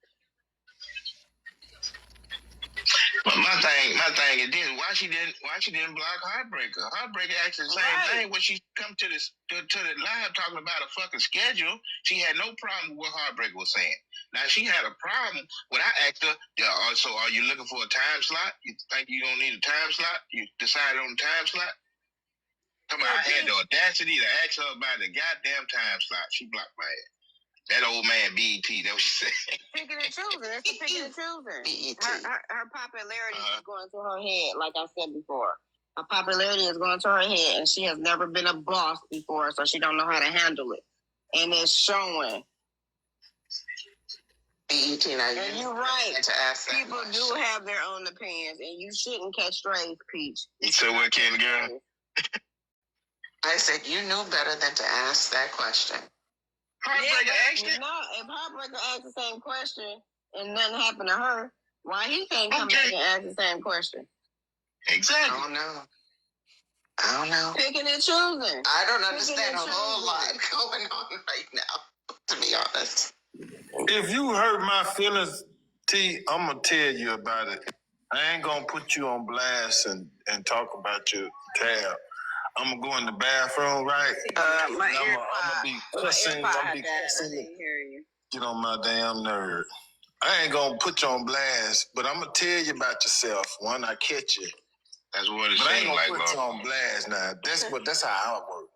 But my thing is this: why she didn't block Heartbreaker? Heartbreaker asked the same thing when she come to the live talking about a fucking schedule. She had no problem with what Heartbreaker was saying. Now she had a problem when I asked her. So are you looking for a time slot? You think you don't need a time slot? You decided on a time slot? Come on, I had the audacity to ask her about the goddamn time slot. She blocked my ass. That old man BET, that what she said. Picking and choosing. That's the picking and choosing. Her popularity is going to her head, like I said before. Her popularity is going to her head, and she has never been a boss before, so she don't know how to handle it. And it's showing. BET, and you're right. To ask that people question. do have their own opinions, and you shouldn't catch strays, Peach. So what, Ken girl? I said you knew better than to ask that question. Heartbreaker asked it? No, if Heartbreaker asked the same question and nothing happened to her, why he can't come back and ask the same question? Exactly. I don't know. Picking and choosing. I don't understand a whole lot going on right now, to be honest. If you hurt my feelings, T, I'm going to tell you about it. I ain't going to put you on blast and talk about your tab. I'm going to go in the bathroom, right? My I'm going to be cussing. I didn't hear you. Get on my damn nerve. I ain't going to put you on blast, but I'm going to tell you about yourself when I catch you. That's what it But I ain't seems gonna like, put you on blast now. That's how I work.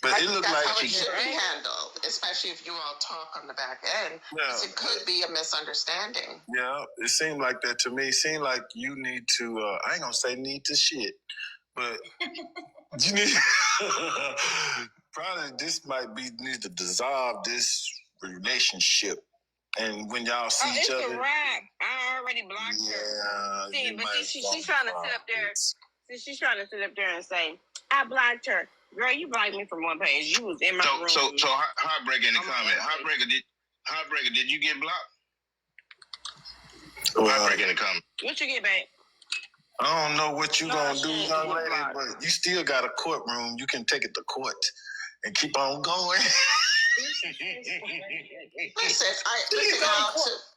But it looked like how it should be handled, especially if you all talk on the back end. Because it could be a misunderstanding. Yeah, it seemed like that to me. It seemed like you need to. I ain't gonna say need to shit, but you need. Probably this might be need to dissolve this relationship. And when y'all see each other, it's a wrap. I already blocked her. See, but she's trying to sit up there. She's trying to sit up there and say, "I blocked her." Girl, you blocked me from one page. You was in my room. So Heartbreaker in the comment. Heartbreaker, did you get blocked? Heartbreaker in the comment. What you get, babe? I don't know what you gonna do, young lady, but you still got a courtroom. You can take it to court and keep on going. Listen,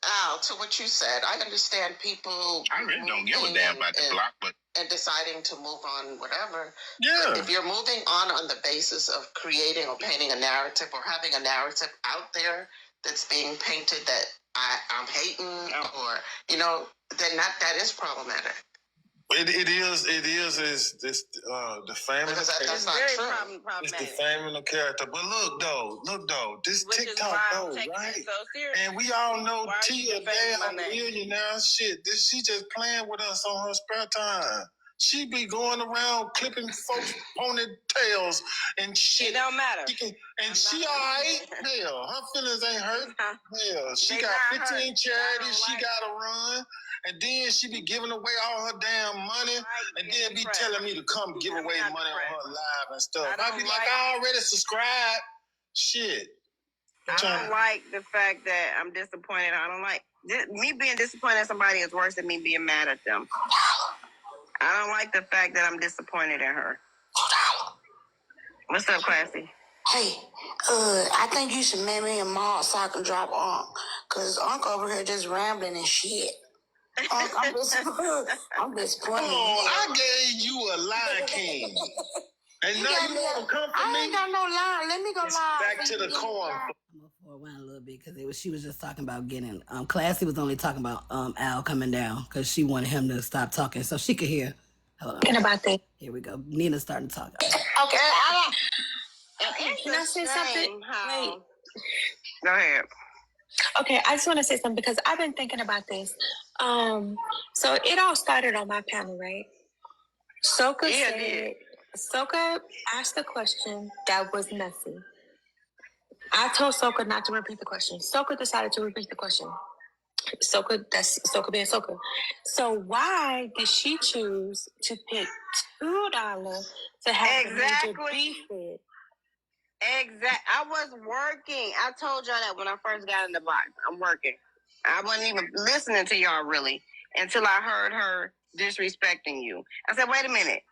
Al, to what you said, I understand people. I really don't give a damn about the block, but and deciding to move on, whatever. Yeah. But if you're moving on the basis of creating or painting a narrative or having a narrative out there that's being painted that I'm hating or then that is problematic. It is this defaming. Because that's not true. It's defaming the character. But look though, this TikTok though, right? So and we all know T a damn millionaire. Shit, she just playing with us on her spare time. She be going around clipping folks' ponytails and shit. It don't matter. She all right. Hell, her feelings ain't hurt. Hell, she got 15 charities she got to run. And then she be giving away all her damn money, and then be telling me to come give away money on her live and stuff. I be like, I already subscribed. Shit. I don't like the fact that I'm disappointed. I don't like me being disappointed at somebody is worse than me being mad at them. I don't like the fact that I'm disappointed in her. What's up, Classy? Hey, I think you should marry me a mall so I can drop Unc. Cause Unc over here just rambling and shit. I'm disappointed. I gave you a Lion King. And now you want to come for me? I ain't got no line. Let me go live. Back to the corn. I'm gonna forward a little bit because she was just talking about getting Classy was only talking about Al coming down because she wanted him to stop talking so she could hear. Hold on. Thinking about that. Here we go. Nina's starting to talk. Okay. Can I say something? Wait. Go ahead. Okay, I just want to say something because I've been thinking about this. So it all started on my panel, right? Soka asked a question that was messy. I told Soka not to repeat the question. Soka decided to repeat the question. That's Soka being Soka. So why did she choose to pick $2 to have the major beef with? Exactly. I was working. I told y'all that when I first got in the box. I'm working. I wasn't even listening to y'all really until I heard her disrespecting you. I said, wait a minute.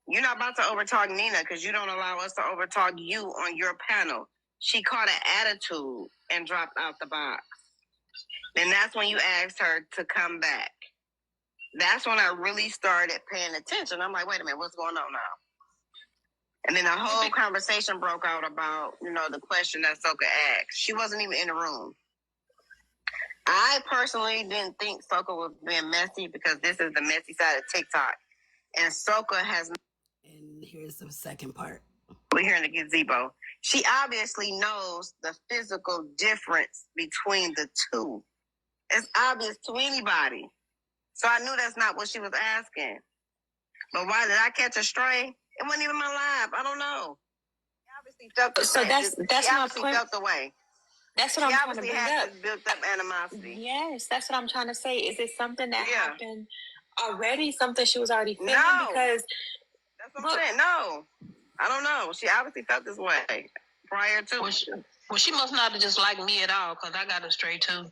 You're not about to overtalk Nina because you don't allow us to overtalk you on your panel. She caught an attitude and dropped out the box. And that's when you asked her to come back. That's when I really started paying attention. I'm like, wait a minute, what's going on now? And then the whole conversation broke out about, the question that Soka asked. She wasn't even in the room. I personally didn't think Soka was being messy because this is the messy side of TikTok. And Soka has... And here's the second part. We're here in the gazebo. She obviously knows the physical difference between the two. It's obvious to anybody. So I knew that's not what she was asking. But why did I catch a stray? It wasn't even my live. I don't know. She obviously felt the way. That's what I'm trying to bring up. Built up animosity. Yes, that's what I'm trying to say. Is it something that happened already? Something she was already feeling? No. Because that's what I'm saying. No, I don't know. She obviously felt this way prior to. Well, she must not have just liked me at all, because I got her straight too.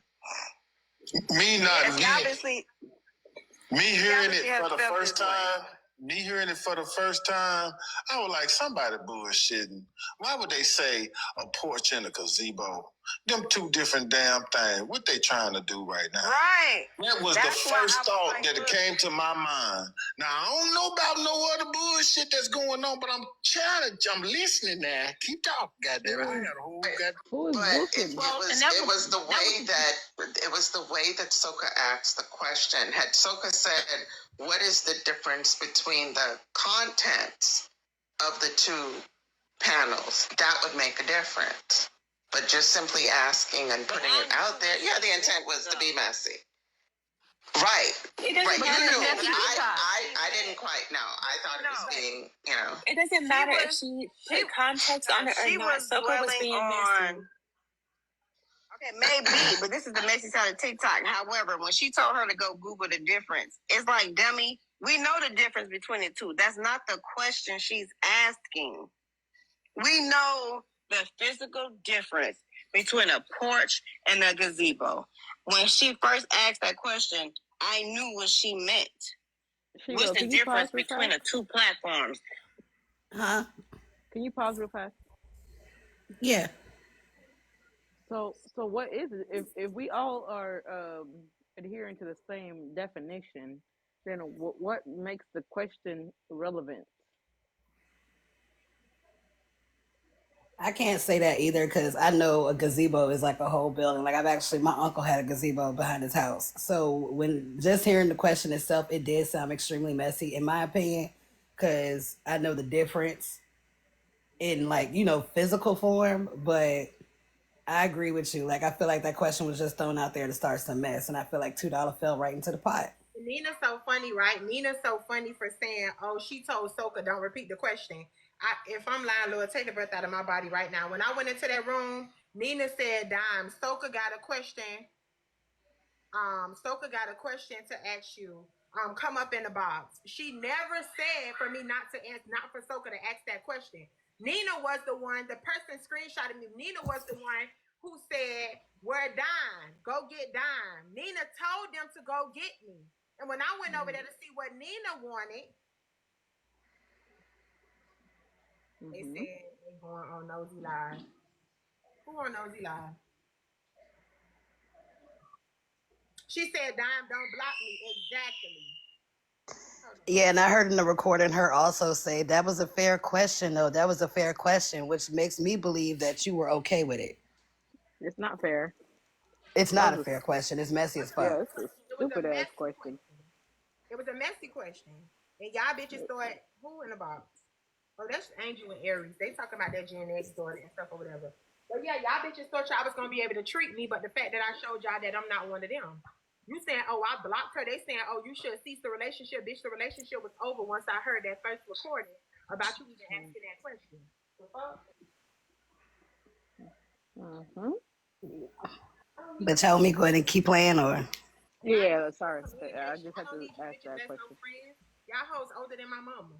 Me not. Obviously. Me hearing it for the first time. Me hearing it for the first time, I was like, somebody bullshitting. Why would they say a porch and a gazebo? Them two different damn things. What they trying to do right now? Right. That was the first thought that it came to my mind. Now, I don't know about no other bullshit that's going on, but I'm listening now. Keep talking, goddamn. I got a whole It was the way that Soka asked the question. Had Soka said, what is the difference between the contents of the two panels? That would make a difference. But just simply asking and putting it out there, the intent was to be messy. Right. It doesn't matter. I didn't quite know. I thought it was being, It doesn't matter if she put context on it or not. Soka was being messy. Okay, maybe, but this is the messy side of TikTok. However, when she told her to go Google the difference, it's like, dummy, we know the difference between the two. That's not the question she's asking. We know the physical difference between a porch and a gazebo. When she first asked that question, I knew what she meant. What's the difference between the two platforms? Huh? Can you pause real fast? Yeah. So what is it? If we all are adhering to the same definition, then what makes the question relevant? I can't say that either because I know a gazebo is like a whole building. Like my uncle had a gazebo behind his house. So when just hearing the question itself, it did sound extremely messy in my opinion because I know the difference in physical form, but I agree with you. Like, I feel like that question was just thrown out there to start some mess, and I feel like $2 fell right into the pot. Nina's so funny, right? Nina's so funny for saying, oh, she told Soka, don't repeat the question. If I'm lying, Lord, take the breath out of my body right now. When I went into that room, Nina said, Dime, Soka got a question. Soka got a question to ask you. Come up in the box. She never said for me not for Soka to ask that question. Nina was the one, the person screenshotted me. Nina was the one who said, where Dime? Go get Dime. Nina told them to go get me. And when I went over there to see what Nina wanted, they said they going on Nosy Live. Who on Nosy Live? She said, Dime, don't block me. Exactly. Yeah, and I heard in the recording her also say that was a fair question, though. That was a fair question, which makes me believe that you were okay with it. It's not fair. It's not a fair question. It's messy as fuck. Yeah, it's a stupid ass question. It was a messy question. And y'all bitches thought, who in the box? Oh, that's Angel and Aries. They talking about that Gen X daughter and stuff or whatever. But yeah, y'all bitches thought y'all was going to be able to treat me, but the fact that I showed y'all that I'm not one of them. You saying, oh, I blocked her. They saying, oh, you should cease the relationship. Bitch, the relationship was over once I heard that first recording about you even asking that question. The fuck? But tell me, go ahead and keep playing, or? Yeah, sorry. I just have to ask that question. Y'all hoes older than my mama.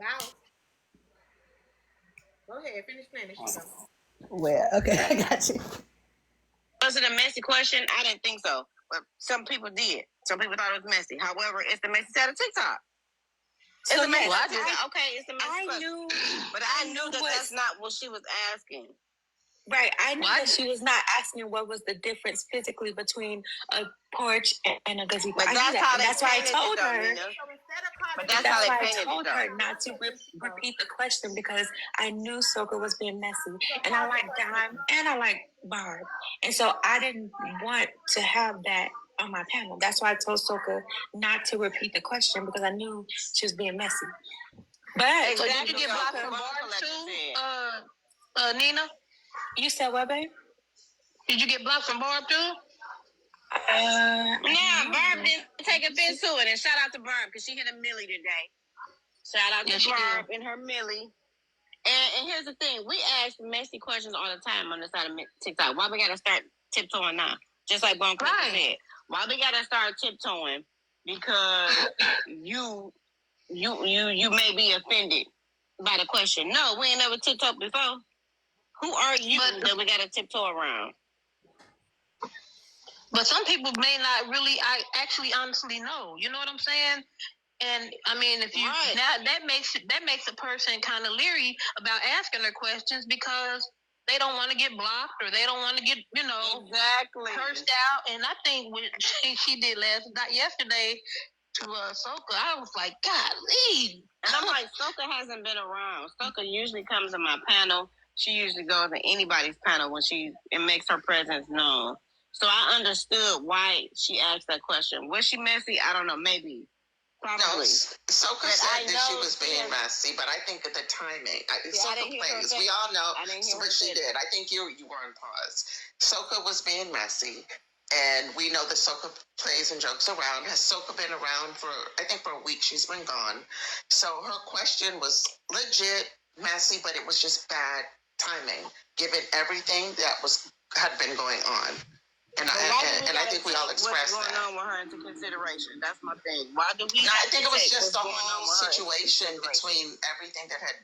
Wow. Go ahead, finish playing this shit. Well, okay, I got you. Was it a messy question? I didn't think so. But some people did. Some people thought it was messy. However, it's the messy side of TikTok. It's a messy. It's a messy question. But I knew that that's not what she was asking. Right. I knew that she was not asking what was the difference physically between a porch and a gazebo. But that's why I told her. But that's how I told her not to repeat the question because I knew Soka was being messy. And I like Dime and I like Barb. And so I didn't want to have that on my panel. That's why I told Soka not to repeat the question because I knew she was being messy. But so did you get blocked from Barb too, Nina? You said what, babe? Did you get blocked from Barb too? Barb didn't take offense to it. And shout out to Barb because she hit a millie today. Shout out to Barb and her millie. And here's the thing: we ask messy questions all the time on the side of TikTok. Why we gotta start tiptoeing now? Just like Bone said, why we gotta start tiptoeing? Because you may be offended by the question. No, we ain't never tiptoed before. Who are you that we gotta tiptoe around? But some people may not really, actually honestly know. You know what I'm saying? And I mean, if you that makes a person kind of leery about asking her questions because they don't want to get blocked or they don't want to get cursed out. And I think what she did yesterday to Soka, I was like, golly. And I'm like, Soka hasn't been around. Soka usually comes to my panel. She usually goes to anybody's panel when it makes her presence known. So I understood why she asked that question. Was she messy? I don't know. Maybe. Probably. No, Soka said that she was being messy, but I think the timing. Soka plays. We all know, but she did. I think you were on pause. Soka was being messy, and we know that Soka plays and jokes around. Has Soka been around for a week? She's been gone. So her question was legit messy, but it was just bad timing, given everything that had been going on. And I think we all expressed what's going on with her into consideration. That's my thing. Why do we? I think it was just the whole situation between everything that had,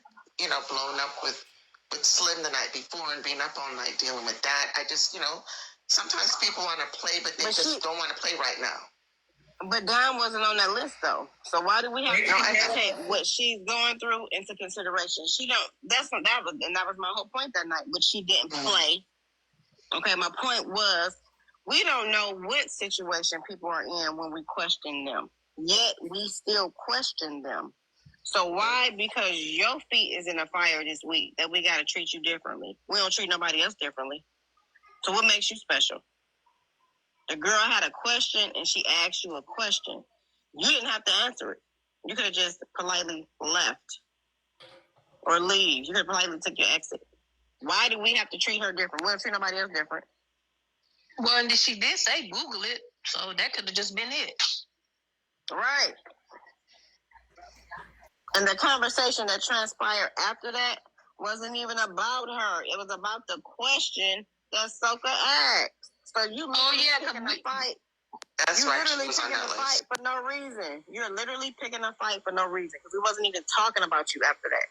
blown up with Slim the night before and being up all night dealing with that. I just, sometimes people want to play, but they don't want to play right now. But Dawn wasn't on that list though. So why do we have to take what she's going through into consideration? She don't. That was my whole point that night. But she didn't play. Okay, my point was. We don't know what situation people are in when we question them. Yet we still question them. So why? Because your feet is in a fire this week that we got to treat you differently. We don't treat nobody else differently. So what makes you special? The girl had a question and she asked you a question. You didn't have to answer it. You could have just politely left or leave. You could have politely took your exit. Why do we have to treat her different? We don't treat nobody else different. Well, and she did say Google it, so that could have just been it. Right. And the conversation that transpired after that wasn't even about her. It was about the question that Soka asked. So you literally picking a fight. That's right. You're literally picking a fight for no reason. You're literally picking a fight for no reason because we wasn't even talking about you after that.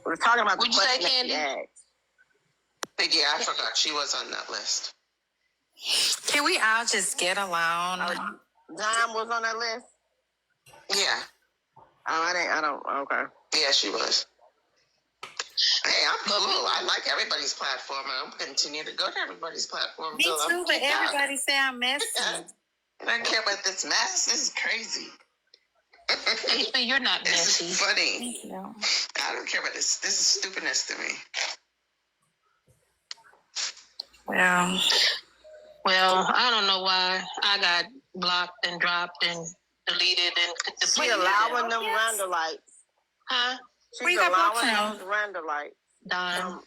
We were talking about the question that she asked. Yeah, I forgot she was on that list. Can we all just get along? Dime was on that list? Yeah. Okay. Yeah, she was. Hey, I'm cool. I like everybody's platform. I'm continue to go to everybody's platform. Me too, but everybody say I'm messy. I don't care about this mess. This is crazy. But you're not messy. This is funny. I don't care about this. This is stupidness to me. Well, I don't know why I got blocked and dropped and deleted and She allowing them Randallites. Huh? She's allowing those Randallites. Down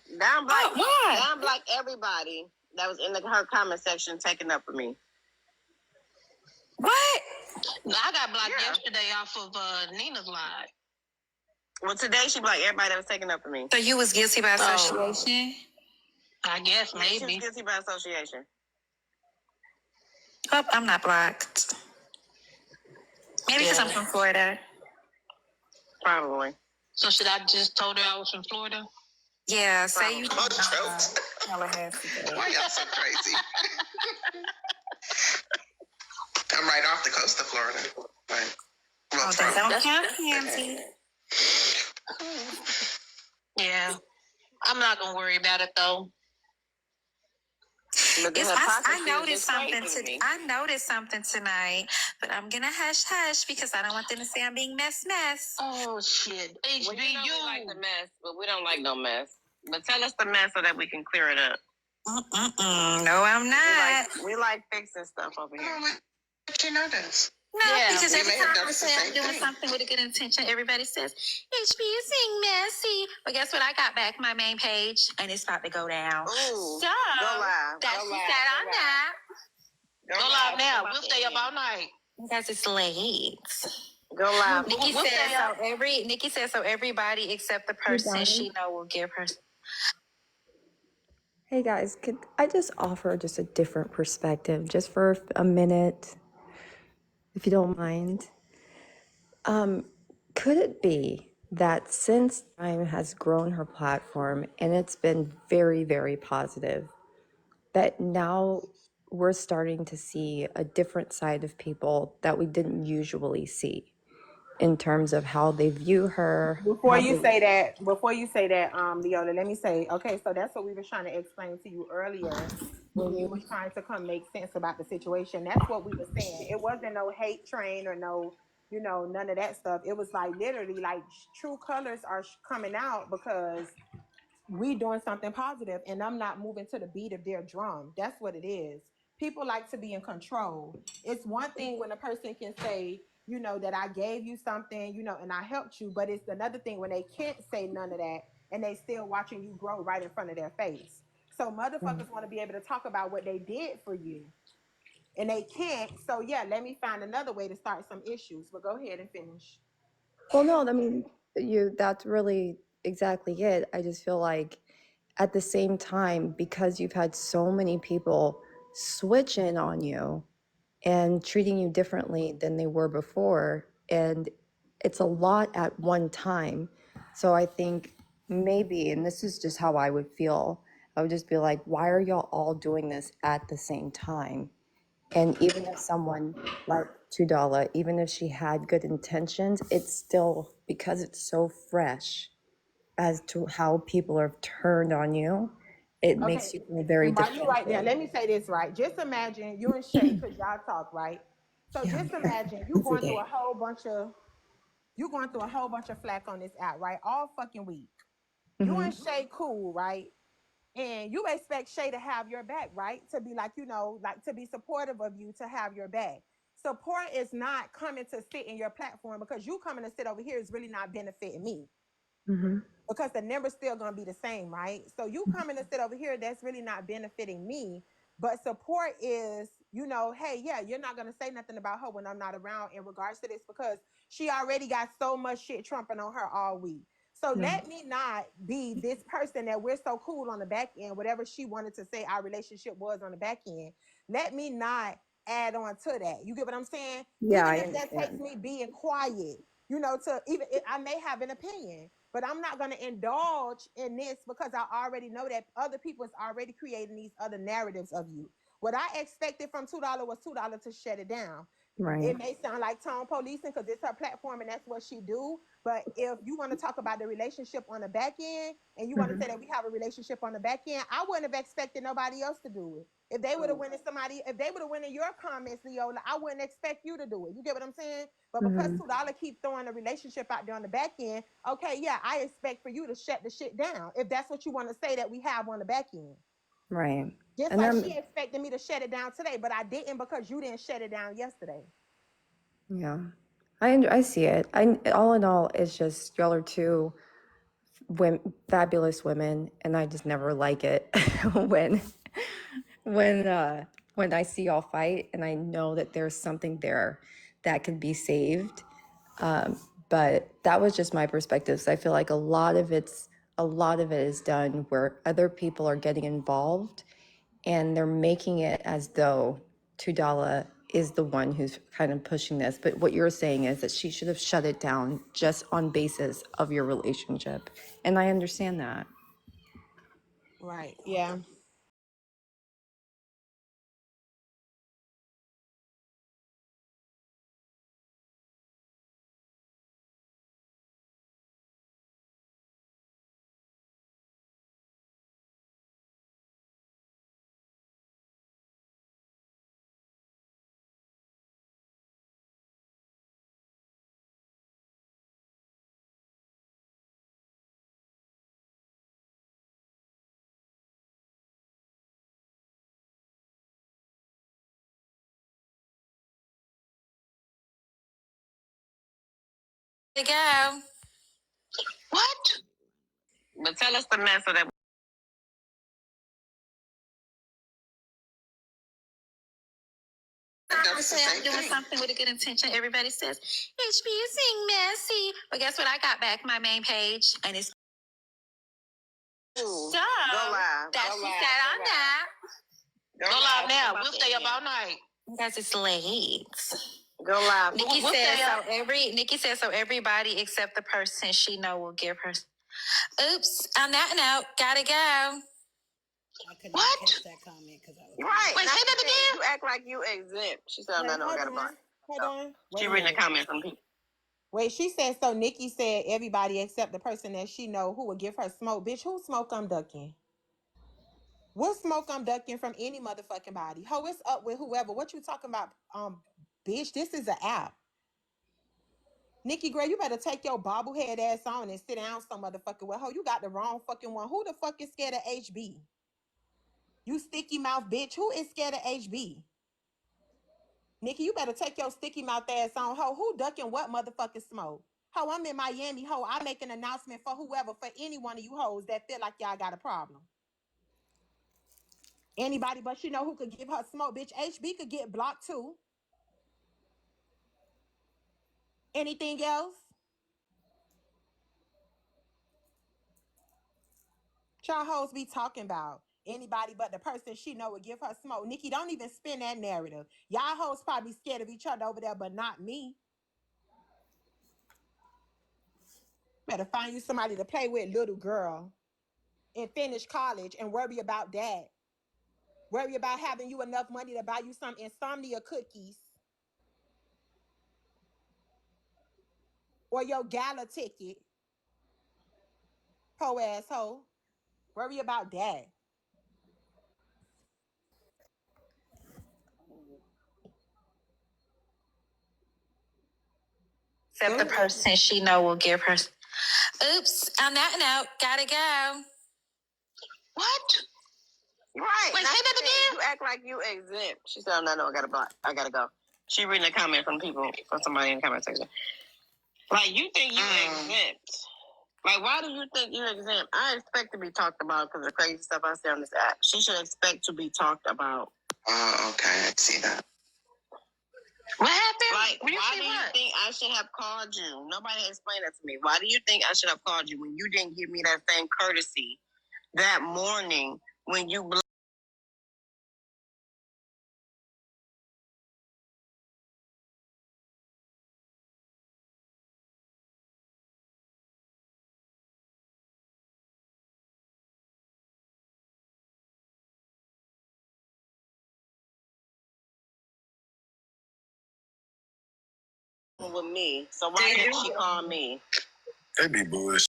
black everybody that was in her comment section taking up for me. What? I got blocked yesterday off of Nina's live. Well, today she blocked everybody that was taking up for me. So you was guilty by association? I guess maybe. She was guilty by association. Oh, I'm not blocked. Maybe because I'm from Florida. Probably. So should I just told her I was from Florida? Yeah, say you. Why y'all so crazy? I'm right off the coast of Florida. Right. Well, don't count, Nancy. Yeah, I'm not gonna worry about it though. I noticed something tonight, but I'm gonna hush because I don't want them to say I'm being mess. Oh shit, HBU. Well, we like the mess, but we don't like no mess. But tell us the mess so that we can clear it up. No, I'm not. We like fixing stuff over here. But you know this. No, because every time I say I'm doing something with a good intention, everybody says, HB is being messy. But guess what? I got back my main page, and it's about to go down. Ooh, so, go live. That's what I'm not. Go live now. We'll stay up all night. Because it's late. Go live. Nikki said so. Nikki said so. Everybody except the person she know will give her. Hey guys, could I just offer just a different perspective, just for a minute, if you don't mind? Could it be that since Time has grown her platform and it's been very, very positive, that now we're starting to see a different side of people that we didn't usually see in terms of how they view her, Before how you they... say that, Leola, let me say, okay, so that's what we were trying to explain to you earlier when you was trying to come make sense about the situation. That's what we were saying. It wasn't no hate train or no, none of that stuff. It was like literally like true colors are coming out because we doing something positive and I'm not moving to the beat of their drum. That's what it is. People like to be in control. It's one thing when a person can say, that I gave you something, and I helped you, but it's another thing when they can't say none of that and they still watching you grow right in front of their face. So motherfuckers want to be able to talk about what they did for you and they can't. So yeah, let me find another way to start some issues, but go ahead and finish. Well, no, I mean, that's really exactly it. I just feel like at the same time, because you've had so many people switch in on you and treating you differently than they were before, and it's a lot at one time. So I think maybe, and this is just how I would feel, I would just be like, why are y'all all doing this at the same time? And even if someone like $2, even if she had good intentions, it's still, because it's so fresh as to how people are turned on you, it makes Okay, you feel very and while you right there, defensive. let me say this, right? Just imagine you and Shay, because y'all talk, right? So Yeah, just imagine every day. you going through a whole bunch of flack on this app, right? All fucking week. You Mm-hmm. and Shay cool, right? And you expect Shay to have your back, right? To be like, like to be supportive of you, to have your back. Support is not coming to sit in your platform because you coming to sit over here is really not benefiting me Mm-hmm. because the number's still going to be the same, right? So you coming to sit over here, that's really not benefiting me. But support is, hey, yeah, you're not going to say nothing about her when I'm not around in regards to this because she already got so much shit trumping on her all week. So Yeah. let me not be this person that we're so cool on the back end, whatever she wanted to say our relationship was on the back end. Let me not add on to that. You get what I'm saying? Yeah, Even I if that takes understand. me being quiet, to even, I may have an opinion, but I'm not going to indulge in this because I already know that other people is already creating these other narratives of you. What I expected from $2 was $2 to shut it down. Right. It may sound like tone policing because it's her platform and that's what she do. But if you want to talk about the relationship on the back end and you want to Mm-hmm. say that we have a relationship on the back end, I wouldn't have expected nobody else to do it. If they would have went in if they would have went in your comments, Leola, I wouldn't expect you to do it. You get what I'm saying? But because Mm-hmm. $2 keep throwing the relationship out there on the back end, okay, yeah, I expect for you to shut the shit down if that's what you want to say that we have on the back end. Right. Just And like then, she expected me to shut it down today, but I didn't because you didn't shut it down yesterday. yeah, I see it. All in all, it's just y'all are two fabulous women, and I just never like it when when I see y'all fight, and I know that there's something there that can be saved. But that was just my perspective. So I feel like a lot of it is done where other people are getting involved, and they're making it as though $2 is the one who's kind of pushing this. But what you're saying is that she should have shut it down just on basis of your relationship, and I understand that. Right. Yeah. To go. What? But tell us the mess of that. I say I'm doing something with a good intention. Everybody says, HBUsing messy. But guess what? I got back my main page and it's Go live. that she said on that. Go live now. We'll stay up all night. Because it's late. Go live. Nikki says so everybody except the person she know will give her. Oops. On that note, gotta go. I could not catch that comment because I was Right. Wait, say that again. You act like you exempt. She said, Wait, no, hold got a on. block. Hold on. She Wait a reading a minute. comment from people. Wait, she said so. Nikki said everybody except the person that she know who would give her smoke. Bitch, who smoke I'm ducking? What smoke I'm ducking from any motherfucking body? Ho, it's up with whoever. What you talking about? Bitch, this is an app. Nikki Gray, you better take your bobblehead ass on and sit down some motherfucking well. Ho, you got the wrong fucking one. Who the fuck is scared of HB? You sticky mouth bitch. Who is scared of HB? Nikki, you better take your sticky mouth ass on. Ho, who ducking what motherfucking smoke? Ho, I'm in Miami. Ho, I make an announcement for whoever, for any one of you hoes that feel like y'all got a problem. Anybody but you know who could give her smoke, bitch. HB could get blocked too. Anything else? Y'all hoes be talking about anybody but the person she know would give her smoke. Nikki, don't even spin that narrative. Y'all hoes probably scared of each other over there, but not me. Better find you somebody to play with, little girl, and finish college and worry about that. Worry about having you enough money to buy you some insomnia cookies or your gala ticket. Po asshole. Worry about that. Except the person she know will give her. Oops. On that note, gotta go. What? Right. Wait, say that again. You act like you exempt. She said, no, I got a block. I gotta go. She reading a comment from somebody in the comment section. Like, you think you exempt. Like, why do you think you're exempt? I expect to be talked about because of the crazy stuff I say on this app. She should expect to be talked about. Oh, okay, I see that. What happened? Like, why do you think I should have called you? Nobody explained that to me. Why do you think I should have called you when you didn't give me that same courtesy that morning when you with me? So why didn't she call me? They be bullshit.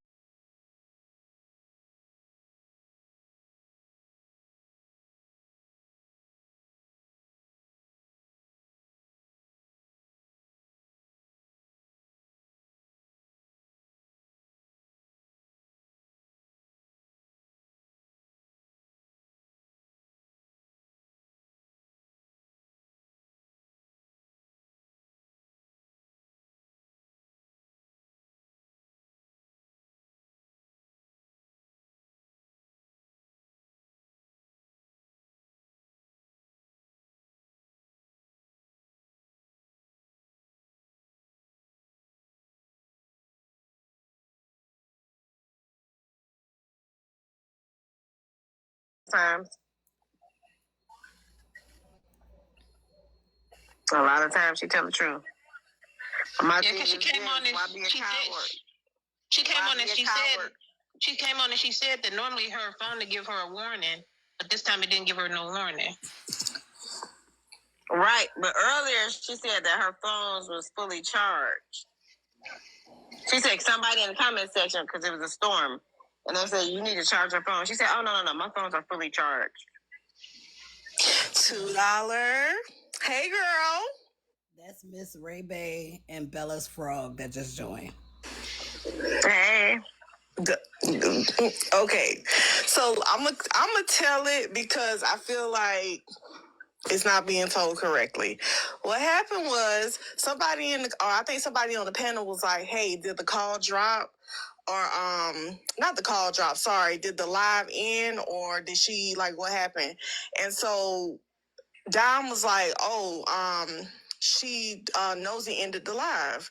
Times. A lot of times she tell the truth. Because she came on and she came on and she said that normally her phone to give her a warning, but this time it didn't give her no warning. Right, but earlier she said that her phone was fully charged. She said somebody in the comment section, because it was a storm, and they said, you need to charge your phone. She said, oh, no, my phones are fully charged. $2. Hey, girl. That's Miss Ray Bay and Bella's Frog that just joined. Hey. Okay, so I'm gonna tell it because I feel like it's not being told correctly. What happened was somebody I think somebody on the panel was like, "Hey, did the call drop?" Or not the call drop. Sorry, did the live end or did she like what happened? And so Dom was like, Nosy ended the live.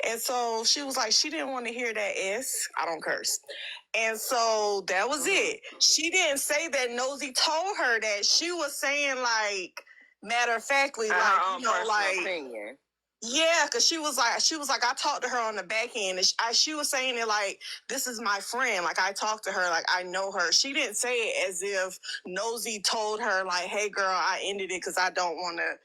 And so she was like, she didn't want to hear that I don't curse. And so that was it. She didn't say that Nosy told her that. She was saying, like, matter of factly, opinion. Yeah, because she was like, I talked to her on the back end, and she was saying it like, this is my friend. Like, I talked to her, like, I know her. She didn't say it as if Nosy told her, like, hey, girl, I ended it because I don't want to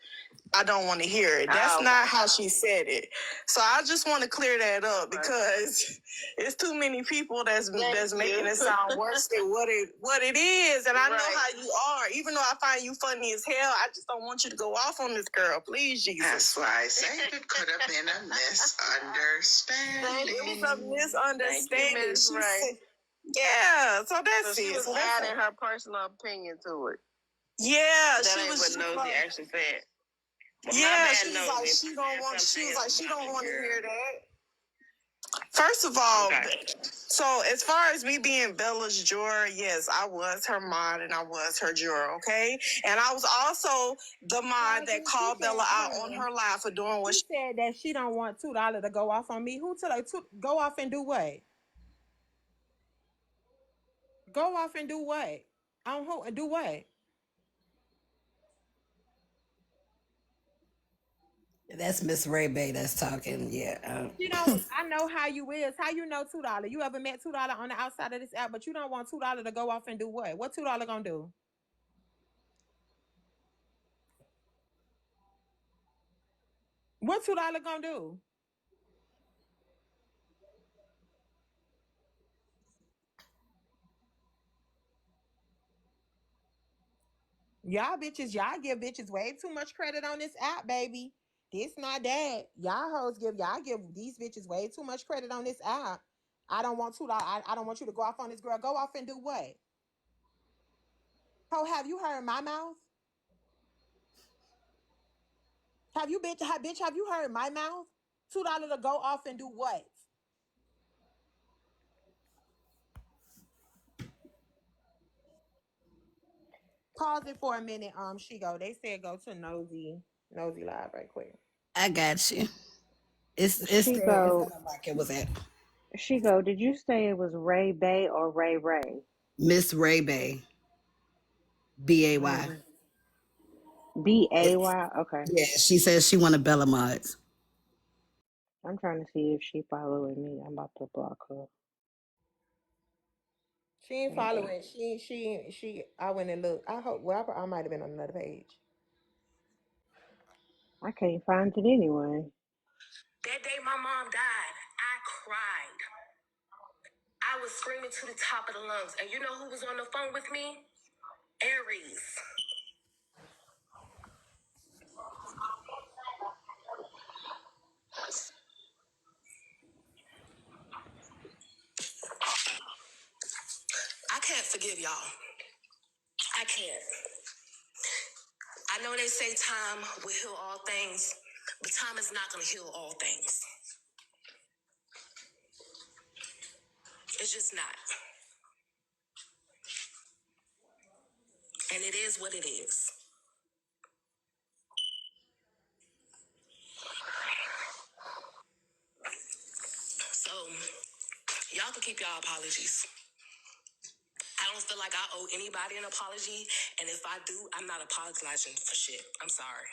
hear it. That's not how she said it. So I just want to clear that up because it's too many people that's making it sound worse than what it is. And I know how you are. Even though I find you funny as hell, I just don't want you to go off on this girl. Please, Jesus. That's why I say it could have been a misunderstanding. It was a misunderstanding. Yeah, so that's So she it. was adding her personal opinion to it. Yeah, that she ain't was. what Nosy actually said. Well, Yeah, she was like, she don't want to hear that. First of all, so as far as me being Bella's juror, yes, I was her mod and I was her juror, okay? And I was also the mod that called Bella out on her live for doing what she said that she don't want $2 to go off on me. Who tell her to go off and do what? Go off and do what? On who and do what? That's Miss Ray Bay that's talking. Yeah. You know, I know how you is. How you know $2? You ever met $2 on the outside of this app, but you don't want $2 to go off and do what? What $2 gonna do? What $2 gonna do? Y'all give bitches way too much credit on this app, baby. This not that. Y'all give these bitches way too much credit on this app. I don't want $2. I don't want you to go off on this girl. Go off and do what? Ho, have you heard my mouth? Have you heard my mouth? $2 to go off and do what? Pause it for a minute. They said go to Nosy Live right quick. I got you. It's Chico, like it was at Chico, did you say it was Ray Bay or Ray Ray? Miss Ray Bay. BAY. BAY? Okay. Yeah, she says she wanted Bella mods. I'm trying to see if she following me. I'm about to block her. She ain't following. She. I went and looked. I hope. Well, I might have been on another page. I can't find it anyway. That day my mom died, I cried. I was screaming to the top of the lungs. And you know who was on the phone with me? Aries. I can't forgive y'all. I can't. I know they say time will heal all things, but time is not going to heal all things. It's just not. And it is what it is. So, y'all can keep y'all apologies. I don't feel like I owe anybody an apology, and if I do, I'm not apologizing for shit. I'm sorry.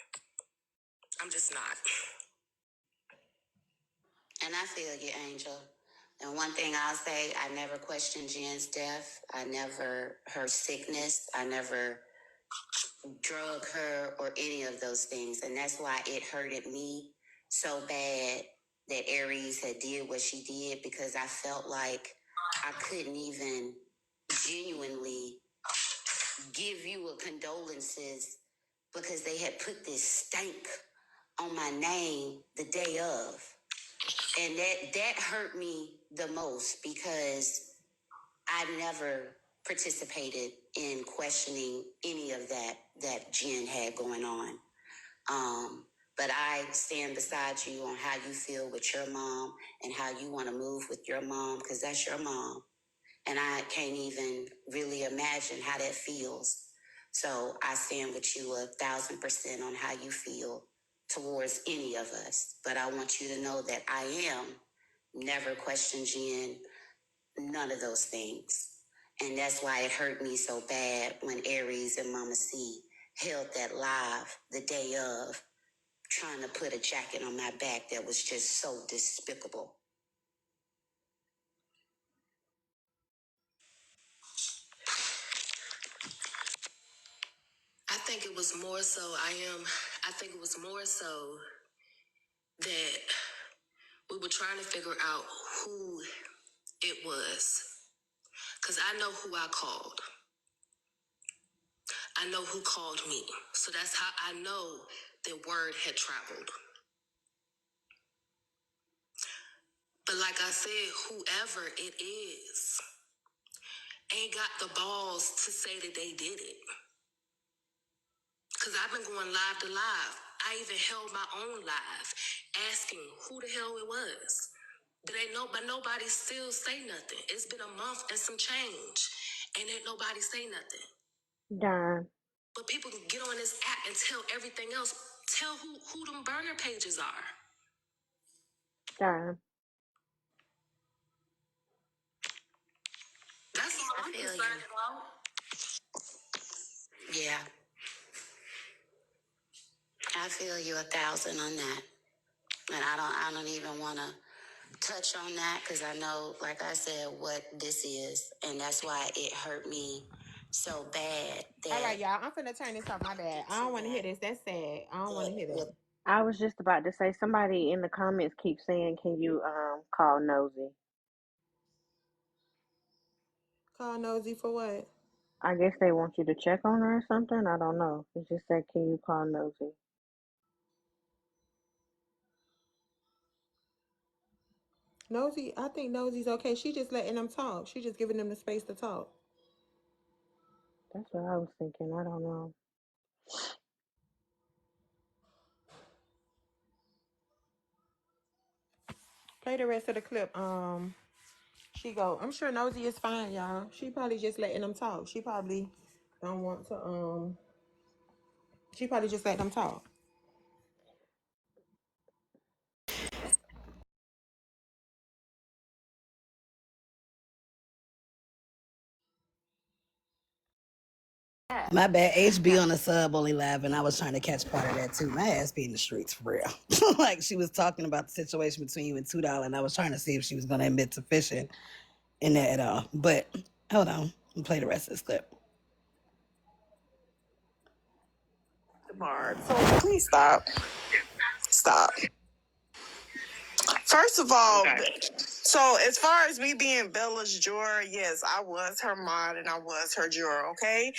I'm just not. And I feel you, Angel. And one thing I'll say, I never questioned Jen's death. I never her sickness. I never drug her or any of those things. And that's why it hurted me so bad that Aries had did what she did, because I felt like I couldn't even genuinely give you a condolences because they had put this stank on my name the day of. And that hurt me the most because I never participated in questioning any of that Jen had going on. But I stand beside you on how you feel with your mom and how you want to move with your mom, because that's your mom. And I can't even really imagine how that feels. So I stand with you 1,000% on how you feel towards any of us. But I want you to know that I am never question Jen, none of those things. And that's why it hurt me so bad when Aries and Mama C held that live the day of, trying to put a jacket on my back that was just so despicable. I think it was more so, I think it was more so that we were trying to figure out who it was. Because I know who I called. I know who called me. So that's how I know the word had traveled. But like I said, whoever it is ain't got the balls to say that they did it. Because I've been going live to live. I even held my own live, asking who the hell it was. But nobody still say nothing. It's been a month and some change, and ain't nobody say nothing. Darn, But people can get on this app and tell everything else. Tell who them burner pages are. darn. That's all I'm concerned about. Yeah, I feel you 1,000 on that. And I don't even want to touch on that because I know, like I said, what this is, and that's why it hurt me so bad. All right, y'all. I'm finna turn this off. My bad. I don't want to hear this. That's sad. I don't want to hear that. I was just about to say, somebody in the comments keeps saying, can you call Nosy? Call nosy for what? I guess they want you to check on her or something. I don't know. It just said, can you call Nosy? Nosy, I think Nosy's okay. She just letting them talk. She just giving them the space to talk. That's what I was thinking. I don't know. Play the rest of the clip. She go, I'm sure Nosy is fine, y'all. She probably just letting them talk. She probably don't want to, she probably just let them talk. My bad. HB on the sub only laughing. I was trying to catch part of that too. My ass be in the streets for real. Like she was talking about the situation between you and $2, and I was trying to see if she was gonna admit to fishing in that at all. But hold on, I'll play the rest of this clip. So please stop. Stop. First of all, so as far as me being Bella's juror, yes, I was her mod and I was her juror, okay?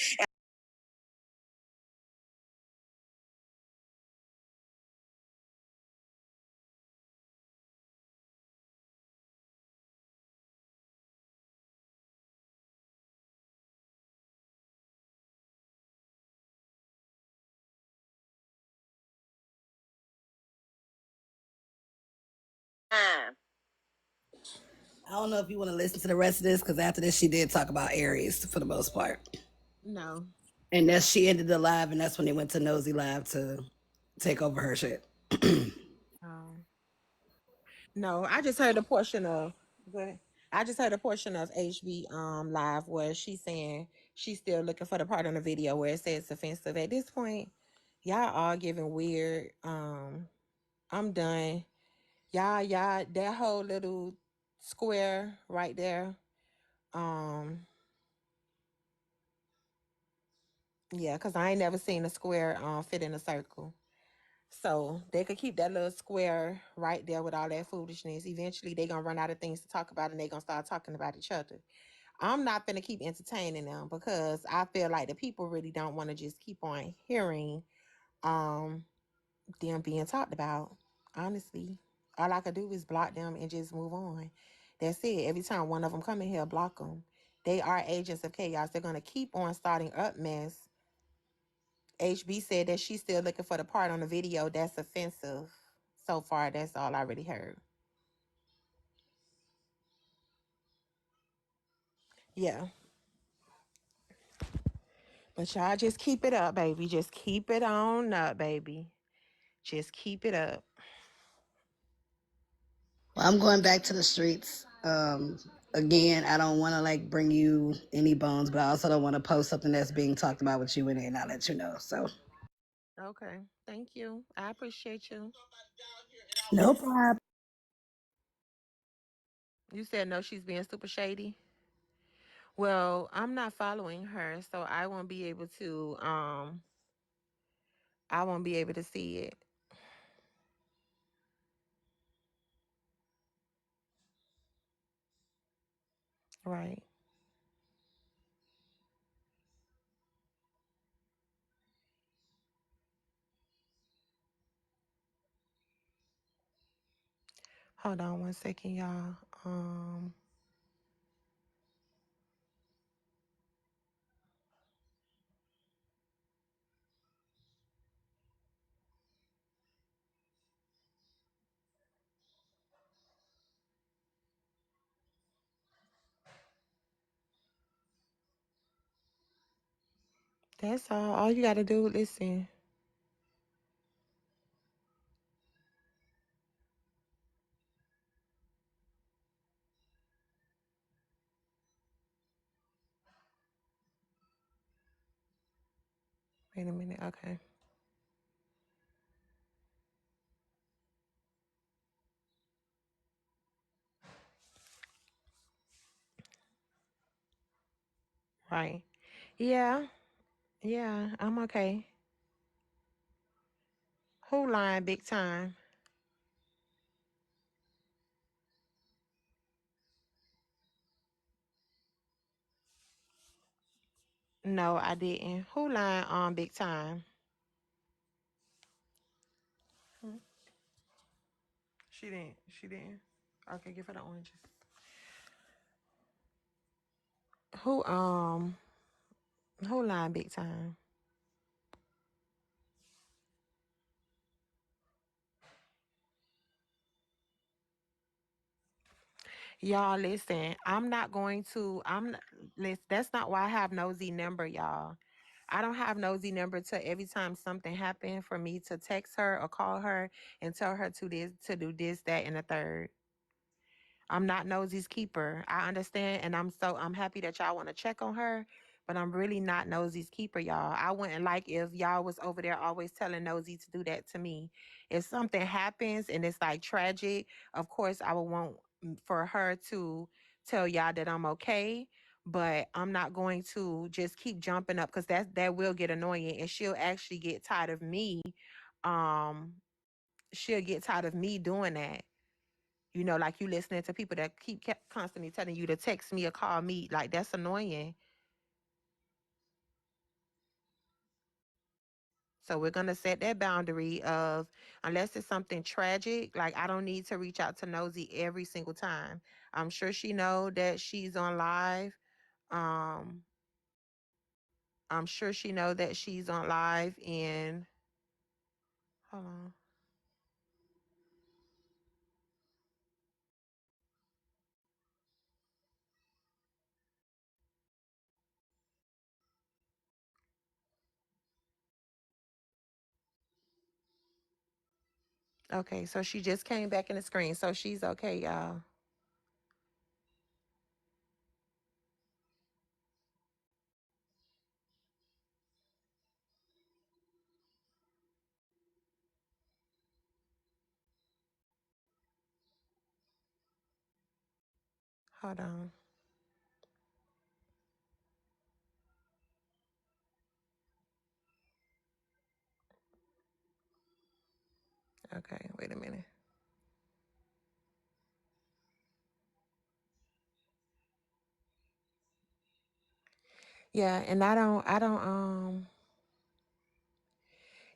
I don't know if you want to listen to the rest of this because after this, she did talk about Aries for the most part. No. And then she ended the live, and that's when they went to Nosy Live to take over her shit. No, I just heard a portion of. Go ahead. I just heard a portion of HB live where she's saying she's still looking for the part on the video where it says offensive. At this point, y'all all giving weird. I'm done. Y'all, that whole little square right there. Yeah, because I ain't never seen a square fit in a circle. So they could keep that little square right there with all that foolishness. Eventually, they gonna run out of things to talk about, and they gonna start talking about each other. I'm not gonna keep entertaining them because I feel like the people really don't want to just keep on hearing um them being talked about. Honestly, all I could do is block them and just move on. That's it. Every time one of them come in here, block them. They are agents of chaos. They're gonna keep on starting up mess. HB said that she's still looking for the part on the video that's offensive. So far, that's all I really heard. Yeah. But y'all just keep it up, baby. Just keep it on up, baby. Just keep it up. Well, I'm going back to the streets. Again, I don't want to like bring you any bones, but I also don't want to post something that's being talked about with you in it, and I'll let you know. So, Okay. Thank you. I appreciate you. no problem. You said no, she's being super shady. Well, I'm not following her, so I won't be able to see it. Right. Hold on one second, y'all. Um that's all. All you gotta do, listen. Wait a minute. Okay. Right. Yeah. Yeah, I'm okay. Who lying big time? No, I didn't. Who lying on big time? Hmm? She didn't. She didn't. Okay, give her the oranges. Who um who lying big time? Y'all listen, that's not why I have nosy number, y'all. I don't have nosy number till every time something happened for me to text her or call her and tell her to do this, that, and the third. I'm not Nosy's keeper. I understand, and I'm happy that y'all want to check on her, but I'm really not Nosy's keeper, y'all. I wouldn't like if y'all was over there always telling Nosy to do that to me. If something happens and it's like tragic, of course I would want for her to tell y'all that I'm okay. But I'm not going to just keep jumping up because that will get annoying, and she'll actually get tired of me. Um, she'll get tired of me doing that. You know, like you listening to people that kept constantly telling you to text me or call me. Like, that's annoying. So we're gonna set that boundary of, unless it's something tragic, like I don't need to reach out to Nosy every single time. I'm sure she know that she's on live. Um, I'm sure she know that she's on live and hold on. Okay, so she just came back in the screen. So she's okay, y'all. Hold on. Okay, wait a minute. Yeah, and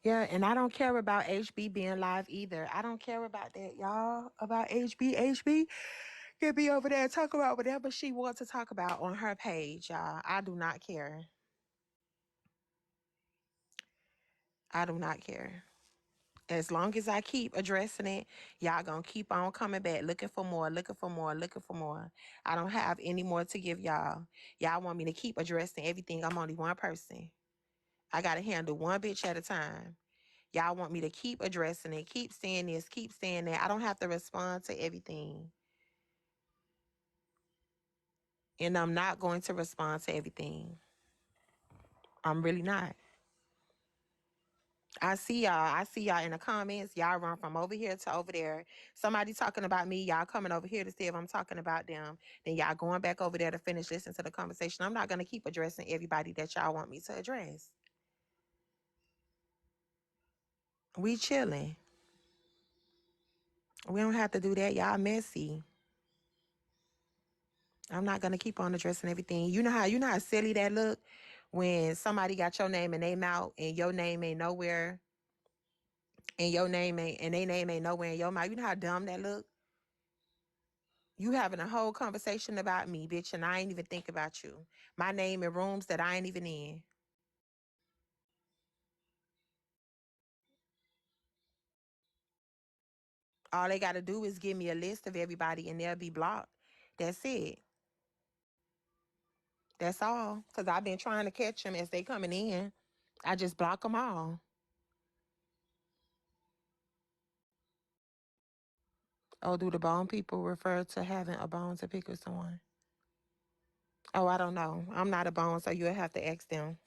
yeah, and I don't care about HB being live either. I don't care about that, y'all. About HB. HB can be over there and talk about whatever she wants to talk about on her page, y'all. I do not care. I do not care. As long as I keep addressing it, y'all gonna keep on coming back, looking for more, looking for more, looking for more. I don't have any more to give y'all. Y'all want me to keep addressing everything. I'm only one person. I got to handle one bitch at a time. Y'all want me to keep addressing it, keep saying this, keep saying that. I don't have to respond to everything. And I'm not going to respond to everything. I'm really not. I see y'all in the comments. Y'all run from over here to over there. Somebody talking about me. Y'all coming over here to see if I'm talking about them. Then y'all going back over there to finish listening to the conversation. I'm not going to keep addressing everybody that y'all want me to address. We chilling. We don't have to do that. Y'all messy. I'm not going to keep on addressing everything. You know how silly that look when somebody got your name in their mouth and your name ain't nowhere and their name ain't nowhere in your mouth. You know how dumb that look? You having a whole conversation about me, bitch, and I ain't even think about you. My name in rooms that I ain't even in. All they got to do is give me a list of everybody and they'll be blocked. That's it. That's all. Because I've been trying to catch them as they coming in. I just block them all. Oh, do the bone people refer to having a bone to pick with someone? Oh, I don't know. I'm not a bone, so you'll have to ask them.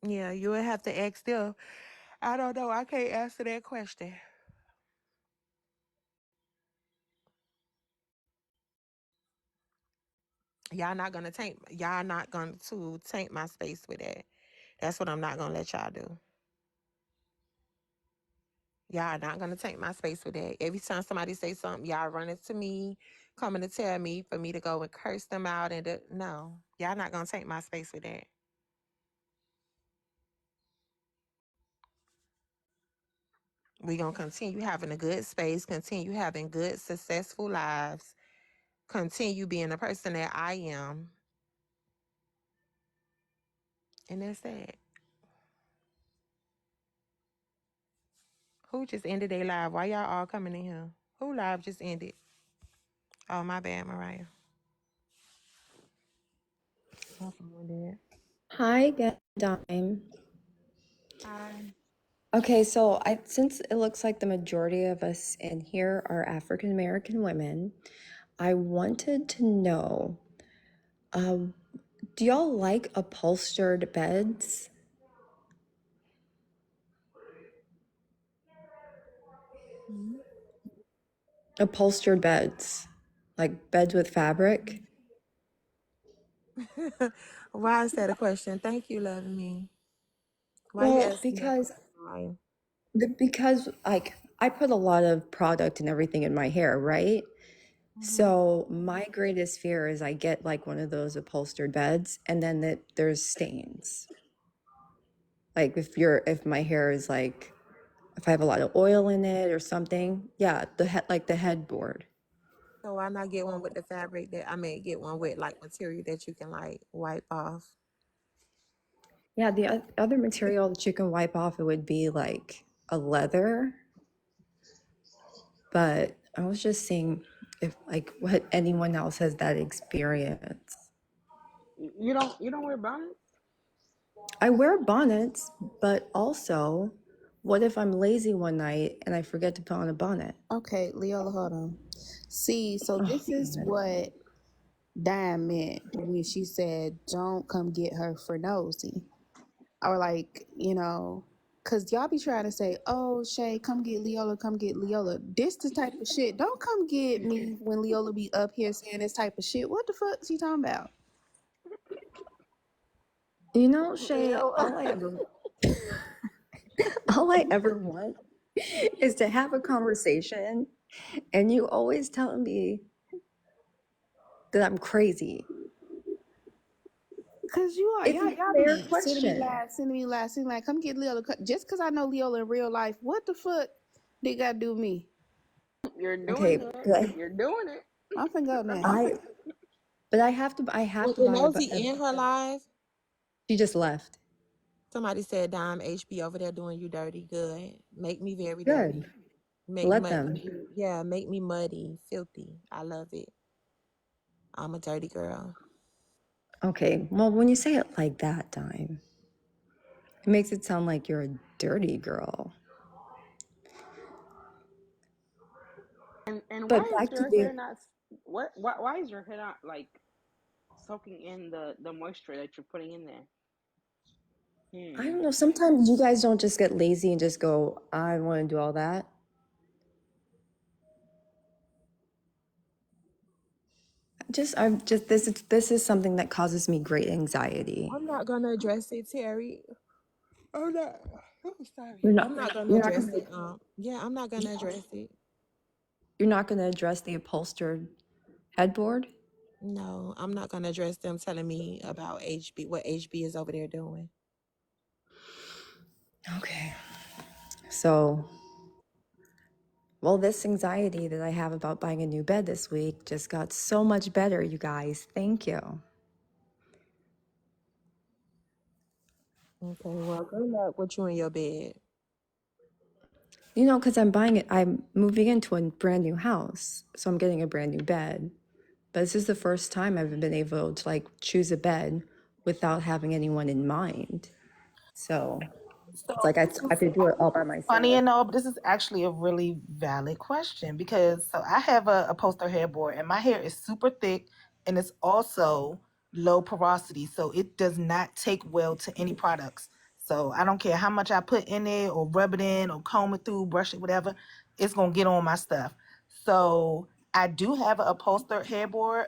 Yeah, you'll have to ask them. I don't know. I can't answer that question. Y'all not going to taint my space with that. That's what I'm not going to let y'all do. Y'all not going to take my space with that. Every time somebody say something, y'all run it to me, coming to tell me for me to go and curse them out. No, y'all not going to take my space with that. We going to continue having a good space, continue having good, successful lives, continue being the person that I am. And that's that. Who just ended their live? Why y'all all coming in here? Who live just ended? Oh, my bad, Mariah. My phone did. Hi, Dime. Hi. Okay, so since it looks like the majority of us in here are African American women, I wanted to know, do y'all like upholstered beds? Mm-hmm. Upholstered beds, like beds with fabric? Why is that a question? Thank you, loving me. Why you Well, asking that question? because like I put a lot of product and everything in my hair, right? Mm-hmm. So my greatest fear is I get like one of those upholstered beds and then there's stains. Like if my hair is like, if I have a lot of oil in it or something, yeah, the headboard. So why not get one with the fabric get one with like material that you can like wipe off? Yeah, the other material that you can wipe off, it would be like a leather. But I was just seeing if like what anyone else has that experience. You don't wear bonnets? I wear bonnets, but also, what if I'm lazy one night and I forget to put on a bonnet? Okay, Leola, hold on. See, so Oh, this is what Dime meant when she said, don't come get her for nosy. Or like, because y'all be trying to say, oh, Shay, come get Leola, come get Leola. This the type of shit. Don't come get me when Leola be up here saying this type of shit. What the fuck is she talking about? you know, Shay, Leola. all I ever want is to have a conversation, and you always tell me that I'm crazy. Cause It's a y'all fair be question. sending me lies, like, come get Leola. Just cause I know Leola in real life, what the fuck they gotta do with me? You're doing Okay, it. but You're doing it. I'm finna go now. I have to Was buy Nosy in her live? she just left. Somebody said Dime HB over there doing you dirty. Good. Make me very dirty. Good. Make Let them. yeah, make me muddy, filthy. I love it. I'm a dirty girl. Okay, well, when you say it like that, Dime, it makes it sound like you're a dirty girl. And But why is back to your the hair not what why is your hair not like soaking in the moisture that you're putting in there? I Hmm. don't know, sometimes you guys don't just get lazy and just go, I want to do all that. I'm just this is something that causes me great anxiety. I'm not gonna address it, Terry. I'm not. Oh, sorry. You're not I'm not gonna you're not address gonna it. Yeah, I'm not gonna address it. you're not gonna address the upholstered headboard? No, I'm not gonna address them telling me about HB, what HB is over there doing. Okay. So, well, this anxiety that I have about buying a new bed this week just got so much better, you guys. Thank you. Okay, well, good luck with you in your bed. You know, because I'm moving into a brand new house, so I'm getting a brand new bed. But this is the first time I've been able to like choose a bed without having anyone in mind. So So it's like I have to do it all by funny myself. and all, but this is actually a really valid question because so I have a poster headboard and my hair is super thick and it's also low porosity, so it does not take well to any products. So I don't care how much I put in it or rub it in or comb it through, brush it, whatever, it's gonna get on my stuff. So I do have a upholstered headboard.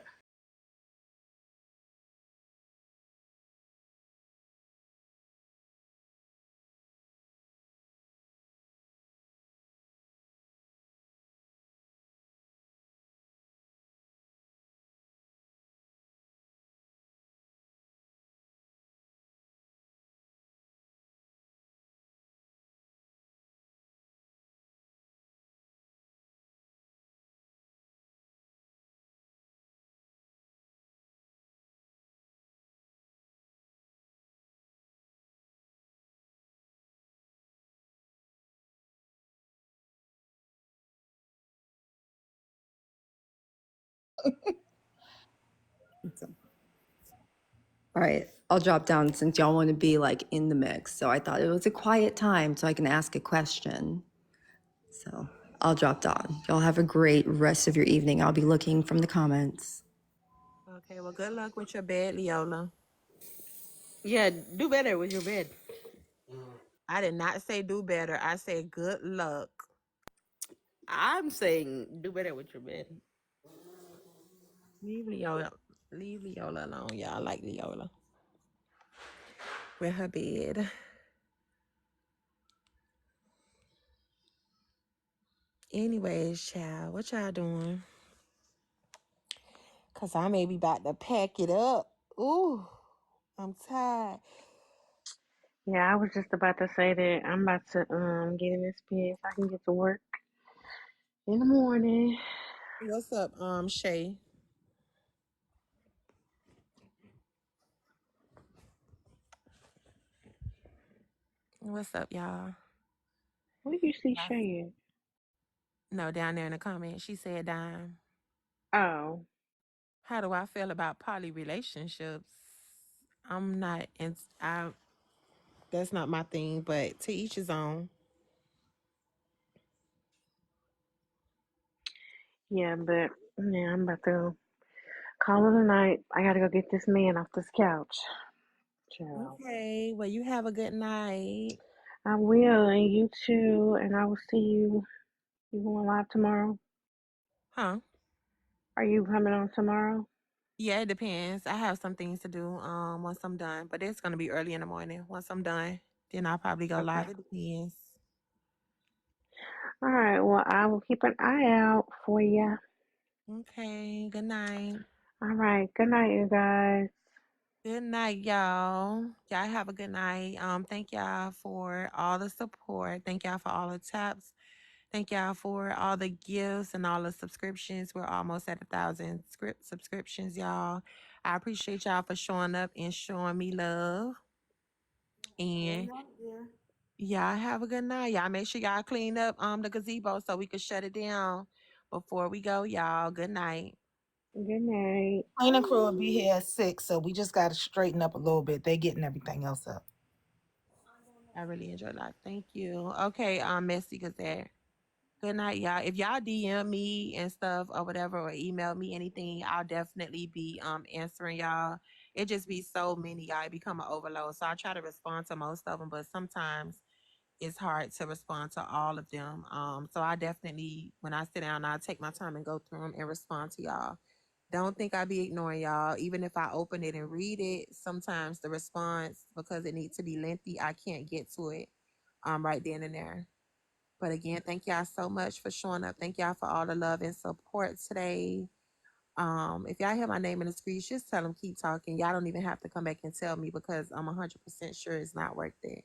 All right, I'll drop down since y'all want to be like in the mix. So I thought it was a quiet time so I can ask a question. So I'll drop down. Y'all have a great rest of your evening. I'll be looking from the comments. Okay, well, good luck with your bed, Leola. Yeah, do better with your bed. I did not say do better. I said good luck. I'm saying do better with your bed. Leave Leola. Leave Leola alone, y'all. I like Leola with her bed. Anyways, child, what y'all doing? Cause I may be about to pack it up. Ooh, I'm tired. Yeah, I was just about to say that I'm about to get in this bed so I can get to work in the morning. What's up, Shay? What's up, y'all? What do you see Shay No, down there in the comments, she said, "Dime, at? Oh. how do I feel about poly relationships? I'm not in. I That's not my thing, but to each his own." Yeah, but yeah, I'm about to call it a night. I gotta go get this man off this couch. Ciao. Okay, well, you have a good night. I will, and you too, and I will see you. You going live tomorrow? Huh? Are you coming on tomorrow? Yeah, it depends. I have some things to do once I'm done, but it's gonna be early in the morning. Once I'm done, then I'll probably go Okay. live. It depends. All right. Well, I will keep an eye out for you. Okay, good night. All right. Good night, you guys. Good night, y'all. Y'all have a good night. Thank y'all for all the support. Thank y'all for all the taps. Thank y'all for all the gifts and all the subscriptions. We're almost at 1,000 script subscriptions, y'all. I appreciate y'all for showing up and showing me love. And y'all have a good night. Y'all make sure y'all clean up the gazebo so we can shut it down before we go, y'all. Good night. Good night. Cleaning crew will be here at 6, so we just got to straighten up a little bit. They getting everything else up. I really enjoyed that. Thank you. Okay, Messy Gazette. Good night, y'all. If y'all DM me and stuff or whatever, or email me anything, I'll definitely be answering y'all. It just be so many, y'all. It become an overload. So I try to respond to most of them, but sometimes it's hard to respond to all of them. So I definitely, when I sit down, I take my time and go through them and respond to y'all. Don't think I be ignoring y'all. Even if I open it and read it, sometimes the response, because it needs to be lengthy, I can't get to it right then and there. But again, thank y'all so much for showing up. Thank y'all for all the love and support today. If y'all hear my name in the screen, just tell them keep talking. Y'all don't even have to come back and tell me because I'm 100% sure it's not worth it.